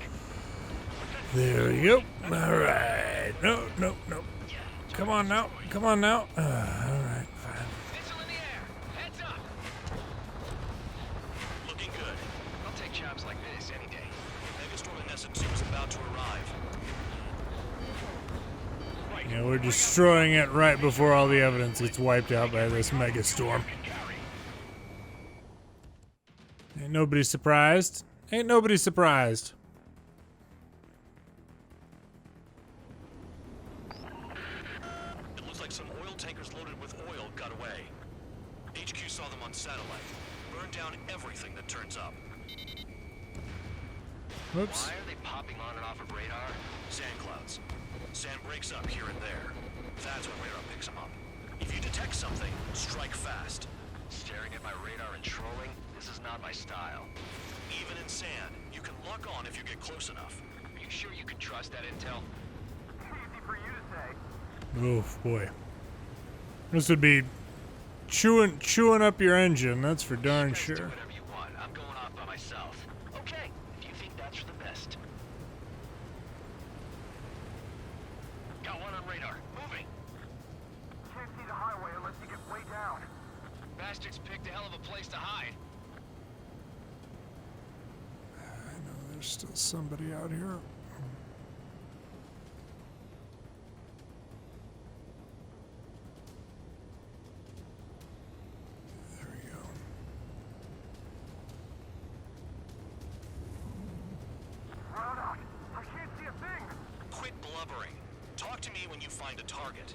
[SPEAKER 1] There we go. All right. No. Come on now. All right, fine.
[SPEAKER 6] Missile in the air. Heads up.
[SPEAKER 8] Looking good.
[SPEAKER 6] I'll take jobs like this any day.
[SPEAKER 8] Megastorm in Nessun 2 is about to arrive.
[SPEAKER 1] Yeah, we're destroying it right before all the evidence gets wiped out by this megastorm. Ain't nobody surprised. It
[SPEAKER 8] looks like some oil tankers loaded with oil got away. HQ saw them on satellite. Burned down everything that turns up.
[SPEAKER 1] Whoops.
[SPEAKER 6] Why are they popping on and off of radar?
[SPEAKER 8] Sand clouds. Sand breaks up here and there. That's when radar picks them up. If you detect something, strike fast.
[SPEAKER 6] Staring at my radar and trolling? This is not my style.
[SPEAKER 8] Even in sand, you can lock on if you get close enough.
[SPEAKER 6] Are you sure you can trust that intel?
[SPEAKER 7] Easy for you to say.
[SPEAKER 1] Oh boy. This would be chewing up your engine, that's for darn
[SPEAKER 6] You guys do
[SPEAKER 1] sure.
[SPEAKER 6] whatever you want. I'm going off by myself. Okay, if you think that's for the best. Got one on radar. Moving.
[SPEAKER 7] Can't see the highway unless you get way down.
[SPEAKER 6] Bastards picked a hell of a place to hide.
[SPEAKER 1] I know there's still somebody out here. There we go.
[SPEAKER 7] Run out. I can't see a thing.
[SPEAKER 8] Quit blubbering. Talk to me when you find a target.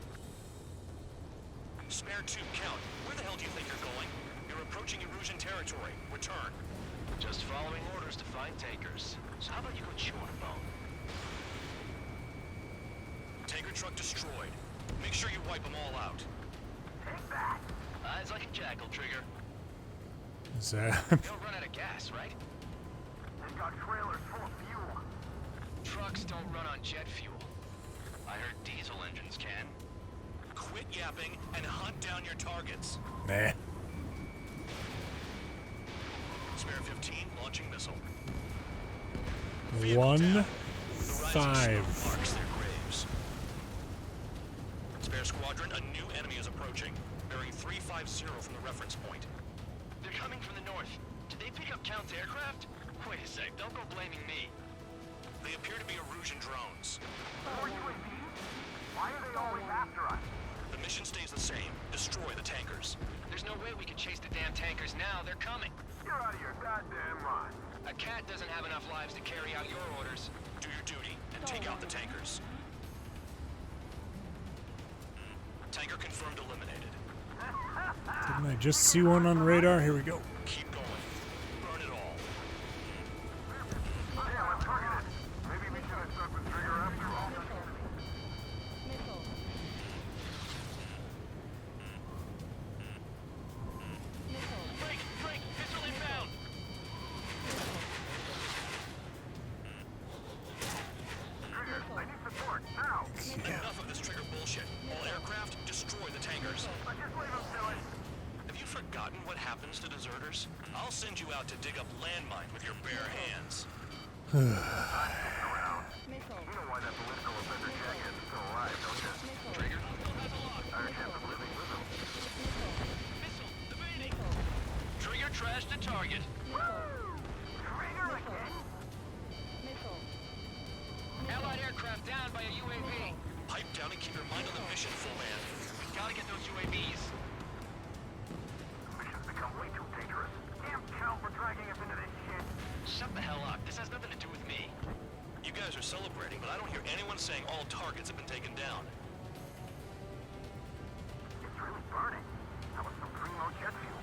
[SPEAKER 8] Spare 2, count. Where the hell do you think you're going? You're approaching Erusian territory. Return.
[SPEAKER 6] Just following orders to find tankers. So how about you go chew on a bone?
[SPEAKER 8] Tanker truck destroyed. Make sure you wipe them all out.
[SPEAKER 7] Take that.
[SPEAKER 6] Eyes like a jackal, Trigger.
[SPEAKER 1] Is that
[SPEAKER 6] They don't run out of gas, right?
[SPEAKER 7] They got trailers full of fuel.
[SPEAKER 6] Trucks don't run on jet fuel.
[SPEAKER 5] I heard diesel engines can.
[SPEAKER 8] Quit yapping and hunt down your targets.
[SPEAKER 1] Nah.
[SPEAKER 8] Spare 15, launching missile.
[SPEAKER 1] 1,
[SPEAKER 8] The rising
[SPEAKER 1] 5.
[SPEAKER 8] sun marks their graves. Spare squadron, a new enemy is approaching, bearing 350 from the reference point.
[SPEAKER 5] They're coming from the north. Did they pick up Count's aircraft? Wait a sec, don't go blaming me.
[SPEAKER 8] They appear to be Erusian drones.
[SPEAKER 7] More UAVs? Why are they always after us?
[SPEAKER 8] The mission stays the same. Destroy the tankers.
[SPEAKER 5] There's no way we can chase the damn tankers now. They're coming.
[SPEAKER 7] You're out of your goddamn mind.
[SPEAKER 5] A cat doesn't have enough lives to carry out your orders.
[SPEAKER 8] Do your duty and take out the tankers. Tanker confirmed eliminated.
[SPEAKER 1] Didn't I just see one on radar? Here we go.
[SPEAKER 8] Keep going. Burn it all.
[SPEAKER 7] Yeah, we're targeted. Maybe we should have stuck with Trigger after all.
[SPEAKER 5] Frank, missile inbound.
[SPEAKER 7] Trigger, I need support, now.
[SPEAKER 8] Enough of this trigger bullshit. All aircraft, destroy the tankers.
[SPEAKER 7] Just leave them to it.
[SPEAKER 8] Have you forgotten what happens to deserters? I'll send you out to dig up landmines with your bare hands.
[SPEAKER 7] You know why that political offender jackass is still alive, don't you?
[SPEAKER 5] Trigger.
[SPEAKER 7] Our chance of living with him.
[SPEAKER 5] Missile, evading. Trigger trashed the target.
[SPEAKER 7] Trigger again?
[SPEAKER 5] Allied aircraft down by a UAV.
[SPEAKER 8] Pipe down and keep your mind on the mission, full man.
[SPEAKER 5] We gotta get those UAVs.
[SPEAKER 7] Mission's become way too dangerous. Damn Cal for dragging us into this shit.
[SPEAKER 5] Shut the hell up. This has nothing to do with me.
[SPEAKER 8] You guys are celebrating, but I don't hear anyone saying all targets have been taken down.
[SPEAKER 7] It's really burning. That was some primo jet fuel.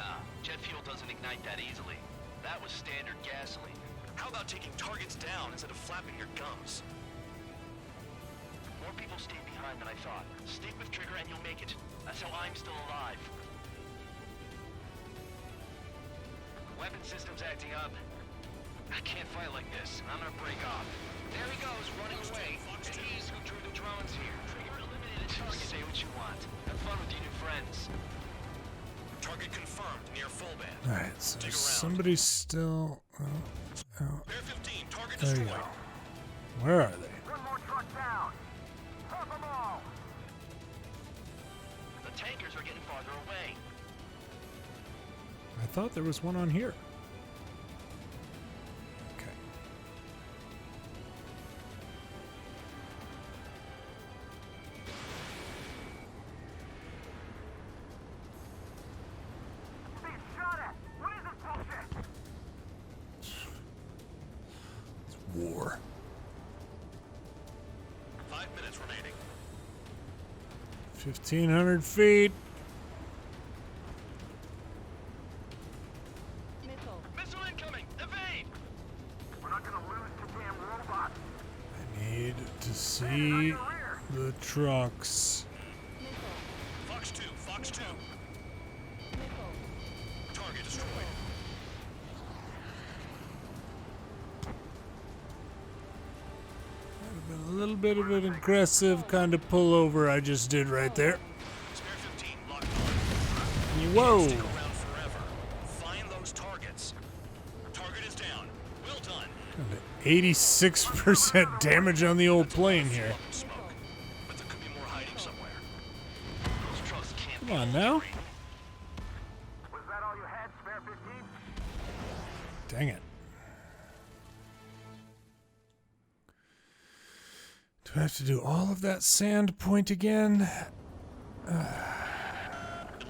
[SPEAKER 5] Nah, jet fuel doesn't ignite that easily. That was standard gasoline.
[SPEAKER 8] How about taking targets down instead of flapping your gums?
[SPEAKER 5] More people stayed behind than I thought. Stick with Trigger and you'll make it. That's how I'm still alive. Weapon system's acting up. I can't fight like this. I'm gonna break off. There he goes, running away. And he's who drew the drones here. Trigger eliminated target. Say what you want. Have fun with your new friends.
[SPEAKER 8] Target confirmed near full band.
[SPEAKER 1] Alright, so
[SPEAKER 8] Dig around.
[SPEAKER 1] somebody's still...
[SPEAKER 8] Bear 15, target
[SPEAKER 1] there you
[SPEAKER 8] destroyed.
[SPEAKER 1] go. Where are they?
[SPEAKER 7] One more truck down. Pop them all.
[SPEAKER 5] The tankers are getting farther away.
[SPEAKER 1] I thought there was one on here. Okay.
[SPEAKER 7] Being shot at. What is this bullshit?
[SPEAKER 1] It's war.
[SPEAKER 8] 5 minutes remaining.
[SPEAKER 1] 1,500 feet.
[SPEAKER 5] Missile incoming! Evade!
[SPEAKER 7] We're not gonna lose to damn robots.
[SPEAKER 1] I need to see the trucks.
[SPEAKER 8] Fox 2, Fox 2. Target destroyed.
[SPEAKER 1] A little bit of an aggressive kind of pullover I just did right there.
[SPEAKER 8] Spare 15, locked on.
[SPEAKER 1] Whoa!
[SPEAKER 8] Stick around forever. Find those targets. Target is down. Well done.
[SPEAKER 1] 86% damage on the old plane here.
[SPEAKER 8] Smoke. But there could be more hiding somewhere. Those trucks can't
[SPEAKER 1] Come on now.
[SPEAKER 7] Was that all you had, spare 15?
[SPEAKER 1] Dang it. Do I have to do all of that sand point again?
[SPEAKER 8] It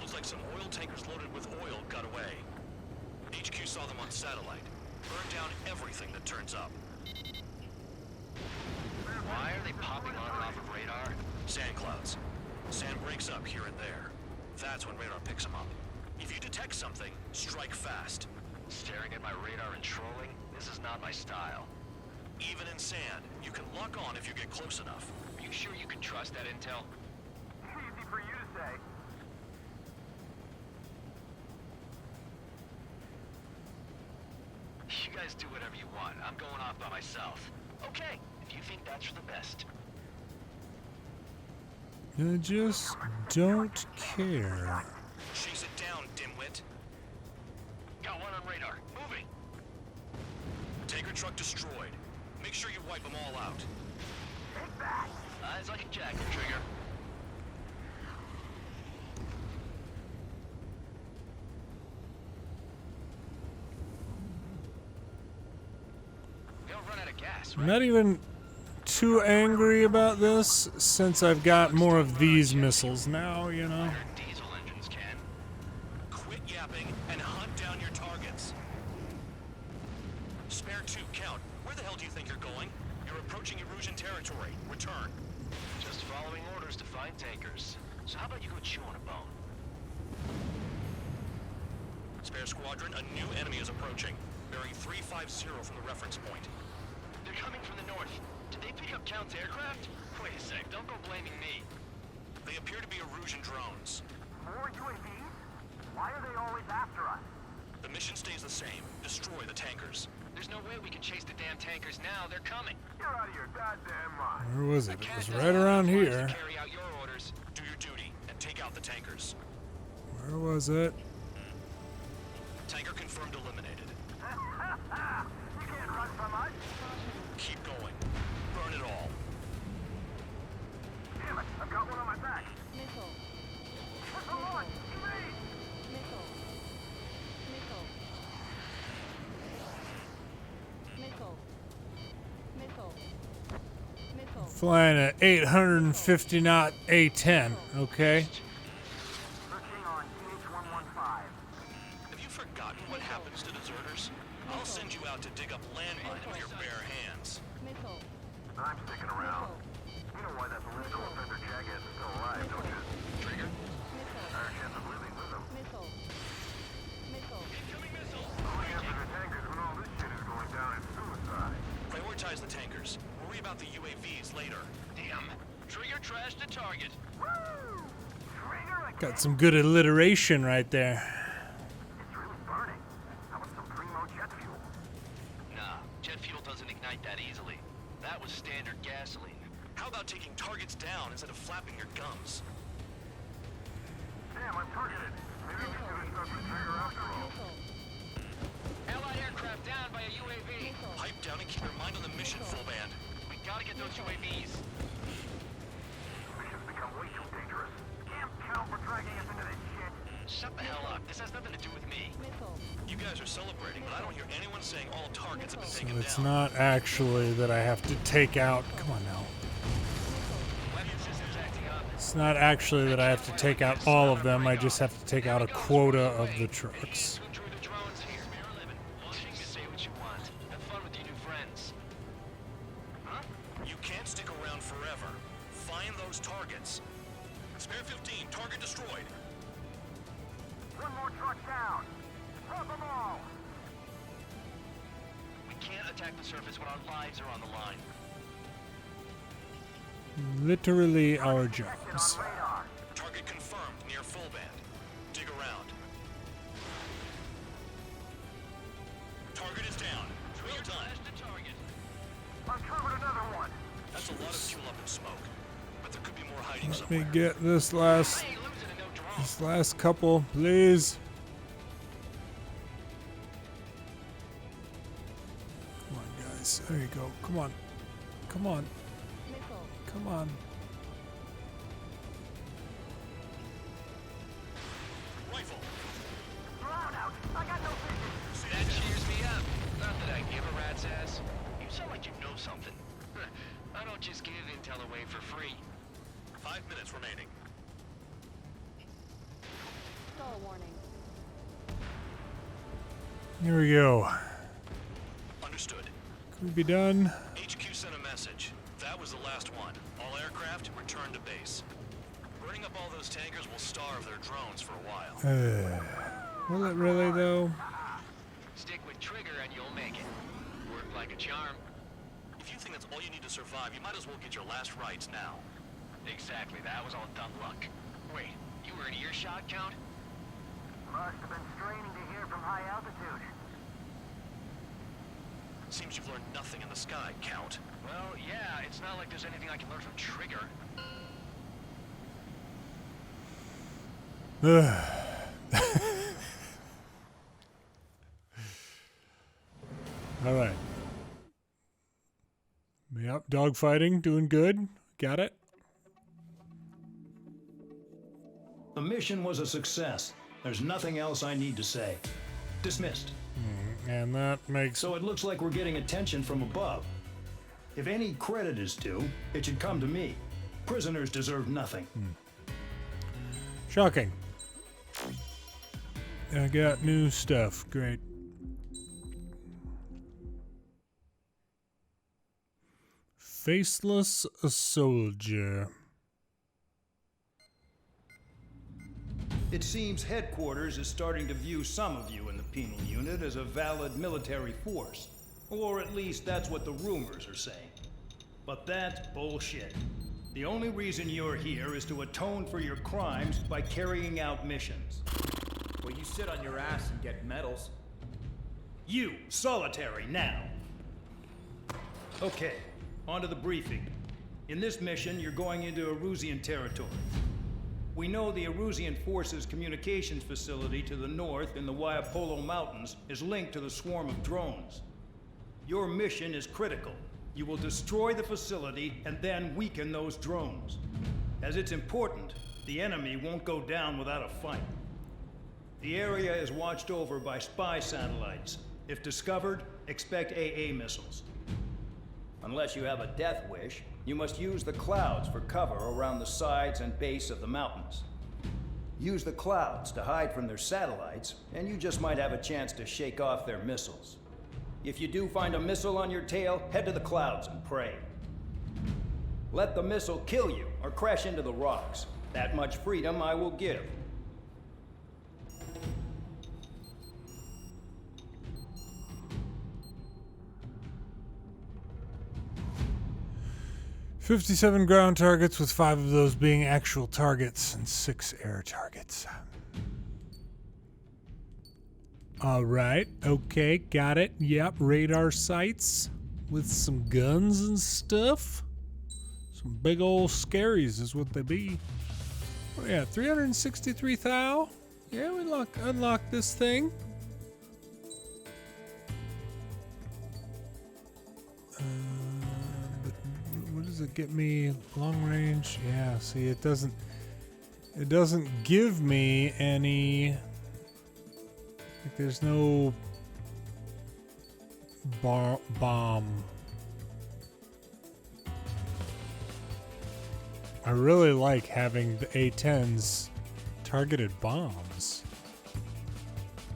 [SPEAKER 8] looks like some oil tankers loaded with oil got away. HQ saw them on satellite. Burned down everything that turns up.
[SPEAKER 5] Why are they popping on and off of radar?
[SPEAKER 8] Sand clouds. Sand breaks up here and there. That's when radar picks them up. If you detect something, strike fast.
[SPEAKER 5] Staring at my radar and trolling? This is not my style.
[SPEAKER 8] Even in sand, you can lock on if you get close enough.
[SPEAKER 5] Are you sure you can trust that intel?
[SPEAKER 7] Easy for you to say.
[SPEAKER 5] You guys do whatever you want. I'm going off by myself. Okay, if you think that's for the best.
[SPEAKER 1] I just don't care.
[SPEAKER 8] Chase it down, dimwit.
[SPEAKER 6] Got one on radar. Moving.
[SPEAKER 8] Tanker truck destroyed. Make sure you wipe them all out.
[SPEAKER 6] Take that. Eyes like a jacket, Trigger. We don't run out of gas,
[SPEAKER 1] I'm
[SPEAKER 6] right?
[SPEAKER 1] not even too angry about this since I've got more of these missiles now, you know.
[SPEAKER 6] Diesel engines can.
[SPEAKER 8] Quit yapping and hunt down your targets. Spare 2, Count. Where the hell do you think you're going? You're approaching Erusian territory. Return.
[SPEAKER 6] Just following orders to find tankers. So how about you go chew on a bone?
[SPEAKER 8] Spare squadron, a new enemy is approaching. Bearing 350 from the reference point.
[SPEAKER 6] They're coming from the north. Did they pick up Count's aircraft? Wait a sec, don't go blaming me.
[SPEAKER 8] They appear to be Erusian drones.
[SPEAKER 7] More UAVs? Why are they always after us?
[SPEAKER 8] The mission stays the same. Destroy the tankers.
[SPEAKER 6] There's no way we can chase the damn tankers now. They're coming.
[SPEAKER 7] You're out of your goddamn mind.
[SPEAKER 1] Where was it? It was right around here.
[SPEAKER 6] Carry out your orders.
[SPEAKER 8] Do your duty and take out the tankers.
[SPEAKER 1] Where was it?
[SPEAKER 8] Tanker confirmed eliminated.
[SPEAKER 7] You can't run from us.
[SPEAKER 8] Keep going. Burn it all.
[SPEAKER 7] Damn it, I've got one on my back.
[SPEAKER 3] Missile.
[SPEAKER 7] Missile launch, evade!
[SPEAKER 3] Missile. Missile. Missile. Missile. Missile.
[SPEAKER 1] Flying an 850 knot A-10, okay.
[SPEAKER 7] Searching on TH-115.
[SPEAKER 8] Have you forgotten what happens to deserters? I'll send you out to dig up landmines with your bare hands.
[SPEAKER 3] Missile.
[SPEAKER 7] I'm sticking around. You know why that political offender jackass is still alive, don't you? Trigger? Our chance of living with him.
[SPEAKER 3] Missile. Missile.
[SPEAKER 6] Incoming missile.
[SPEAKER 7] Going after the tankers when all this shit is going down is suicide.
[SPEAKER 8] Prioritize the tankers. Worry about the UAVs later.
[SPEAKER 6] Damn. Trigger trashed the target.
[SPEAKER 7] Woo! Trigger again.
[SPEAKER 1] Got some good alliteration right there.
[SPEAKER 7] It's really burning. How about some primo jet fuel?
[SPEAKER 6] Nah, jet fuel doesn't ignite that easily. That was standard gasoline.
[SPEAKER 8] How about taking targets down instead of flapping your gums?
[SPEAKER 7] Damn, I'm targeted. Maybe we should have stuck with Trigger after all.
[SPEAKER 3] Missile.
[SPEAKER 6] Allied aircraft down by a UAV.
[SPEAKER 8] Pipe down and keep your mind on the mission, full band.
[SPEAKER 6] We gotta get those UAVs.
[SPEAKER 7] Mission's become way too dangerous. Damn Count for dragging us into this shit.
[SPEAKER 6] Shut the hell up. This has nothing to do with me.
[SPEAKER 3] Missile.
[SPEAKER 8] You guys are celebrating, but I don't hear anyone saying all targets have been
[SPEAKER 1] So
[SPEAKER 8] taken
[SPEAKER 1] it's
[SPEAKER 8] down.
[SPEAKER 1] not actually that I have to take out... Come on now.
[SPEAKER 6] Weapon systems acting up.
[SPEAKER 1] It's not actually that I have to take out all of them. I just have to take out a quota of the trucks.
[SPEAKER 6] Who drew the drones here? Say what you want. Have fun with your new friends. Huh?
[SPEAKER 8] You can't stick around forever. Find those targets. Spare 15, target destroyed.
[SPEAKER 7] One more truck down. Drop them all.
[SPEAKER 6] We can't attack the surface when our lives are on the line.
[SPEAKER 1] Literally our
[SPEAKER 7] Detected
[SPEAKER 1] jobs.
[SPEAKER 7] on radar.
[SPEAKER 8] Target confirmed near full band. Dig around. Target is down. Well done.
[SPEAKER 6] Flash the target.
[SPEAKER 7] Uncovered another one.
[SPEAKER 8] That's a lot of fuel up in smoke. But there could be more hiding
[SPEAKER 1] Let me
[SPEAKER 8] somewhere.
[SPEAKER 1] get this last...
[SPEAKER 6] I ain't losing to no drone.
[SPEAKER 1] This last couple, please. Come on, guys. There you go. Come on. Come on.
[SPEAKER 3] Missile.
[SPEAKER 1] Come on.
[SPEAKER 8] Rifle.
[SPEAKER 7] Drown out. I got no vision.
[SPEAKER 6] That cheers me up. Not that I give a rat's ass. You sound like you know something. I don't just give intel away for free.
[SPEAKER 8] 5 minutes remaining.
[SPEAKER 3] Stall warning.
[SPEAKER 1] Here we go.
[SPEAKER 8] Understood.
[SPEAKER 1] Can we be done?
[SPEAKER 8] HQ sent a message. That was the last one. All aircraft return to base. Burning up all those tankers will starve their drones for a while.
[SPEAKER 1] Will it really, though?
[SPEAKER 6] Stick with Trigger and you'll make it. Work like a charm.
[SPEAKER 8] If you think that's all you need to survive, you might as well get your last rites now.
[SPEAKER 6] Exactly, that was all dumb luck. Wait, you were in earshot, Count?
[SPEAKER 7] Must have been straining to hear from high altitude.
[SPEAKER 8] Seems you've learned nothing in the sky, Count.
[SPEAKER 6] Well, yeah, it's not like there's anything I can learn from Trigger.
[SPEAKER 1] All right. Yep, dogfighting, doing good. Got it.
[SPEAKER 9] The mission was a success. There's nothing else I need to say. Dismissed.
[SPEAKER 1] And that makes...
[SPEAKER 9] So it looks like we're getting attention from above. If any credit is due, it should come to me. Prisoners deserve nothing.
[SPEAKER 1] Shocking. I got new stuff. Great. Faceless soldier.
[SPEAKER 9] It seems headquarters is starting to view some of you in the penal unit as a valid military force. Or at least that's what the rumors are saying. But that's bullshit. The only reason you're here is to atone for your crimes by carrying out missions.
[SPEAKER 10] Well, you sit on your ass and get medals.
[SPEAKER 9] You, solitary, now. Okay, on to the briefing. In this mission, you're going into Erusian territory. We know the Erusian Forces communications facility to the north in the Waiapolo Mountains is linked to the swarm of drones. Your mission is critical. You will destroy the facility and then weaken those drones. As it's important, the enemy won't go down without a fight. The area is watched over by spy satellites. If discovered, expect AA missiles.
[SPEAKER 14] Unless you have a death wish, you must use the clouds for cover around the sides and base of the mountains. Use the clouds to hide from their satellites, and you just might have a chance to shake off their missiles. If you do find a missile on your tail, head to the clouds and pray. Let the missile kill you or crash into the rocks. That much freedom I will give.
[SPEAKER 1] "57 ground targets, with 5 of those being actual targets and 6 air targets." All right. Okay. Got it. Yep. Radar sites with some guns and stuff. Some big old scaries is what they be. Oh, yeah. 363 thou. Yeah, we unlock this thing. But what does it get me? Long range. Yeah. See, it doesn't give me any. Like, there's no bomb. I really like having the A10's targeted bombs.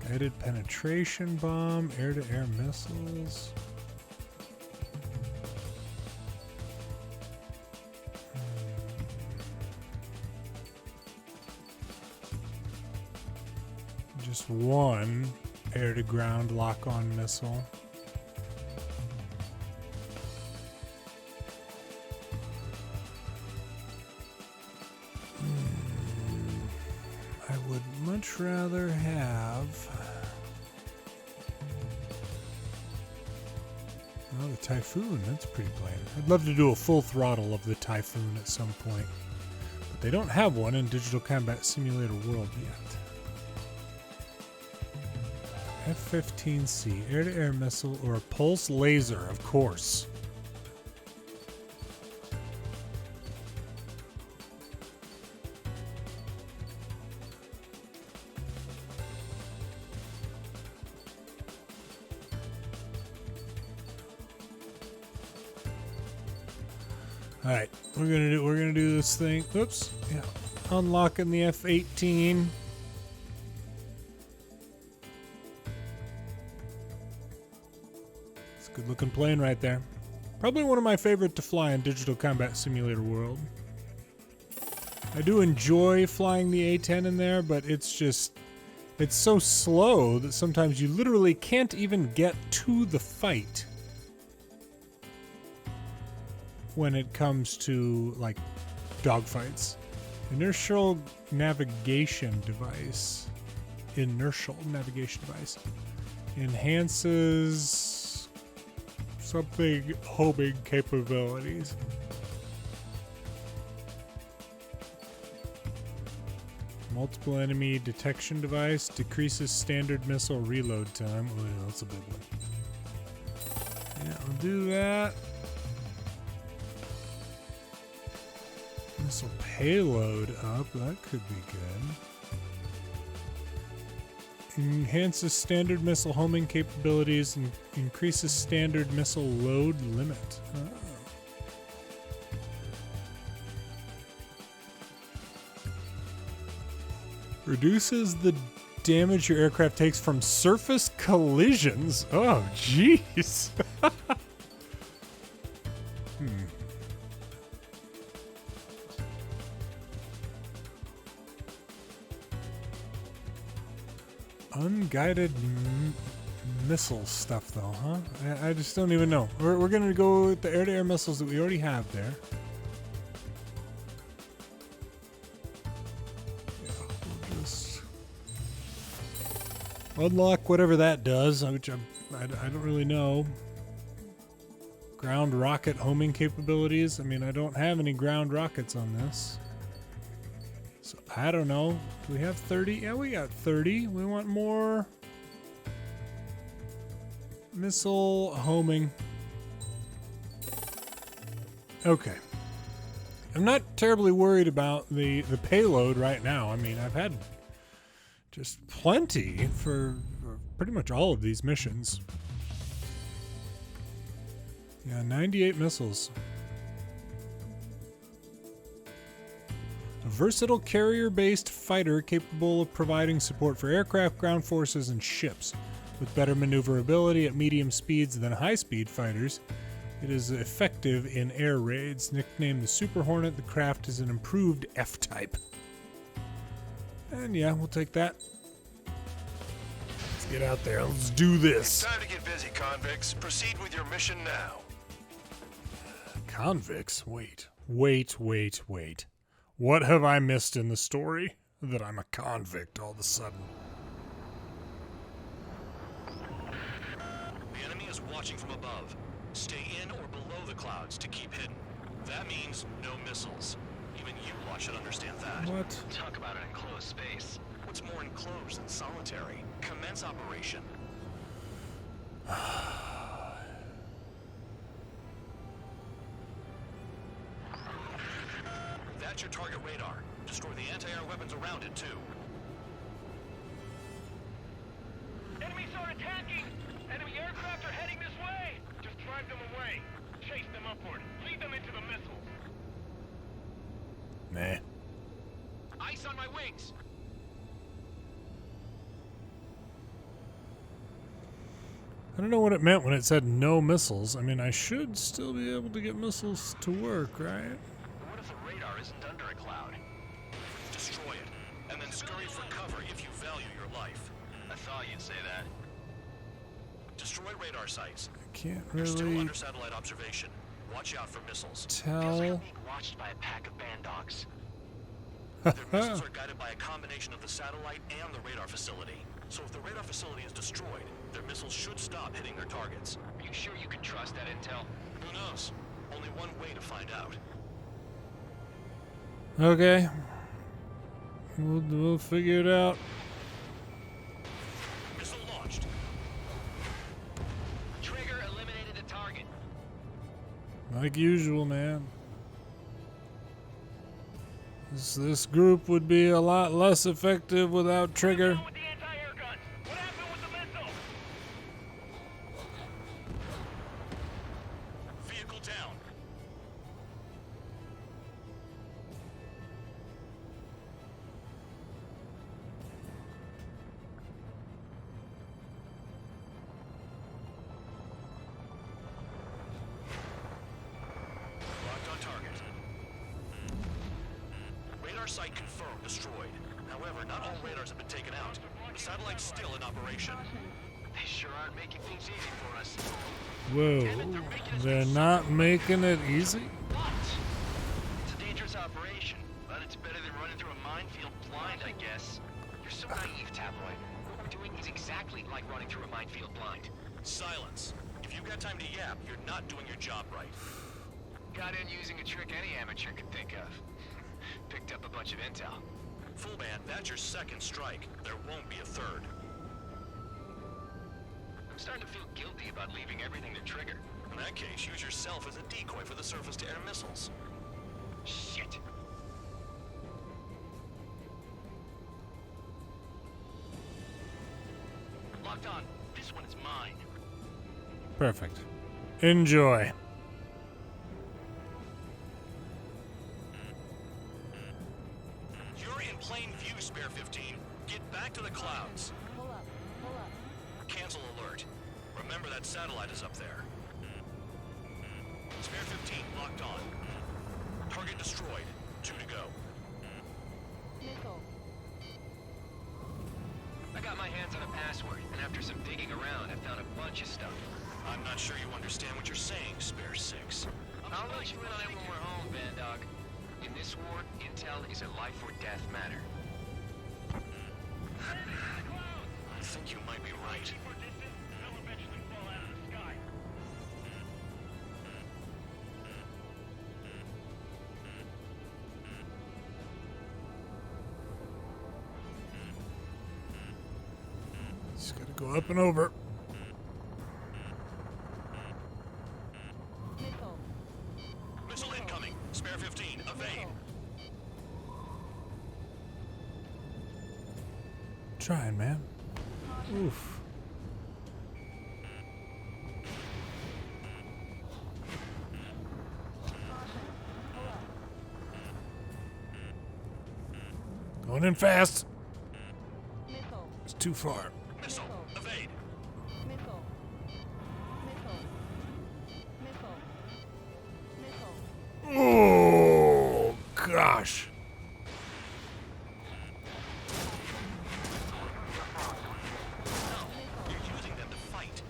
[SPEAKER 1] Guided penetration bomb, air-to-air missiles. Just one air-to-ground lock-on missile. I would much rather have... Oh, the Typhoon, that's pretty bland. I'd love to do a full throttle of the Typhoon at some point. But they don't have one in Digital Combat Simulator World yet. F-15C, air-to-air missile, or a pulse laser, of course. All right, we're gonna do this thing. Oops, yeah, unlocking the F-18. Good looking plane right there. Probably one of my favorite to fly in Digital Combat Simulator World. I do enjoy flying the A10 in there, but it's so slow that sometimes you literally can't even get to the fight when it comes to, like, dogfights. Inertial navigation device. Enhances something homing capabilities. Multiple enemy detection device. Decreases standard missile reload time. Oh, yeah, that's a big one. Yeah, I'll do that. Missile payload up. That could be good. Enhances standard missile homing capabilities and increases standard missile load limit. Oh. Reduces the damage your aircraft takes from surface collisions. Oh, jeez. Unguided missile stuff, though, huh? I just don't even know. We're going to go with the air-to-air missiles that we already have there. Yeah, we'll just unlock whatever that does, which I don't really know. Ground rocket homing capabilities. I mean, I don't have any ground rockets on this. So, I don't know. Do we have 30? Yeah, we got 30. We want more missile homing. Okay. I'm not terribly worried about the payload right now. I mean, I've had just plenty for pretty much all of these missions. Yeah, 98 missiles. A versatile carrier-based fighter capable of providing support for aircraft, ground forces, and ships. With better maneuverability at medium speeds than high-speed fighters, it is effective in air raids. Nicknamed the Super Hornet, the craft is an improved F-type. And yeah, we'll take that. Let's get out there. Let's do this.
[SPEAKER 8] It's time to get busy, convicts. Proceed with your mission now.
[SPEAKER 1] Convicts? Wait. What have I missed in the story that I'm a convict all of a sudden?
[SPEAKER 8] The enemy is watching from above. Stay in or below the clouds to keep hidden. That means no missiles. Even you lot should understand that.
[SPEAKER 1] What?
[SPEAKER 8] Talk about an enclosed space. What's more enclosed than solitary? Commence operation. That's your target radar. Destroy the anti-air weapons around it, too.
[SPEAKER 7] Enemies are attacking! Enemy aircraft are heading this way! Just drive them away. Chase them upward. Lead them into the missiles.
[SPEAKER 1] Nah.
[SPEAKER 6] Ice on my wings!
[SPEAKER 1] I don't know what it meant when it said no missiles. I mean, I should still be able to get missiles to work, right?
[SPEAKER 8] What if the radar isn't under a cloud? Destroy it, and then scurry for cover if you value your life. I thought you'd say that. Destroy radar sites.
[SPEAKER 1] I can't
[SPEAKER 8] You're still
[SPEAKER 1] really
[SPEAKER 8] under satellite observation. Watch out for missiles.
[SPEAKER 1] tell.
[SPEAKER 8] Being watched by a pack of band dogs. Their missiles are guided by a combination of the satellite and the radar facility. So if the radar facility is destroyed, their missiles should stop hitting their targets.
[SPEAKER 6] Are you sure you can trust that intel?
[SPEAKER 8] Who knows? Only one way to find out.
[SPEAKER 1] Okay. We'll figure it out.
[SPEAKER 8] Missile launched.
[SPEAKER 6] Trigger eliminated the target.
[SPEAKER 1] Like usual, man. This group would be a lot less effective without Trigger.
[SPEAKER 7] With the anti-air guns. What happened with the missile?
[SPEAKER 8] Vehicle down. Locked on target. Radar site confirmed destroyed. However, not all radars have been taken out. The satellite's still in operation.
[SPEAKER 6] They sure aren't making things easy for us.
[SPEAKER 1] Whoa. They're not making it easy?
[SPEAKER 6] What? It's a dangerous operation, but it's better than running through a minefield blind, I guess. You're so naive, Tabloid. What we're doing is exactly like running through a minefield blind.
[SPEAKER 8] Silence. If you've got time to yap, you're not doing your job right.
[SPEAKER 6] Got in using a trick any amateur could think of. Picked up a bunch of intel.
[SPEAKER 8] Full band, that's your second strike. There won't be a third.
[SPEAKER 6] I'm starting to feel guilty about leaving everything to Trigger.
[SPEAKER 8] In that case, use yourself as a decoy for the surface-to-air missiles.
[SPEAKER 6] Shit. Locked on. This one is mine.
[SPEAKER 1] Perfect. Enjoy.
[SPEAKER 8] You're in plain view, Spare 15. Get back to the clouds.
[SPEAKER 3] Pull up. Pull up.
[SPEAKER 8] Cancel alert. Remember that satellite is up there. Spare 15 locked on. Target destroyed. 2 to go.
[SPEAKER 3] Missile.
[SPEAKER 6] I got my hands on a password, and after some digging around, I found a bunch of stuff.
[SPEAKER 8] I'm not sure you understand what you're saying, Spare 6.
[SPEAKER 6] I'll let you in on it when we're home, Bandog. In this war, intel is a life or death matter.
[SPEAKER 8] I think you might be right.
[SPEAKER 1] Just gotta go up and over.
[SPEAKER 3] Missile.
[SPEAKER 8] Missile incoming. Spare 15, evade.
[SPEAKER 1] Trying, man. Oof. Going in fast.
[SPEAKER 3] Missile.
[SPEAKER 1] It's too far.
[SPEAKER 8] Missile, evade.
[SPEAKER 3] Missile. Missile. Missile. Missile.
[SPEAKER 1] Oh, gosh.
[SPEAKER 8] You're using them to fight.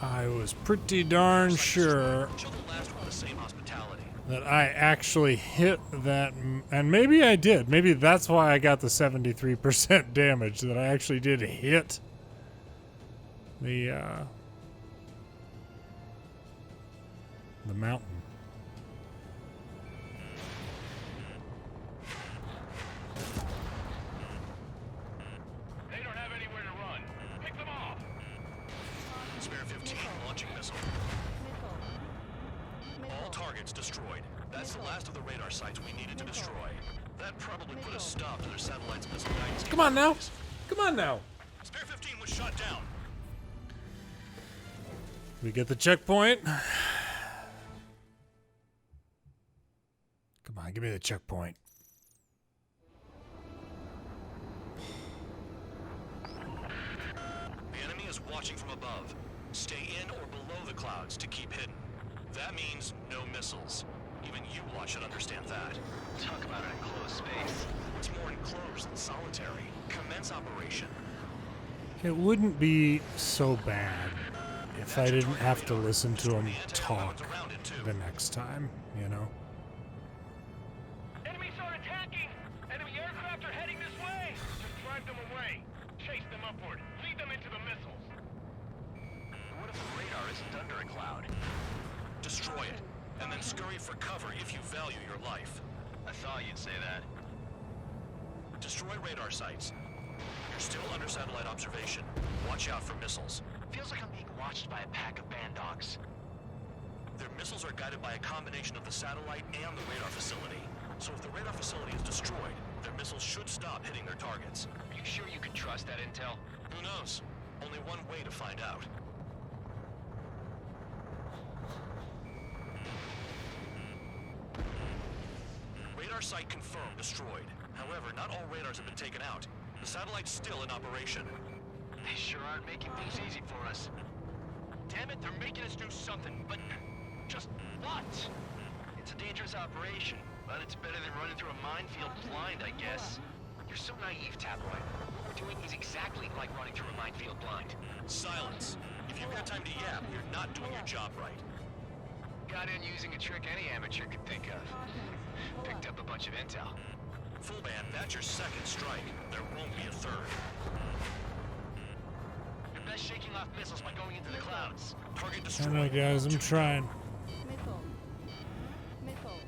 [SPEAKER 1] I was pretty darn sure
[SPEAKER 8] Show the last one the same hospitality.
[SPEAKER 1] that I actually hit that, and maybe I did. Maybe that's why I got the 73% damage, that I actually did hit the mountain.
[SPEAKER 6] They don't have anywhere to run. Pick them off.
[SPEAKER 8] Spare 15, launching missile. All targets destroyed. That's the last of the radar sites we needed to destroy. That probably put a stop to their satellite's missile guidance.
[SPEAKER 1] Come on now. Come on now.
[SPEAKER 8] Spare 15 was shot down.
[SPEAKER 1] We get the checkpoint. Come on, give me the checkpoint.
[SPEAKER 8] The enemy is watching from above. Stay in or below the clouds to keep hidden. That means no missiles. Even you lot should understand that.
[SPEAKER 6] Talk about an enclosed space.
[SPEAKER 8] What's more enclosed than solitary? Commence operation.
[SPEAKER 1] It wouldn't be so bad if I didn't have to listen to him talk the next time, you know?
[SPEAKER 7] Enemies are attacking! Enemy aircraft are heading this way! Just drive them away. Chase them upward. Lead them into the missiles.
[SPEAKER 8] What if the radar isn't under a cloud? Destroy it, and then scurry for cover if you value your life.
[SPEAKER 6] I thought you'd say that.
[SPEAKER 8] Destroy radar sites. You're still under satellite observation. Watch out for missiles.
[SPEAKER 6] Feels like I'm being watched by a pack of Bandogs.
[SPEAKER 8] Their missiles are guided by a combination of the satellite and the radar facility. So if the radar facility is destroyed, their missiles should stop hitting their targets.
[SPEAKER 6] Are you sure you can trust that intel?
[SPEAKER 8] Who knows? Only one way to find out. Radar site confirmed destroyed. However, not all radars have been taken out. The satellite's still in operation.
[SPEAKER 6] They sure aren't making things easy for us. Damn it, they're making us do something, but just what? It's a dangerous operation, but it's better than running through a minefield blind, I guess. You're so naive, Tabloid. What we're doing is exactly like running through a minefield blind.
[SPEAKER 8] Silence. If you've got time to yap, you're not doing your job right.
[SPEAKER 6] Got in using a trick any amateur could think of. Picked up a bunch of intel.
[SPEAKER 8] Full band, that's your second strike. There won't be a third.
[SPEAKER 6] You're best shaking off missiles by going into the clouds.
[SPEAKER 8] Target
[SPEAKER 1] I
[SPEAKER 8] destroyed.
[SPEAKER 1] know, guys, I'm trying.
[SPEAKER 3] Missile. Missile.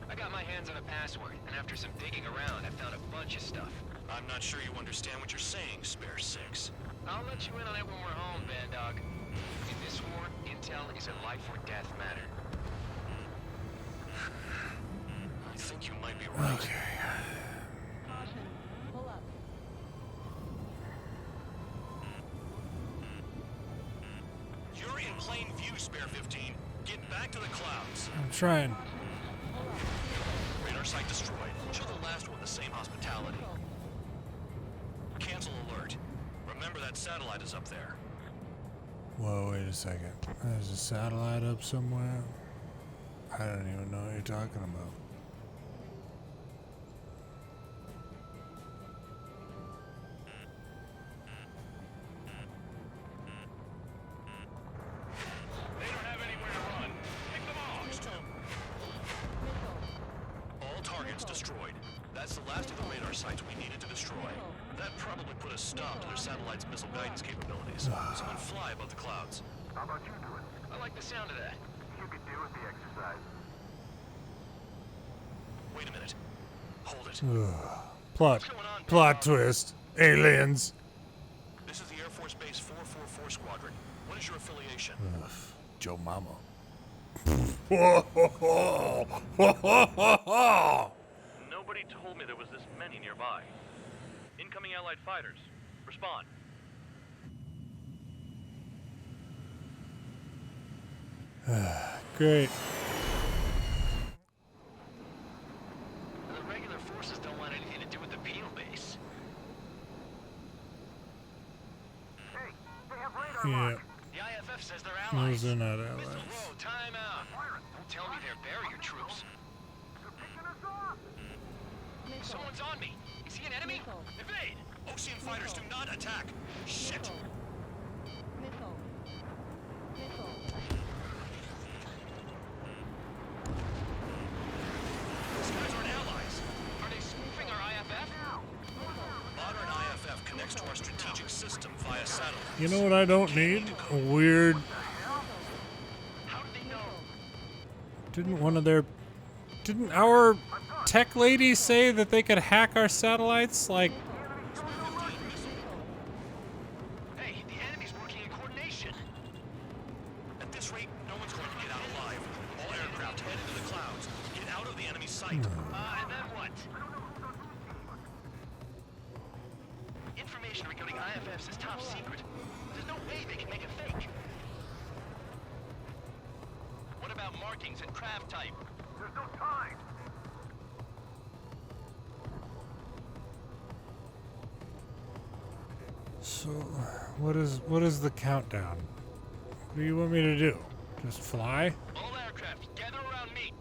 [SPEAKER 6] I got my hands on a password, and after some digging around, I found
[SPEAKER 5] bunch of stuff.
[SPEAKER 8] I'm not sure you understand what you're saying, Spare Six.
[SPEAKER 5] I'll let you in on it when we're home, Bandog. In this war, intel is a life or death matter.
[SPEAKER 8] I think you might be right.
[SPEAKER 3] Caution. Pull up.
[SPEAKER 8] You're in plain view, Spare 15. Get back to the clouds.
[SPEAKER 1] I'm trying.
[SPEAKER 8] Radar site destroyed. Show the last one the same hospitality. Cancel alert. Remember that satellite is up there.
[SPEAKER 1] Whoa, wait a second. There's a satellite up somewhere? I don't even know what you're talking about.
[SPEAKER 8] They don't have anywhere to run. Pick them off. All targets destroyed. That's the last of the radar sites we needed to destroy. That probably put a stop to their satellite's missile guidance capabilities. Someone fly above the clouds.
[SPEAKER 7] How about you do it?
[SPEAKER 5] I like the sound of that.
[SPEAKER 7] You could do with the exercise.
[SPEAKER 8] Wait a minute. Hold it.
[SPEAKER 1] Plot twist. Aliens.
[SPEAKER 8] This is the Air Force Base 444 Squadron. What is your affiliation?
[SPEAKER 1] Joe Mama.
[SPEAKER 15] Nobody told me there was this many nearby. Incoming Allied fighters. Respond.
[SPEAKER 1] Great.
[SPEAKER 5] The regular forces don't want anything to do with the penal base.
[SPEAKER 7] Hey, they have radar
[SPEAKER 1] Yeah.
[SPEAKER 7] lock.
[SPEAKER 5] The IFF says they're allies.
[SPEAKER 1] Those are not
[SPEAKER 5] Mr.
[SPEAKER 1] allies.
[SPEAKER 5] Whoa, time out. Don't tell me they're barrier troops.
[SPEAKER 7] They're picking us off.
[SPEAKER 5] Someone's on me. Is he an enemy? Evade!
[SPEAKER 8] Ocean fighters do not attack. Shit. These guys aren't allies.
[SPEAKER 5] Are they spoofing our IFF?
[SPEAKER 8] Modern IFF connects to our strategic system via satellite.
[SPEAKER 1] You know what I don't need? A weird...
[SPEAKER 5] How did they know?
[SPEAKER 1] Didn't our tech lady say that they could hack our satellites? Like,
[SPEAKER 5] Hey, the enemy's working in coordination.
[SPEAKER 8] At this rate, no one's going to get out alive. All aircraft head into the clouds. Get out of the enemy sight.
[SPEAKER 5] And then what? Information regarding IFFs is top secret. There's no way they can make a fake. What about markings and craft type?
[SPEAKER 7] There's no time.
[SPEAKER 1] so what is the countdown? What do you want me to do? Just fly?
[SPEAKER 5] All aircraft, gather around me.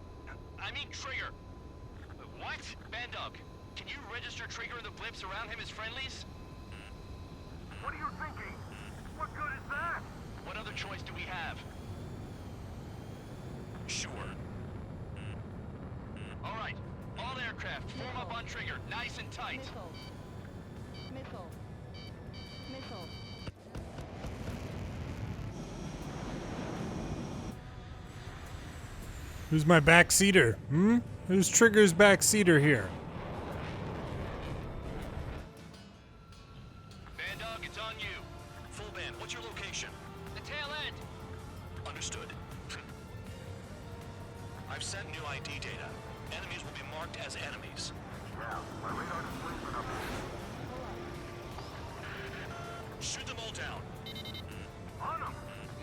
[SPEAKER 5] I mean Trigger. What? Bandog, can you register Trigger and the blips around him as friendlies?
[SPEAKER 7] What are you thinking? What good is that?
[SPEAKER 5] What other choice do we have?
[SPEAKER 8] Sure.
[SPEAKER 5] All right, all aircraft, form up on Trigger, nice and tight.
[SPEAKER 3] Missile.
[SPEAKER 1] Who's my backseater? Who's Trigger's backseater here?
[SPEAKER 5] Bandog, it's on you.
[SPEAKER 8] Full band, what's your location?
[SPEAKER 5] The tail end.
[SPEAKER 8] Understood. I've sent new ID data. Enemies will be marked as enemies.
[SPEAKER 7] Yeah, my radar display's been up.
[SPEAKER 8] Shoot them all down.
[SPEAKER 7] On them.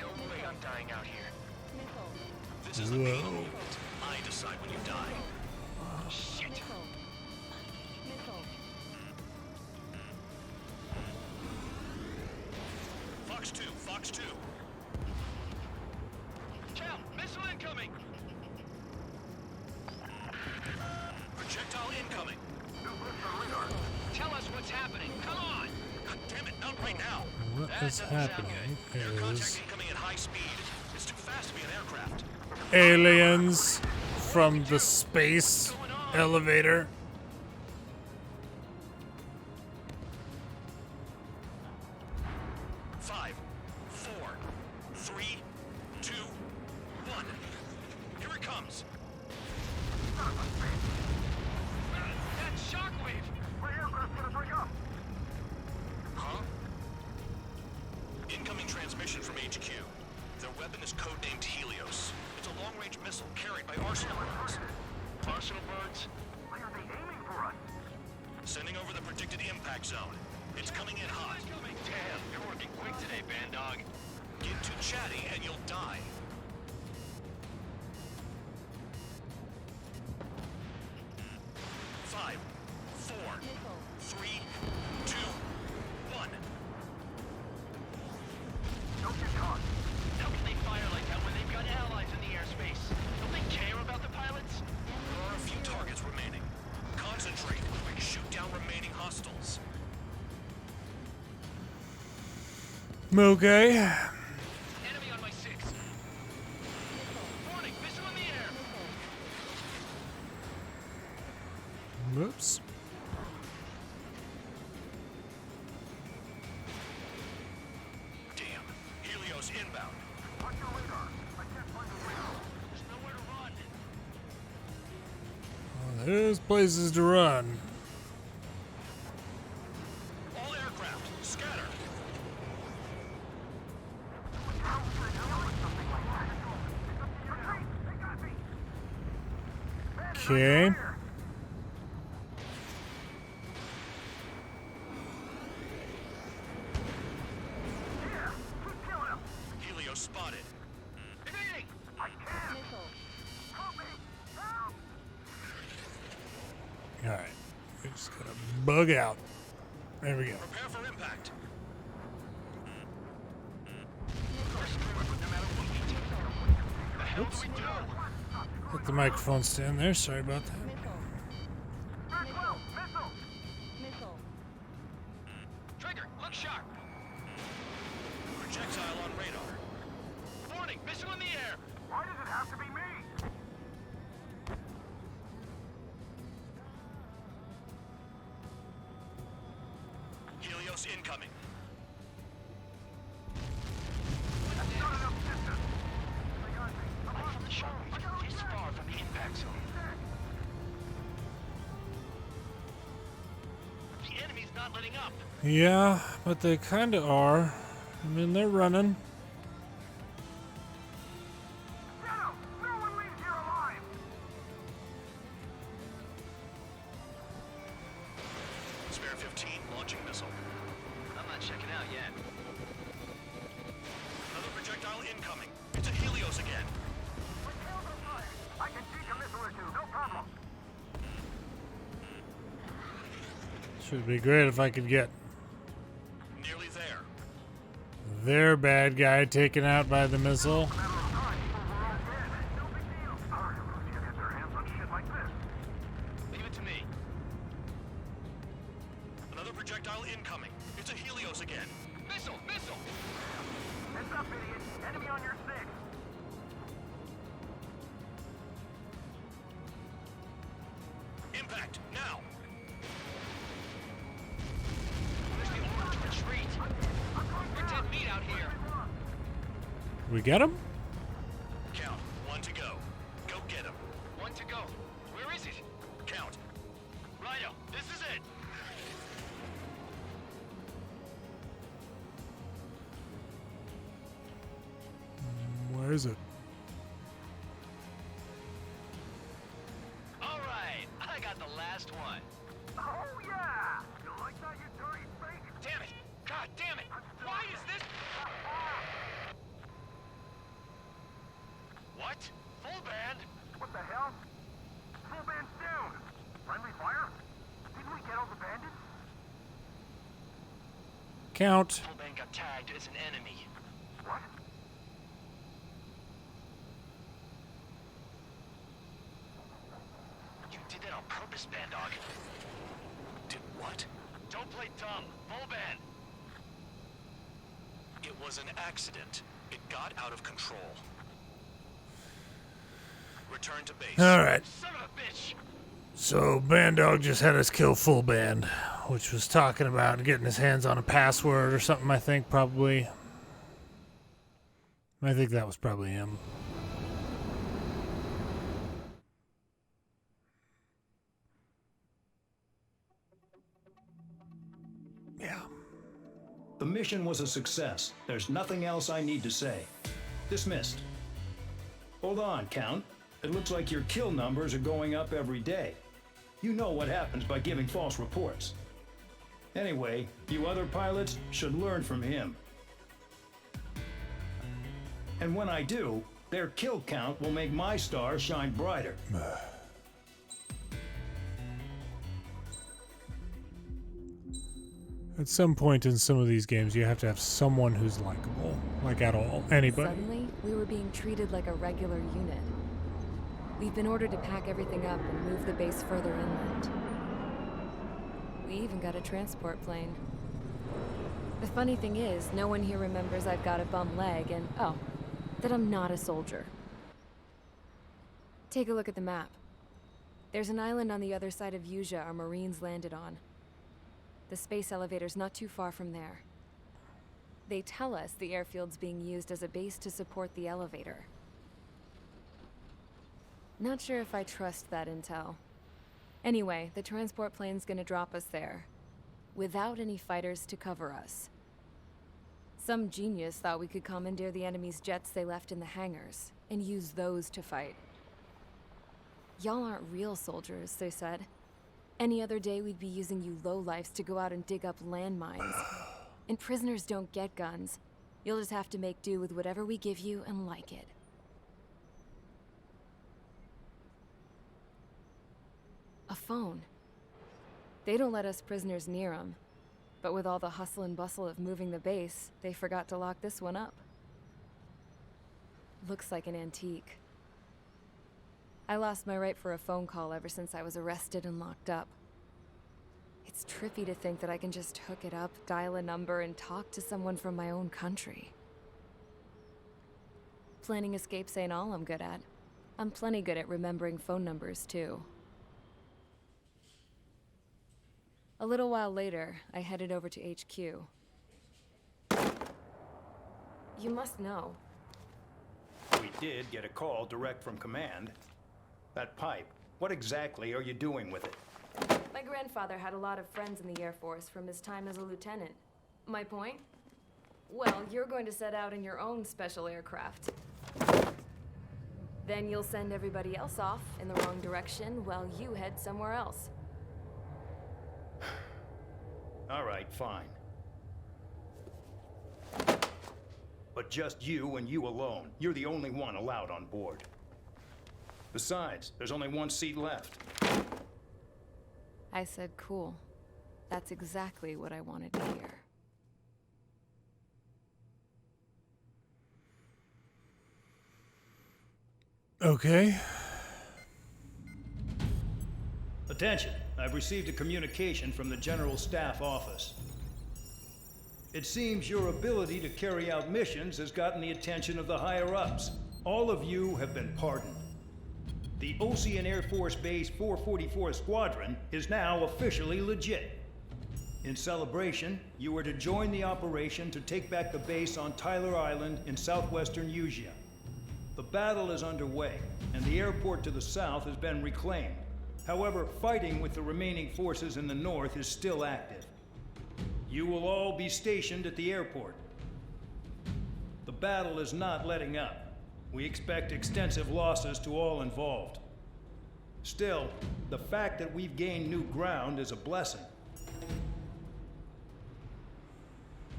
[SPEAKER 5] No way I'm dying out here.
[SPEAKER 8] This is the main movement. I decide when you die.
[SPEAKER 5] Shit.
[SPEAKER 8] Fox 2, Fox 2.
[SPEAKER 5] Cal, missile incoming.
[SPEAKER 8] Projectile incoming.
[SPEAKER 5] Tell us what's happening. Come on.
[SPEAKER 8] God damn it, not right now.
[SPEAKER 1] What
[SPEAKER 5] That
[SPEAKER 1] is
[SPEAKER 5] doesn't sound
[SPEAKER 1] happening
[SPEAKER 5] good.
[SPEAKER 8] Air contact
[SPEAKER 1] is
[SPEAKER 8] incoming at high speed. It's too fast to be an aircraft.
[SPEAKER 1] aliens from the space elevator.
[SPEAKER 8] Five, 4, 3, 2, 1. Here it comes.
[SPEAKER 5] That shockwave.
[SPEAKER 7] My
[SPEAKER 8] by arsenal birds.
[SPEAKER 6] Arsenal birds?
[SPEAKER 7] Why are they aiming for us?
[SPEAKER 8] Sending over the predicted impact zone. It's coming in hot.
[SPEAKER 6] Damn, you're working quick today, band dog.
[SPEAKER 8] Get too chatty and you'll die. Five, four, three, two, one.
[SPEAKER 7] Don't get caught.
[SPEAKER 6] How can they fire like that when they've got allies in the airspace? Don't they care about the pilots?
[SPEAKER 8] There are a few targets remaining. Concentrate. Shoot down remaining hostiles.
[SPEAKER 1] Okay.
[SPEAKER 6] Enemy on my 6. Warning, missile in the air.
[SPEAKER 1] Oops.
[SPEAKER 8] Damn. Helios inbound.
[SPEAKER 7] Watch your radar. I can't find a way out.
[SPEAKER 6] There's nowhere to run.
[SPEAKER 1] Well, there's places to run.
[SPEAKER 8] All aircraft, scatter.
[SPEAKER 1] Okay.
[SPEAKER 8] Helios spotted.
[SPEAKER 6] Evading!
[SPEAKER 7] I can't. Help me. Help.
[SPEAKER 1] All right. We just gotta bug out. There we go.
[SPEAKER 8] Prepare for impact.
[SPEAKER 1] Oops. Let the microphone stand there. Sorry about that.
[SPEAKER 6] Trigger, look sharp.
[SPEAKER 8] Projectile on radar.
[SPEAKER 6] Warning, missile in the air.
[SPEAKER 7] Why does it have to be me?
[SPEAKER 8] Helios incoming.
[SPEAKER 7] That's not enough distance.
[SPEAKER 6] I'm from the shockwave, this far from the impact zone. The enemy's not letting up.
[SPEAKER 1] Yeah, but they kind of are. I mean, they're running.
[SPEAKER 7] Shadow, no one leaves here alive.
[SPEAKER 8] Spare 15 launching missile.
[SPEAKER 6] I'm not checking out yet.
[SPEAKER 8] Another projectile incoming. It's a Helios again.
[SPEAKER 7] I can take a missile or two, no problem.
[SPEAKER 1] Should be great if I could get
[SPEAKER 8] Nearly there.
[SPEAKER 1] their bad guy taken out by the missile.
[SPEAKER 6] Leave it to me.
[SPEAKER 8] Another projectile incoming. It's a Helios again.
[SPEAKER 6] Missile, missile.
[SPEAKER 7] Heads up, idiot. Enemy on your 6.
[SPEAKER 8] Impact, now.
[SPEAKER 6] Where's the order to retreat? We're dead meat out here.
[SPEAKER 1] We get him?
[SPEAKER 8] Count. 1 to go. Go get him.
[SPEAKER 6] 1 to go. Where is it?
[SPEAKER 8] Count.
[SPEAKER 6] Righto, this is it.
[SPEAKER 1] Where is it?
[SPEAKER 6] All right, I got the last one.
[SPEAKER 7] Oh, yeah! You like that, you dirty fake?
[SPEAKER 6] Damn it! God damn it! Why is this? What? Full band?
[SPEAKER 7] What the hell? Full band's down. Friendly fire? Didn't we get all the bandits?
[SPEAKER 1] Count.
[SPEAKER 6] Full band got tagged as an enemy.
[SPEAKER 7] What?
[SPEAKER 6] You did that on purpose, band dog.
[SPEAKER 8] Did what?
[SPEAKER 6] Don't play dumb. Full band.
[SPEAKER 8] It was an accident. It got out of control. Return to base.
[SPEAKER 1] All right.
[SPEAKER 6] Son of a bitch!
[SPEAKER 1] So Bandog just had us kill Full Band, which was talking about getting his hands on a password or something, I think, probably. I think that was probably him. Yeah.
[SPEAKER 14] The mission was a success. There's nothing else I need to say. Dismissed. Hold on, Count.
[SPEAKER 9] It looks like your kill numbers are going up every day. You know what happens by giving false reports. Anyway, you other pilots should learn from him. And when I do, their kill count will make my star shine brighter.
[SPEAKER 1] At some point in some of these games, you have to have someone who's likable. Like, at all. Anybody.
[SPEAKER 3] Suddenly, we were being treated like a regular unit. We've been ordered to pack everything up and move the base further inland. We even got a transport plane. The funny thing is, no one here remembers I've got a bum leg and, oh, that I'm not a soldier. Take a look at the map. There's an island on the other side of Usea our Marines landed on. The space elevator's not too far from there. They tell us the airfield's being used as a base to support the elevator. Not sure if I trust that intel. Anyway, the transport plane's gonna drop us there, without any fighters to cover us. Some genius thought we could commandeer the enemy's jets they left in the hangars, and use those to fight. Y'all aren't real soldiers, they said. Any other day we'd be using you lowlifes to go out and dig up landmines. And prisoners don't get guns. You'll just have to make do with whatever we give you and like it. A phone. They don't let us prisoners near them. But with all the hustle and bustle of moving the base, they forgot to lock this one up. Looks like an antique. I lost my right for a phone call ever since I was arrested and locked up. It's trippy to think that I can just hook it up, dial a number, and talk to someone from my own country. Planning escapes ain't all I'm good at. I'm plenty good at remembering phone numbers, too. A little while later, I headed over to HQ. You must know.
[SPEAKER 9] We did get a call direct from command. That pipe, what exactly are you doing with it?
[SPEAKER 3] My grandfather had a lot of friends in the Air Force from his time as a lieutenant. My point? Well, you're going to set out in your own special aircraft. Then you'll send everybody else off in the wrong direction while you head somewhere else.
[SPEAKER 9] All right, fine. But just you and you alone. You're the only one allowed on board. Besides, there's only one seat left.
[SPEAKER 3] I said cool. That's exactly what I wanted to hear.
[SPEAKER 1] Okay.
[SPEAKER 9] Attention, I've received a communication from the General Staff Office. It seems your ability to carry out missions has gotten the attention of the higher-ups. All of you have been pardoned. The Ocean Air Force Base 444 Squadron is now officially legit. In celebration, you are to join the operation to take back the base on Tyler Island in southwestern Usea. The battle is underway, and the airport to the south has been reclaimed. However, fighting with the remaining forces in the north is still active. You will all be stationed at the airport. The battle is not letting up. We expect extensive losses to all involved. Still, the fact that we've gained new ground is a blessing.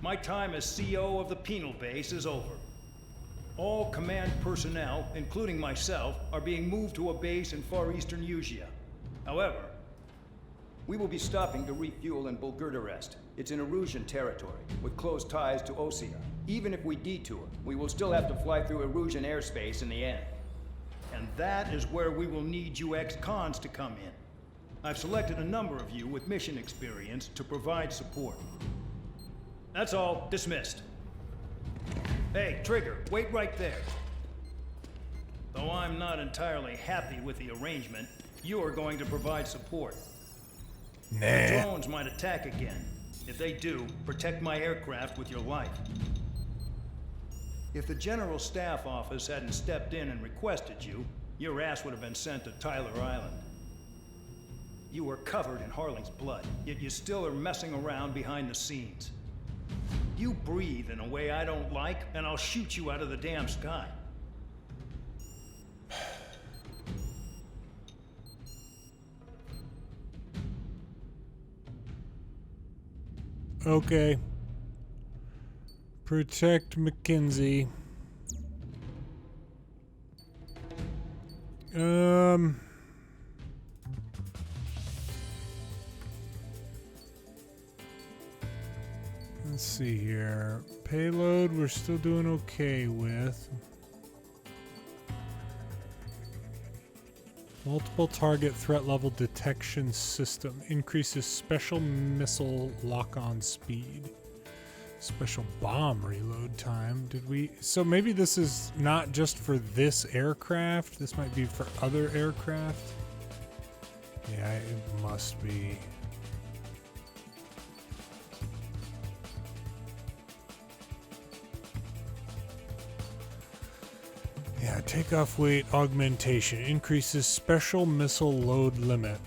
[SPEAKER 9] My time as CO of the penal base is over. All command personnel, including myself, are being moved to a base in far eastern Usea. However, we will be stopping to refuel in Bulgurdarest. It's in Erusian territory, with close ties to Osea. Even if we detour, we will still have to fly through Erusian airspace in the end. And that is where we will need you ex-cons to come in. I've selected a number of you with mission experience to provide support. That's all. Dismissed. Hey, Trigger, wait right there. Though I'm not entirely happy with the arrangement, you are going to provide support.
[SPEAKER 1] Nah.
[SPEAKER 9] The drones might attack again. If they do, protect my aircraft with your life. If the General Staff Office hadn't stepped in and requested you, your ass would have been sent to Tyler Island. You were covered in Harling's blood, yet you still are messing around behind the scenes. You breathe in a way I don't like, and I'll shoot you out of the damn sky.
[SPEAKER 1] Okay. Protect Mackenzie. Let's see here. Payload, we're still doing okay with. Multiple target threat level detection system. Increases special missile lock-on speed. Special bomb reload time. Did we... So maybe this is not just for this aircraft. This might be for other aircraft. Yeah, it must be. Yeah, takeoff weight augmentation increases special missile load limit,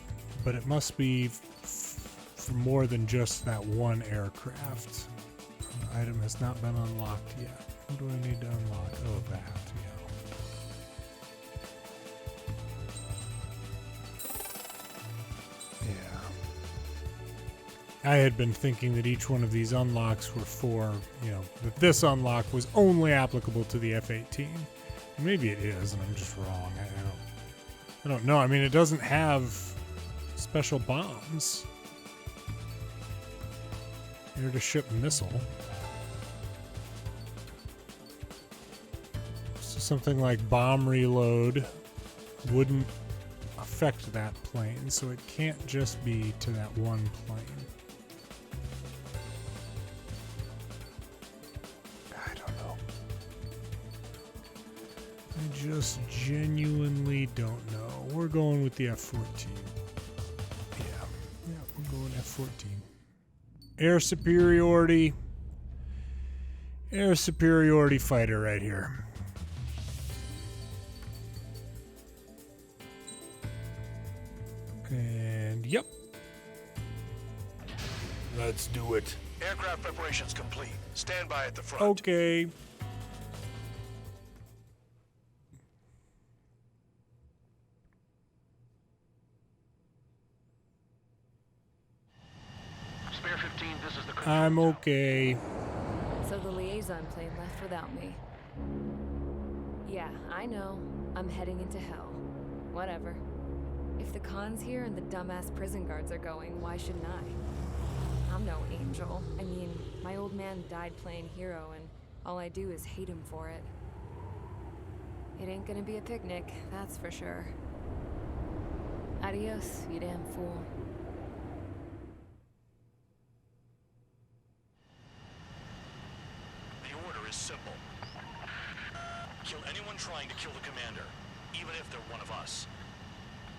[SPEAKER 1] but it must be for more than just that one aircraft. Item has not been unlocked yet. What do I need to unlock? Oh, that, yeah. Yeah. I had been thinking that each one of these unlocks were for, you know, that this unlock was only applicable to the F-18. Maybe it is, and I'm just wrong. I don't know. I mean, it doesn't have special bombs. Air-to-ship missile. So something like bomb reload wouldn't affect that plane, so it can't just be to that one plane. I just genuinely don't know. We're going with the F-14. Yeah, we're going F-14. Air superiority. Air superiority fighter right here. And yep. Let's do it.
[SPEAKER 8] Aircraft preparations complete. Stand by at the front.
[SPEAKER 1] Okay. I'm okay.
[SPEAKER 3] So the liaison plane left without me. Yeah, I know. I'm heading into hell. Whatever. If the Khan's here and the dumbass prison guards are going, why shouldn't I? I'm no angel. I mean, my old man died playing hero, and all I do is hate him for it. It ain't gonna be a picnic, that's for sure. Adios, you damn fool.
[SPEAKER 8] Simple. Kill anyone trying to kill the commander, even if they're one of us.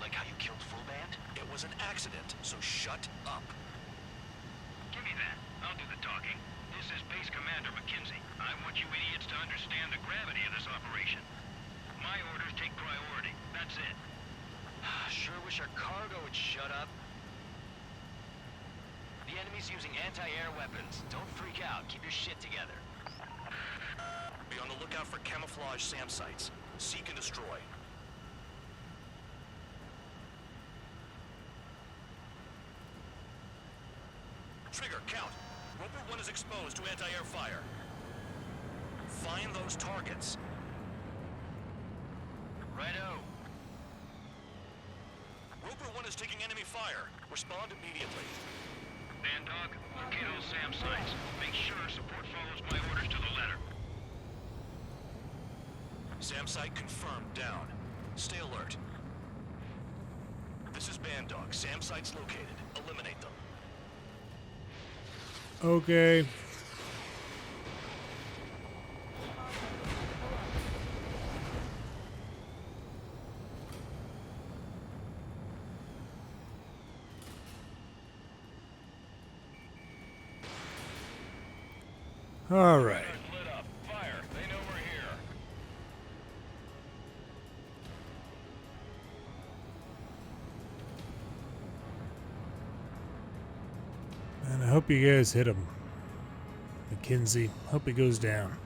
[SPEAKER 6] Like how you killed Full Band?
[SPEAKER 8] It was an accident, so shut up.
[SPEAKER 7] Give me that. I'll do the talking. This is Base Commander McKenzie. I want you idiots to understand the gravity of this operation. My orders take priority. That's it.
[SPEAKER 6] Sure wish our cargo would shut up. The enemy's using anti-air weapons. Don't freak out. Keep your shit together.
[SPEAKER 8] Be on the lookout for camouflage SAM sites. Seek and destroy. Trigger, count. Roper 1 is exposed to anti-air fire. Find those targets.
[SPEAKER 6] Righto.
[SPEAKER 8] Roper 1 is taking enemy fire. Respond immediately.
[SPEAKER 7] Bandog, locate all SAM sites. Make sure support follows my orders to the letter.
[SPEAKER 8] SAM site confirmed down. Stay alert. This is Bandog. SAM site's located. Eliminate them.
[SPEAKER 1] Okay. All right.
[SPEAKER 15] Lit up. Fire. They know we're here.
[SPEAKER 1] And I hope you guys hit him. Mackenzie. Hope he goes down.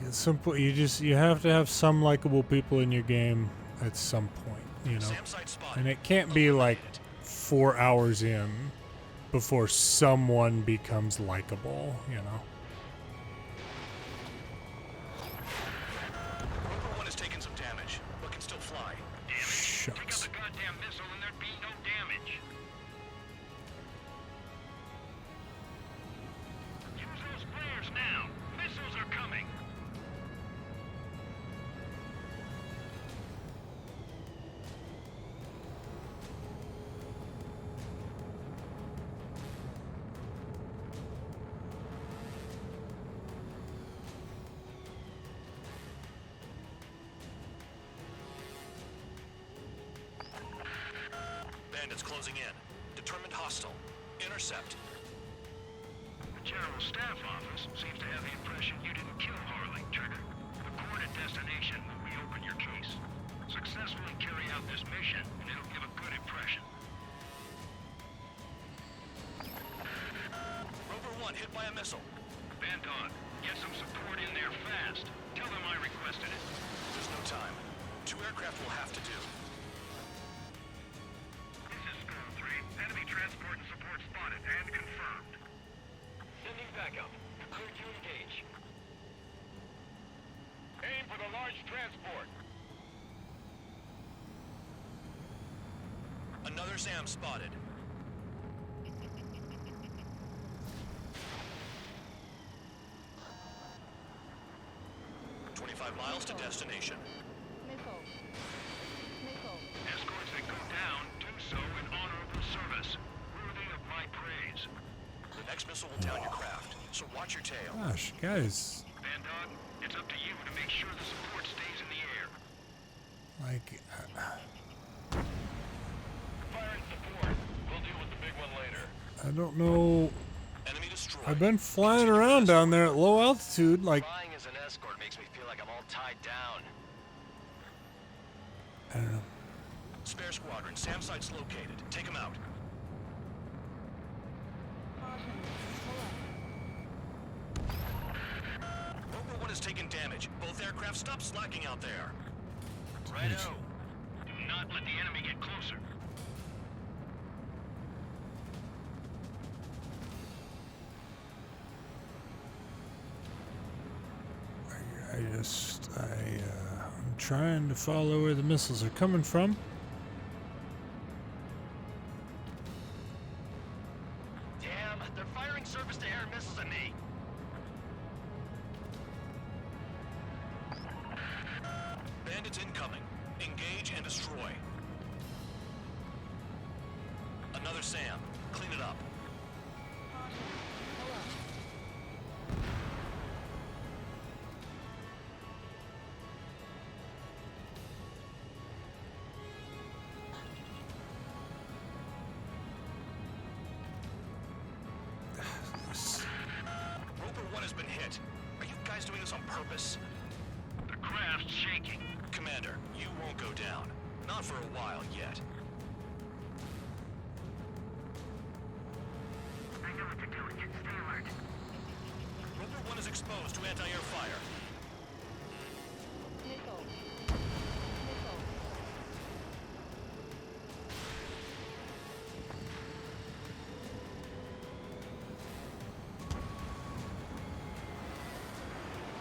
[SPEAKER 1] At some point, you have to have some likable people in your game at some point, you know. And it can't be like 4 hours in. before someone becomes likable, you know.
[SPEAKER 8] Rover 1 has taken some damage, but can still fly.
[SPEAKER 7] Damage? Take out
[SPEAKER 1] Shucks.
[SPEAKER 7] the goddamn missile and there'd be no damage. Use those flares now. Missiles are coming.
[SPEAKER 8] Bandits closing in. Determined hostile. Intercept.
[SPEAKER 7] The General Staff Office seems to have the impression you didn't kill Harley, Trigger. The coordinate destination will reopen your case. Successfully carry out this mission, and it'll give a good impression.
[SPEAKER 8] Rover 1 hit by a missile.
[SPEAKER 7] Bandog, get some support in there fast. Tell them I requested it.
[SPEAKER 8] There's no time. 2 aircraft will have to do.
[SPEAKER 7] This is Skull 3. Enemy transport and support spotted and confirmed.
[SPEAKER 6] Sending backup. Clear to engage. Aim for the large transport.
[SPEAKER 8] Another SAM spotted. Miles to destination.
[SPEAKER 7] Escorts that go down do so in honorable service, worthy of my praise.
[SPEAKER 8] The next missile will down your craft, so watch your tail.
[SPEAKER 1] Gosh, guys.
[SPEAKER 7] Bandog, it's up to you to make sure the support stays in the air.
[SPEAKER 1] Like,
[SPEAKER 6] Fire and support. We'll deal with the big one later.
[SPEAKER 1] I don't know.
[SPEAKER 8] Enemy destroyed.
[SPEAKER 1] I've been flying around down there at low altitude, like.
[SPEAKER 6] Flying as an escort makes me feel like I'm all tied down.
[SPEAKER 1] I don't know.
[SPEAKER 8] Spare squadron, SAM site's located. Take them out. Rover 1 has taken damage. Both aircraft stop slacking out there.
[SPEAKER 7] Righto. Do not let the enemy get closer.
[SPEAKER 1] I'm trying to follow where the missiles are coming from.
[SPEAKER 6] Damn, they're firing surface-to-air missiles at me.
[SPEAKER 8] Bandits incoming. Engage and destroy. Another SAM. Clean it up. Rover 1 has been hit. Are you guys doing this on purpose?
[SPEAKER 7] The craft's shaking.
[SPEAKER 8] Commander, you won't go down. Not for a while yet.
[SPEAKER 7] I know what to do. Stay alert.
[SPEAKER 8] Rover 1 is exposed to anti-air fire.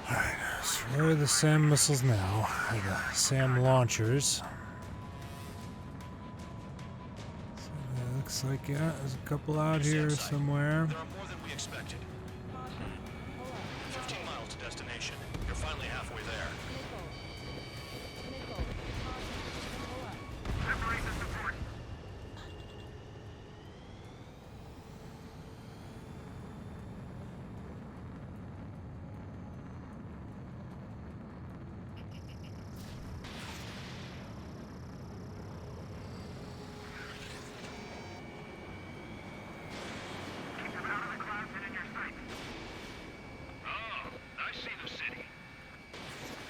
[SPEAKER 1] Alright, so where are the SAM missiles now? The SAM launchers. So it looks like, yeah, there's a couple out here somewhere.
[SPEAKER 8] There are more than we expected. 15 miles to destination. You're finally halfway there.
[SPEAKER 7] Separate the support. Keep them out of the clouds and in your sights. Oh, I see the city.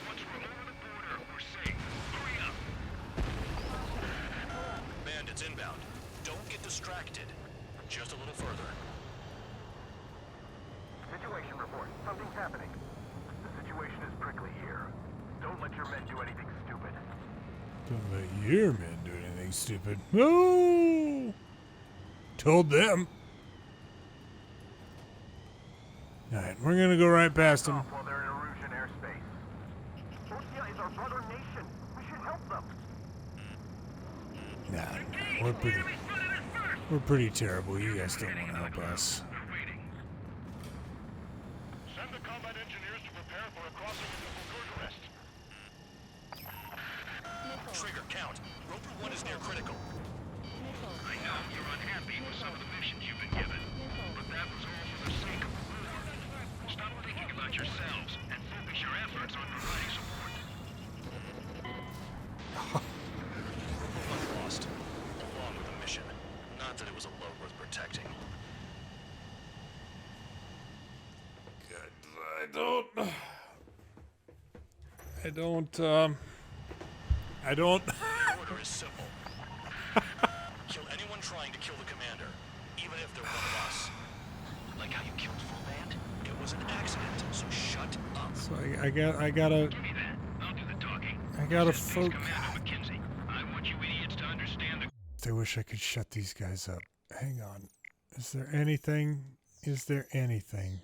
[SPEAKER 7] Once we're over the border, we're safe. Hurry up.
[SPEAKER 8] Bandits inbound. Don't get distracted. Just a little further.
[SPEAKER 6] Situation report. Something's happening. The situation is prickly here. Don't let your men do anything stupid.
[SPEAKER 1] Don't let your men do anything stupid. No! Told them. Alright, we're gonna go right past him.
[SPEAKER 7] While they're in Erusian airspace. Osea is our brother nation. We should help them.
[SPEAKER 1] Nah, we're pretty terrible. You guys don't want to help us.
[SPEAKER 7] Send the combat engineers to prepare for a crossing into Bucharest.
[SPEAKER 8] Trigger, count. Roper 1 is near critical.
[SPEAKER 7] I know you're unhappy with some of the missions you've been given, but that was all for the sake of the war. Stop thinking about yourselves and focus your efforts on providing support.
[SPEAKER 8] Roper 1 lost, along with the mission. Not that it was a load worth protecting.
[SPEAKER 1] I don't.
[SPEAKER 8] The order is simple. Kill anyone trying to kill the commander, even if they're one of us. Like how you killed Full Band? It was an accident, so shut up.
[SPEAKER 1] So I gotta.
[SPEAKER 7] Give me that. I'll do the talking.
[SPEAKER 1] I gotta focus.
[SPEAKER 7] Commander McKenzie, I want you idiots to understand the...
[SPEAKER 1] I wish I could shut these guys up. Hang on. Is there anything? Is there anything?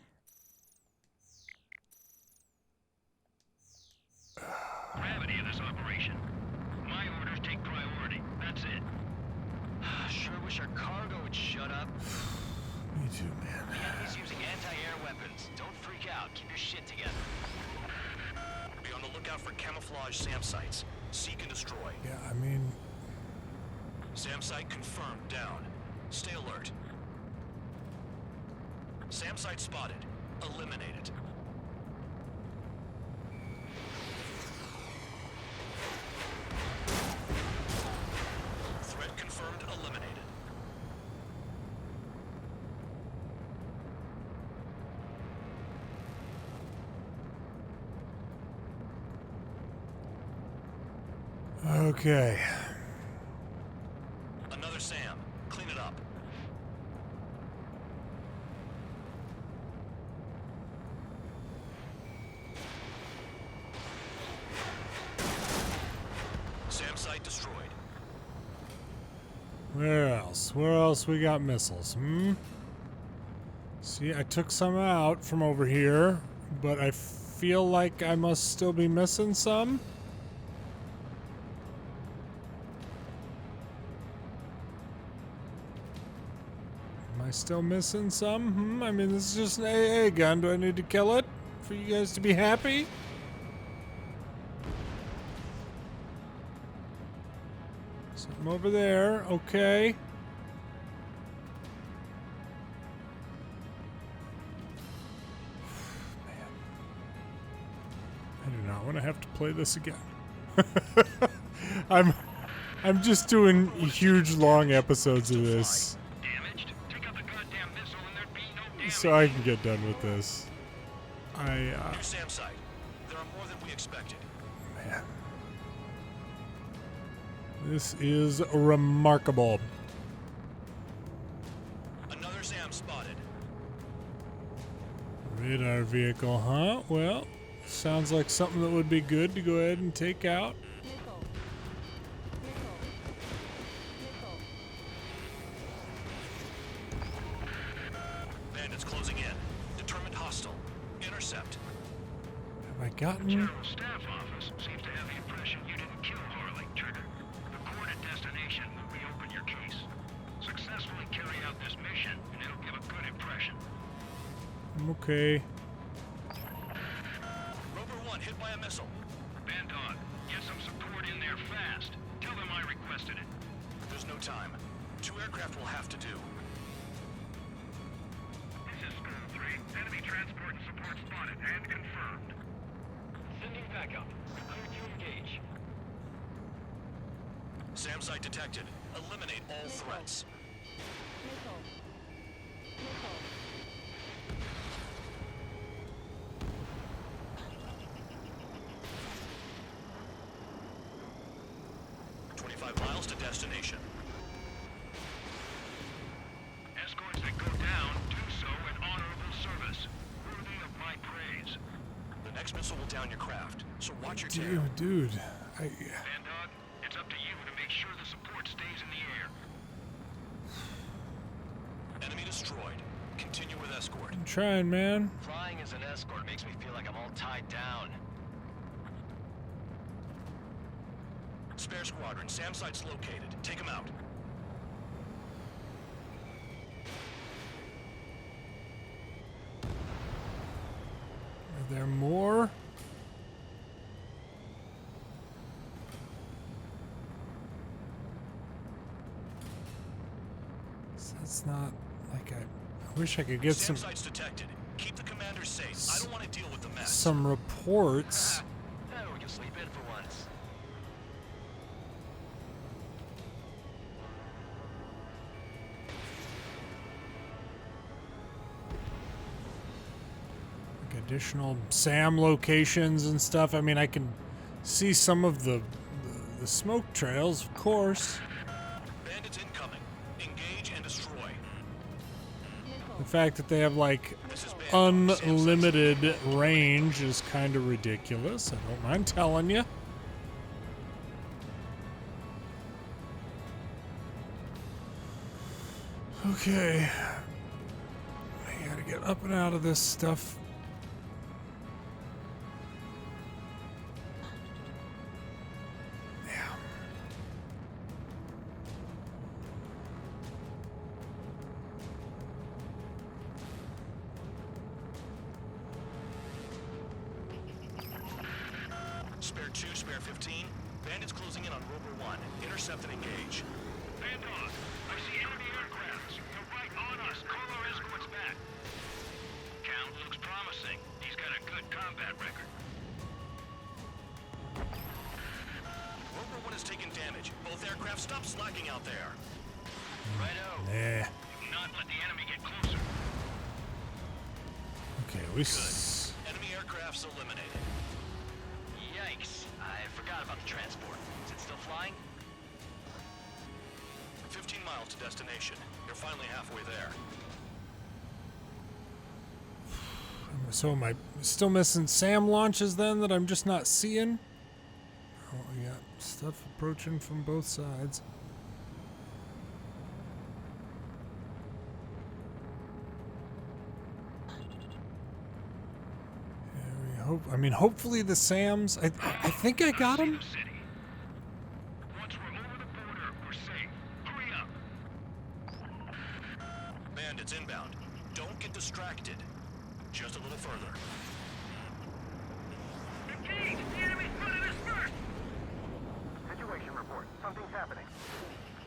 [SPEAKER 7] Gravity of this operation. My orders take priority. That's it.
[SPEAKER 5] Sure wish our cargo would shut up.
[SPEAKER 1] Me too, man.
[SPEAKER 5] The enemy's using anti-air weapons. Don't freak out. Keep your shit together.
[SPEAKER 8] Be on the lookout for camouflage SAM sites. Seek and destroy.
[SPEAKER 1] Yeah, I mean.
[SPEAKER 8] SAM site confirmed down. Stay alert. SAM site spotted. Eliminate it. Threat confirmed. Eliminated.
[SPEAKER 1] Okay.
[SPEAKER 8] Another SAM. Clean it up. SAM site destroyed.
[SPEAKER 1] Where else? Where else we got missiles? See, I took some out from over here, but I feel like I must still be missing some. Am I still missing some? I mean, this is just an AA gun. Do I need to kill it for you guys to be happy? Something over there. Okay. Man. I do not want to have to play this again. I'm just doing huge long episodes of this. So I can get done with this.
[SPEAKER 8] New SAM site. There are more than we expected.
[SPEAKER 1] Man. This is remarkable.
[SPEAKER 8] Another SAM spotted.
[SPEAKER 1] Radar vehicle, huh? Well, sounds like something that would be good to go ahead and take out.
[SPEAKER 8] Bandits closing in. Determined hostile. Intercept.
[SPEAKER 1] Have I gotten?
[SPEAKER 7] General Staff Office seems to have the impression you didn't kill Harley, Trigger. The coordinate destination will reopen your case. Successfully carry out this mission, and it'll give a good impression.
[SPEAKER 1] I'm okay.
[SPEAKER 8] Rover 1 hit by a missile.
[SPEAKER 7] Bandog, get some support in there fast. Tell them I requested it.
[SPEAKER 8] There's no time. 2 aircraft will have to do.
[SPEAKER 7] This is Skull 3. Enemy transport and support spotted and confirmed.
[SPEAKER 5] Sending backup. Clear to engage.
[SPEAKER 8] SAM site detected. Eliminate all threats. 25 miles to destination.
[SPEAKER 7] Escorts that go down do so in honorable service, worthy of my praise.
[SPEAKER 8] The next missile will down your craft, so watch your tail.
[SPEAKER 1] Dude,
[SPEAKER 7] Bandog, it's up to you to make sure the support stays in the air.
[SPEAKER 8] Enemy destroyed. Continue with escort.
[SPEAKER 1] I'm trying, man.
[SPEAKER 5] Prime
[SPEAKER 6] all tied down.
[SPEAKER 8] Spare squadron, SAM site's located. Take him out.
[SPEAKER 1] Are there more? That's not like I wish I could get
[SPEAKER 8] SAM site's detected. Keep the commander safe. I don't want to deal with the mess.
[SPEAKER 1] some reports.
[SPEAKER 6] We can sleep in for once.
[SPEAKER 1] Like additional SAM locations and stuff. I mean, I can see some of the smoke trails, of course.
[SPEAKER 8] Bandits incoming. Engage and destroy.
[SPEAKER 1] The fact that they have like unlimited range is kind of ridiculous. I don't mind telling you. Okay. I gotta get up and out of this stuff. Yeah.
[SPEAKER 8] Spare 2, spare 15. Bandits closing in on Rover 1. Intercept and engage.
[SPEAKER 7] Bandog, I see enemy aircraft. They're right on us. Call our escorts back. Count looks promising. He's got a good combat record.
[SPEAKER 8] Rover 1 has taken damage. Both aircraft, stop slacking out there.
[SPEAKER 7] Righto.
[SPEAKER 1] Nah.
[SPEAKER 7] Do not let the enemy get closer.
[SPEAKER 1] Okay,
[SPEAKER 8] Enemy aircraft's eliminated.
[SPEAKER 6] Yikes. I forgot about the transport. Is it still flying?
[SPEAKER 8] 15 miles to destination. You're finally halfway there.
[SPEAKER 1] So am I still missing SAM launches then that I'm just not seeing? Oh, we got stuff approaching from both sides. I mean, hopefully the SAMs. I think I got them.
[SPEAKER 7] Once we're over the border, we're safe. Hurry up.
[SPEAKER 8] Bandits inbound. Don't get distracted. Just a little further.
[SPEAKER 7] Engage! The enemy's running us first!
[SPEAKER 6] Situation report. Something's happening.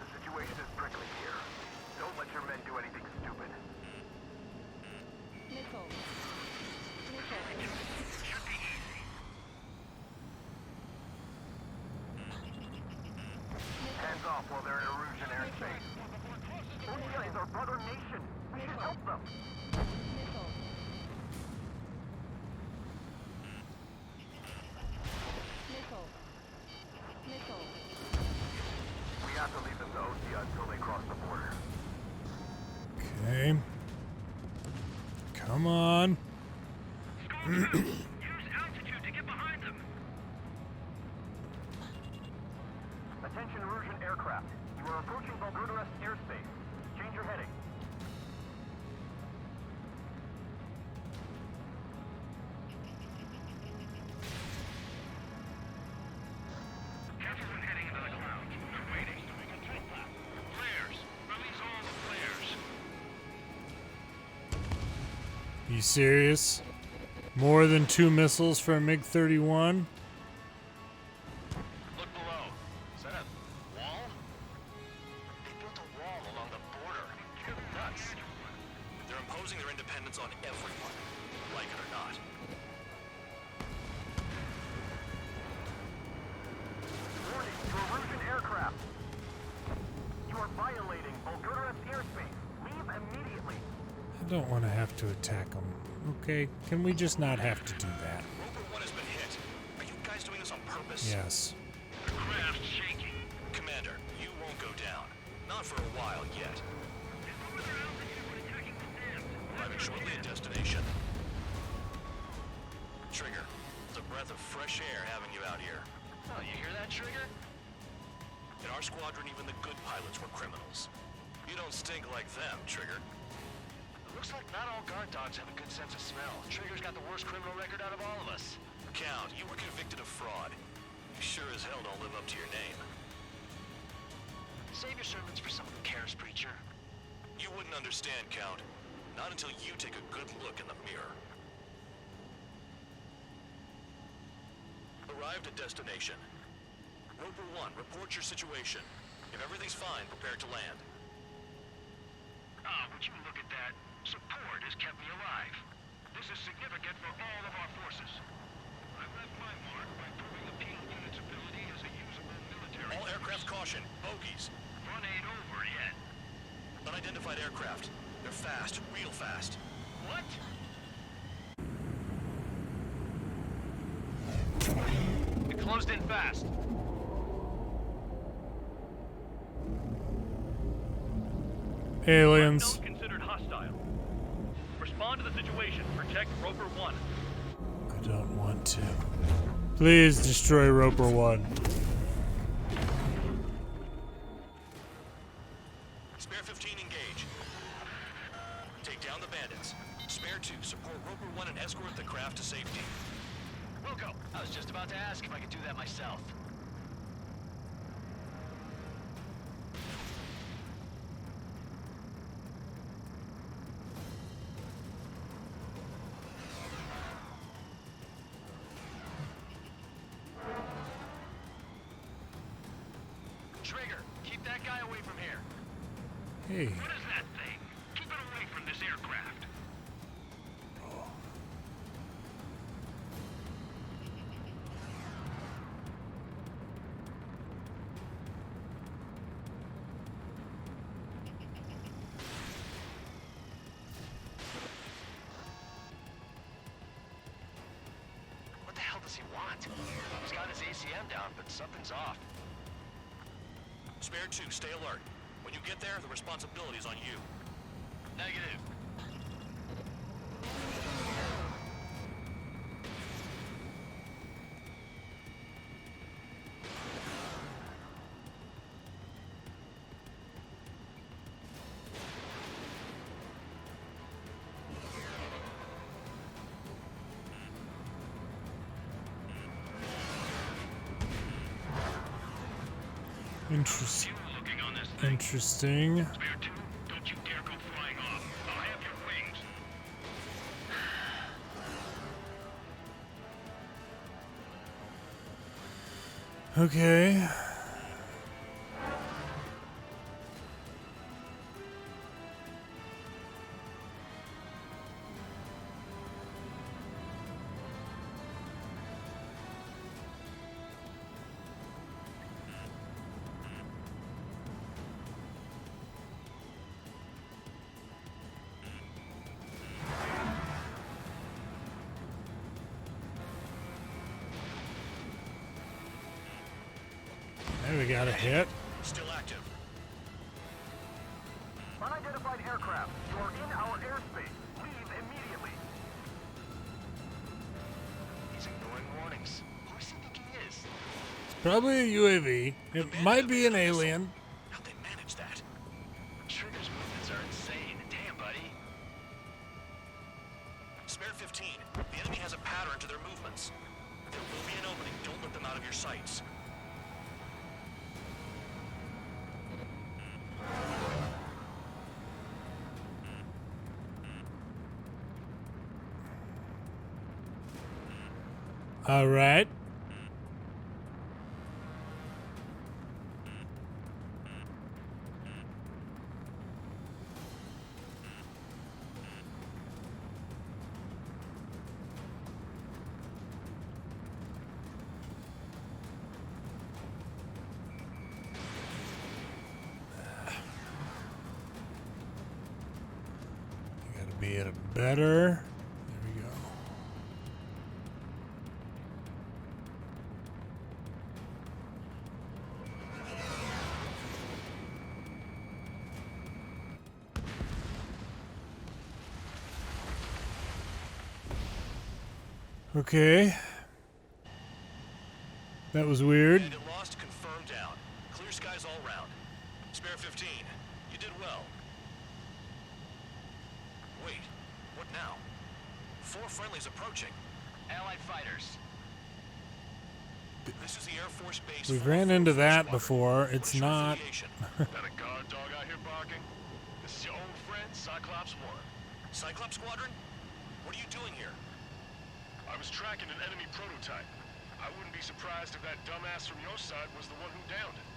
[SPEAKER 6] The situation is prickly here. Don't let your men do anything stupid.
[SPEAKER 3] Nickel.
[SPEAKER 7] Should be easy.
[SPEAKER 6] Hands off while they're in Erusian airspace. Osia is our brother nation. We should help them.
[SPEAKER 3] Nickel. Nickel. Nickel.
[SPEAKER 6] We have to leave them to Osia until they cross the border.
[SPEAKER 1] Okay. Come on.
[SPEAKER 7] Use altitude to get behind them.
[SPEAKER 6] Attention Erusian aircraft. You are approaching Bulgarian airspace. Change your heading.
[SPEAKER 7] Careful when heading into the clouds. They're waiting. Flares. Release all the flares.
[SPEAKER 1] You serious? More than 2 missiles for a MiG-31?
[SPEAKER 6] Look below. Is that a wall? They built a wall along the border. You're nuts.
[SPEAKER 8] They're imposing their independence on everyone, like it or not.
[SPEAKER 6] Warning to Erusian aircraft. You are violating Bulgarian airspace. Leave immediately.
[SPEAKER 1] I don't want to have to attack them. Okay, can we just not have to do that?
[SPEAKER 8] Rover 1 has been hit. Are you guys doing this on purpose?
[SPEAKER 1] Yes.
[SPEAKER 7] The craft's shaking.
[SPEAKER 8] Commander, you won't go down. Not for a while yet.
[SPEAKER 7] Lower their altitude when attacking the dams.
[SPEAKER 8] Arriving shortly at destination. Trigger, it's a breath of fresh air having you out here.
[SPEAKER 6] Oh, you hear that, Trigger?
[SPEAKER 8] In our squadron, even the good pilots were criminals. You don't stink like them, Trigger.
[SPEAKER 6] A Looks like not all guard dogs have a good sense of smell. Trigger's got the worst criminal record out of all of us.
[SPEAKER 8] Count, you were convicted of fraud. You sure as hell don't live up to your name.
[SPEAKER 6] Save your sermons for someone who cares, preacher.
[SPEAKER 8] You wouldn't understand, Count. Not until you take a good look in the mirror. Arrived at destination. Roper 1, report your situation. If everything's fine, prepare to land.
[SPEAKER 7] Ah, would you look at that? Support has kept me alive. This is significant for all of our forces. I left my mark by proving the penal unit's ability as a usable military.
[SPEAKER 8] All aircraft caution. Bogies.
[SPEAKER 7] Fun ain't over yet.
[SPEAKER 8] Unidentified aircraft. They're fast. Real fast.
[SPEAKER 7] What?
[SPEAKER 6] It closed in fast.
[SPEAKER 1] Aliens.
[SPEAKER 15] Unknown considered hostile. Respond to the situation. Protect Roper 1.
[SPEAKER 1] I don't want to. Please destroy Roper 1.
[SPEAKER 8] Spare 15, engage. Take down the bandits. Spare 2, support Roper 1 and escort the craft to safety.
[SPEAKER 6] Wilco, I was just about to ask if I could do that myself. Trigger, keep that guy away from here.
[SPEAKER 1] Hey.
[SPEAKER 7] What is that thing? Keep it away from this aircraft.
[SPEAKER 6] What the hell does he want? He's got his ACM down, but something's off.
[SPEAKER 8] Spare 2, stay alert. When you get there, the responsibility is on you.
[SPEAKER 6] Negative.
[SPEAKER 1] Interesting.
[SPEAKER 7] Looking on this thing.
[SPEAKER 1] Interesting.
[SPEAKER 7] Spare 2, don't you dare go flying off. I'll have your wings.
[SPEAKER 1] Okay. There we got a hit.
[SPEAKER 8] Still active.
[SPEAKER 7] Unidentified aircraft, you are in our airspace. Leave immediately.
[SPEAKER 6] He's ignoring warnings. Who does he think he is?
[SPEAKER 1] Probably a UAV. It might be an alien.
[SPEAKER 8] How'd they manage that?
[SPEAKER 6] Trigger's movements are insane. Damn, buddy.
[SPEAKER 8] Spare 15. The enemy has a pattern to their movements. There will be an opening. Don't let them out of your sights.
[SPEAKER 1] All right. Gotta be at a better. There we go. Okay. That was weird.
[SPEAKER 8] Bandit lost, confirmed down. Clear skies all round. Spare 15. You did well. Wait, what now? 4 friendlies approaching.
[SPEAKER 6] Allied fighters.
[SPEAKER 8] This is the Air Force Base.
[SPEAKER 1] We've ran into that before. It's not.
[SPEAKER 6] That a guard dog out here barking? This is your old friend, Cyclops 1.
[SPEAKER 8] Cyclops Squadron? What are you doing here?
[SPEAKER 6] I was tracking an enemy prototype. I wouldn't be surprised if that dumbass from your side was the one who downed it.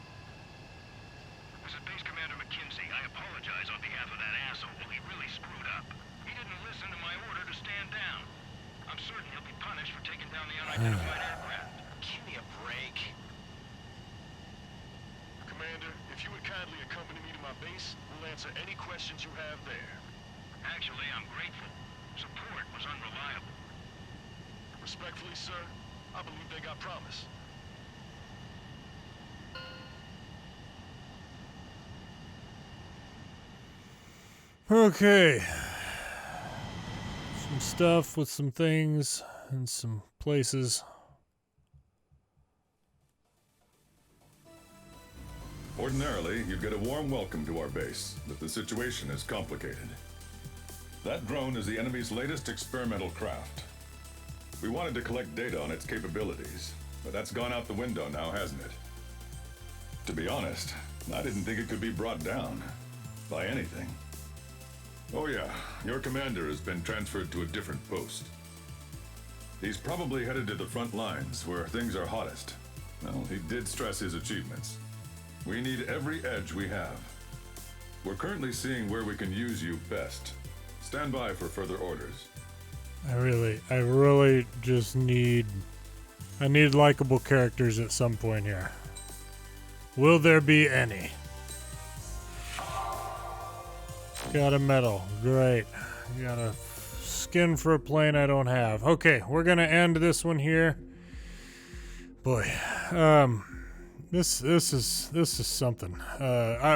[SPEAKER 6] This is Base Commander McKinsey. I apologize on behalf of that asshole. He really screwed up. He didn't listen to my order to stand down. I'm certain he'll be punished for taking down the unidentified aircraft.
[SPEAKER 8] Give me a break.
[SPEAKER 6] Commander, if you would kindly accompany me to my base, we'll answer any questions you have there. Actually, I'm grateful. Support was unreliable. Respectfully, sir, I believe they got promise.
[SPEAKER 1] Okay. Some stuff with some things and some places.
[SPEAKER 16] Ordinarily, you'd get a warm welcome to our base, but the situation is complicated. That drone is the enemy's latest experimental craft. We wanted to collect data on its capabilities, but that's gone out the window now, hasn't it? To be honest, I didn't think it could be brought down by anything. Oh yeah, your commander has been transferred to a different post. He's probably headed to the front lines, where things are hottest. Well, he did stress his achievements. We need every edge we have. We're currently seeing where we can use you best. Stand by for further orders.
[SPEAKER 1] I really just need... I need likable characters at some point here. Will there be any? Got a medal. Great. Got a skin for a plane I don't have. Okay, we're gonna end this one here. Boy, this is something.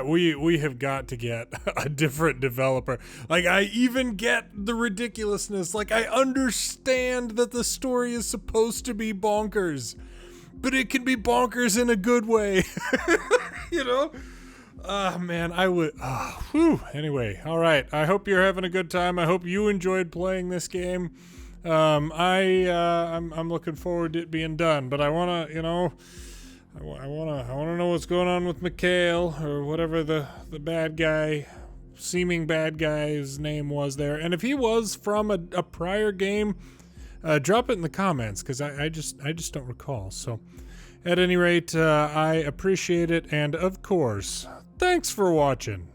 [SPEAKER 1] We have got to get a different developer. Like, I even get the ridiculousness. Like, I understand that the story is supposed to be bonkers, but it can be bonkers in a good way. You know? Man, I would. Whew. Anyway, all right. I hope you're having a good time. I hope you enjoyed playing this game. I'm looking forward to it being done, but I wanna, you know. I wanna know what's going on with Mikhail, or whatever the bad guy, seeming bad guy's name was there. And if he was from a prior game, drop it in the comments, because I just don't recall. So, at any rate, I appreciate it, and of course, thanks for watching.